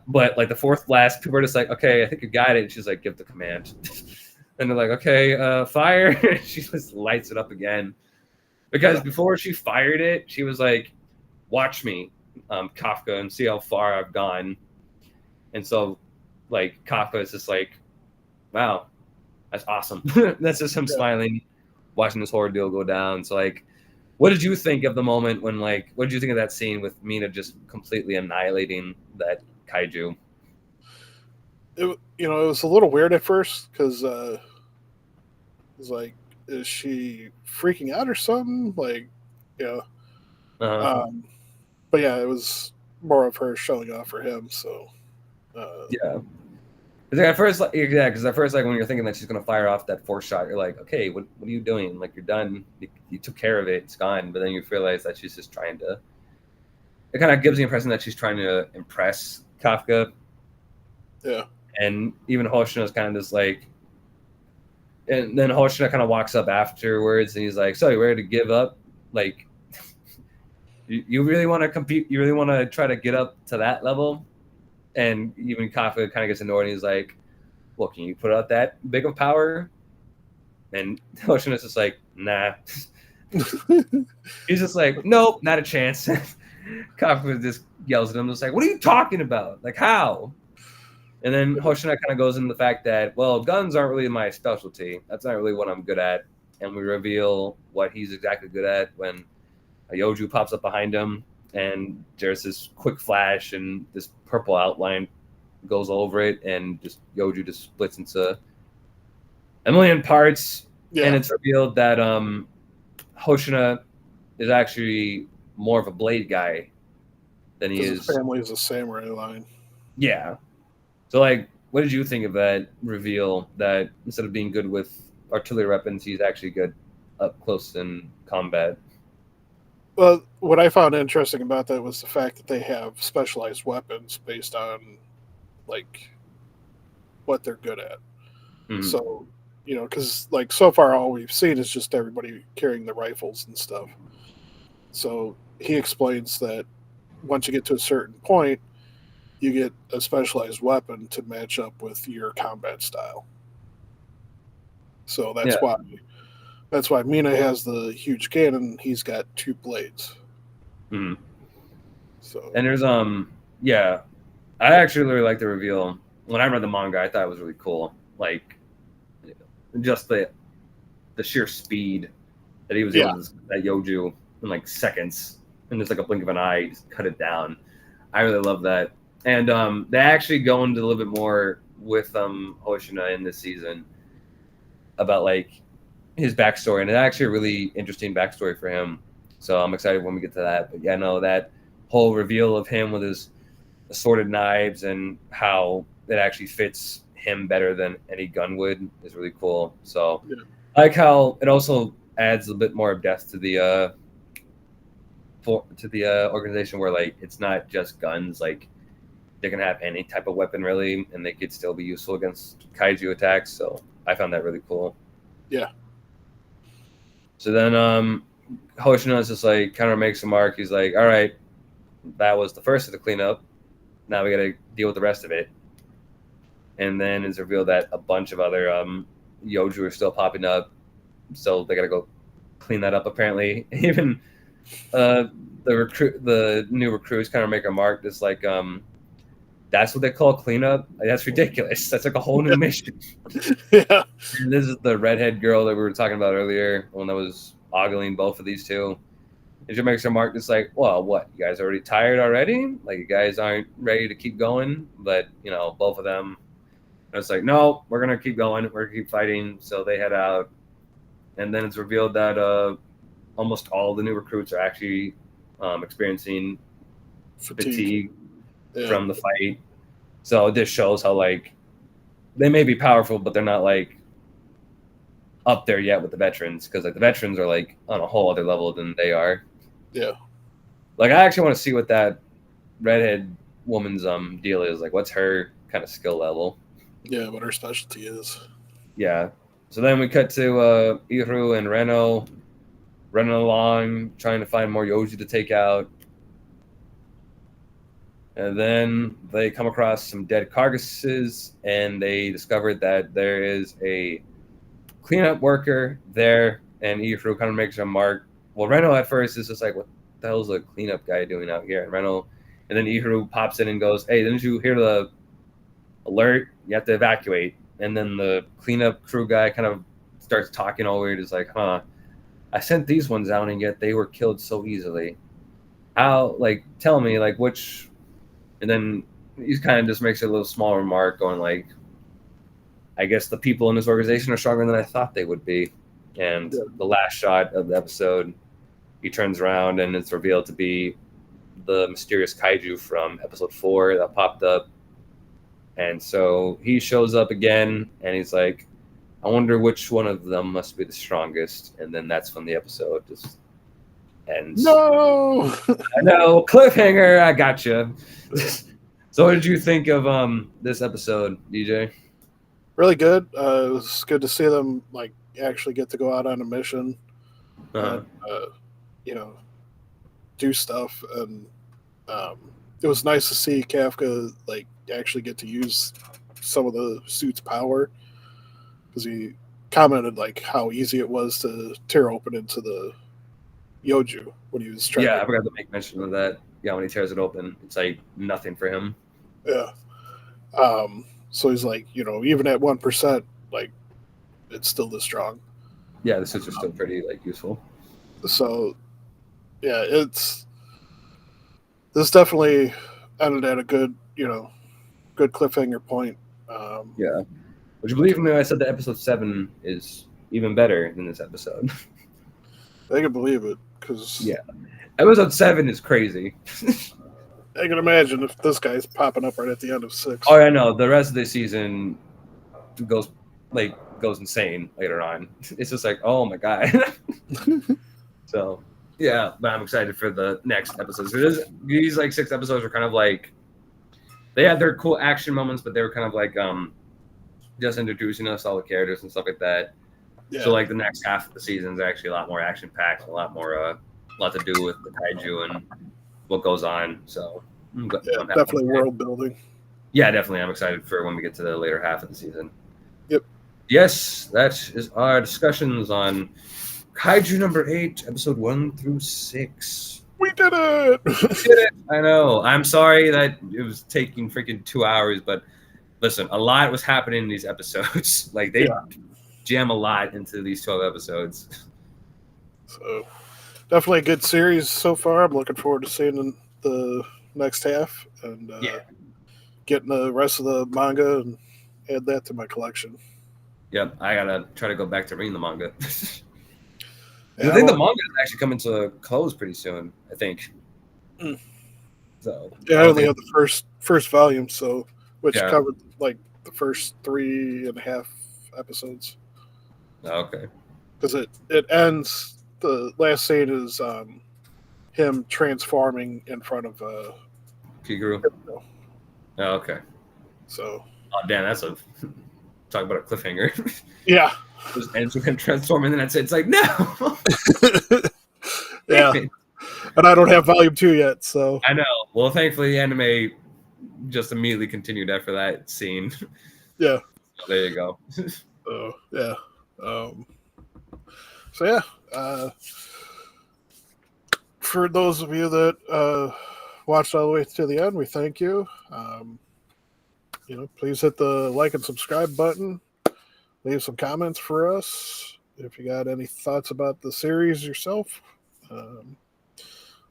But like the fourth blast, people are just like, okay, I think you got it. And she's like, give the command. And they're like, okay, fire. She just lights it up again. Because before she fired it, she was like, watch me, Kafka, and see how far I've gone. And so like Kafka is just like, wow, that's awesome. That's just him smiling, watching this horror deal go down. So like, what did you think of the moment when what did you think of that scene with Mina just completely annihilating that kaiju? It was a little weird at first, because it was like, is she freaking out or something? Like, but yeah, it was more of her showing off for him. So yeah. At first, because at first, like when you're thinking that she's gonna fire off that fourth shot, you're like, okay, what are you doing? Like you're done. You took care of it. It's gone. But then you realize that she's just trying to. It kind of gives the impression that she's trying to impress Kafka. Yeah. And even Hoshina is kind of just like, and then Hoshina kind of walks up afterwards, and he's like, "So you ready to give up? Like, you really want to compete? You really want to try to get up to that level?" And even Kafka kind of gets annoyed, and he's like, "Well, can you put out that big of power?" And Hoshina's just like, "Nah." He's just like, "Nope, not a chance." Kafka just yells at him, just like, "What are you talking about? Like, how?" And then Hoshina kind of goes into the fact that, well, guns aren't really my specialty. That's not really what I'm good at. And we reveal what he's exactly good at when a Yoju pops up behind him, and there's this quick flash, and this purple outline goes over it, and just Yoju just splits into a million parts. Yeah. And it's revealed that Hoshina is actually more of a blade guy than he is. His family is a samurai line. Yeah. So, like, what did you think of that reveal? That instead of being good with artillery weapons, he's actually good up close in combat. Well, what I found interesting about that was the fact that they have specialized weapons based on like what they're good at. Mhm. So, because like so far all we've seen is just everybody carrying the rifles and stuff. So he explains that once you get to a certain point, you get a specialized weapon to match up with your combat style. So Yeah. that's why Mina has the huge cannon. He's got two blades. Mhm. So And there's yeah, I actually really like the reveal. When I read the manga, I thought it was really cool. Like, just the sheer speed that he was able to that Yoju in like seconds, and just like a blink of an eye, just cut it down. I really love that. And they actually go into a little bit more with Hoshina in this season about like his backstory, and it's actually a really interesting backstory for him. So I'm excited when we get to that. But yeah, no, that whole reveal of him with his assorted knives and how it actually fits him better than any gun would is really cool. So I like how it also adds a bit more depth to the organization, where like it's not just guns. Like they can have any type of weapon really, and they could still be useful against kaiju attacks. So I found that really cool. Yeah. So then Hoshino is just like kind of makes a mark. He's like, all right, that was the first of the cleanup. Now we got to deal with the rest of it. And then it's revealed that a bunch of other Yoju are still popping up. So they got to go clean that up apparently. Even the new recruits kind of make a mark. It's like, that's what they call cleanup. Like, that's ridiculous. That's like a whole new mission. Yeah. And this is the redhead girl that we were talking about earlier, one that was ogling both of these two. And she makes a mark that's like, well, what? You guys already tired already? Like, you guys aren't ready to keep going? But, both of them. And it's like, no, we're going to keep going. We're going to keep fighting. So they head out. And then it's revealed that almost all the new recruits are actually experiencing fatigue from the fight. So this shows how, like, they may be powerful, but they're not, like, up there yet with the veterans. Because, like, the veterans are, like, on a whole other level than they are. Yeah. Like, I actually want to see what that redhead woman's deal is. Like, what's her kind of skill level? Yeah, what her specialty is. Yeah. So then we cut to Iru and Reno running along, trying to find more Yoji to take out. And then they come across some dead carcasses, and they discovered that there is a cleanup worker there, and Iru kind of makes a mark. Well, Reno at first is just like, what the hell is a cleanup guy doing out here? And then Iru pops in and goes, hey, didn't you hear the alert? You have to evacuate. And then the cleanup crew guy kind of starts talking all weird. He's like, I sent these ones out, and yet they were killed so easily. How, like, tell me, like, which... And then he kind of just makes a little small remark going like, I guess the people in this organization are stronger than I thought they would be. And the last shot of the episode, he turns around and it's revealed to be the mysterious kaiju from episode 4 that popped up. And so he shows up again and he's like, I wonder which one of them must be the strongest. And then that's when the episode just ends. No! No, cliffhanger, I gotcha. So what did you think of this episode, DJ? Really good. It was good to see them like actually get to go out on a mission and do stuff. And it was nice to see Kafka like actually get to use some of the suit's power, because he commented like how easy it was to tear open into the Yoju when he was trying. Yeah, I forgot to make mention of that. Yeah, when he tears it open, it's like nothing for him. Yeah. So he's like, even at 1%, like it's still this strong. Yeah, the suits are still pretty like useful. So yeah, this definitely ended at a good cliffhanger point. Yeah. Would you believe me when I said that episode 7 is even better than this episode? I can believe it, because episode 7 is crazy. I can imagine if this guy's popping up right at the end of 6. Oh, I know. The rest of the season goes insane later on. It's just like, oh my god. So yeah, but I'm excited for the next episodes. These like 6 episodes are kind of like they had their cool action moments, but they were kind of like just introducing us all the characters and stuff like that. Yeah. So like the next half of the season is actually a lot more action packed, a lot to do with the kaiju and what goes on. So I'm definitely world building. Yeah, definitely. I'm excited for when we get to the later half of the season. Yep. Yes, that is our discussions on Kaiju number 8, episode 1 through 6. We did it! We did it! I know. I'm sorry that it was taking freaking 2 hours, but listen, a lot was happening in these episodes. Like they jam a lot into these 12 episodes. So definitely a good series so far. I'm looking forward to seeing the next half and getting the rest of the manga and add that to my collection. Yep, I gotta try to go back to reading the manga. I think the manga is actually coming to a close pretty soon. I think. So I only have the first volume, so which covered like the first 3.5 episodes. Okay. Because it ends. The last scene is him transforming in front of Kiguru. Oh, okay. So. Oh damn! That's a talk about a cliffhanger. Yeah. Just ends with him transforming, and that's it. It's like no. Yeah. And I don't have volume 2 yet, so. I know. Well, thankfully, the anime just immediately continued after that scene. Yeah. So there you go. Oh yeah. So yeah. For those of you that watched all the way to the end, we thank you. Please hit the like and subscribe button. Leave some comments for us if you got any thoughts about the series yourself,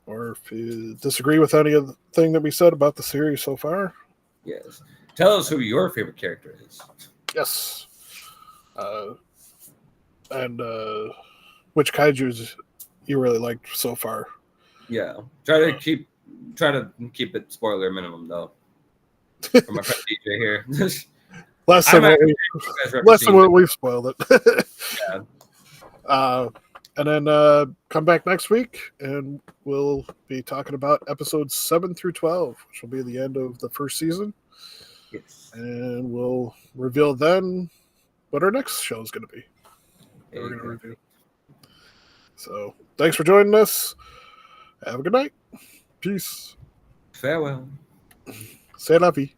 or if you disagree with any of the thing that we said about the series so far. Yes. Tell us who your favorite character is. Yes. And which kaijus you really liked so far. Yeah. Try to keep it spoiler minimum though. For my friend DJ here. Less than what we've spoiled it. Yeah. And then come back next week, and we'll be talking about episodes 7 through 12, which will be the end of the first season. Yes. And we'll reveal then what our next show is going to be. We're going to review. So, thanks for joining us. Have a good night. Peace. Farewell. C'est la vie.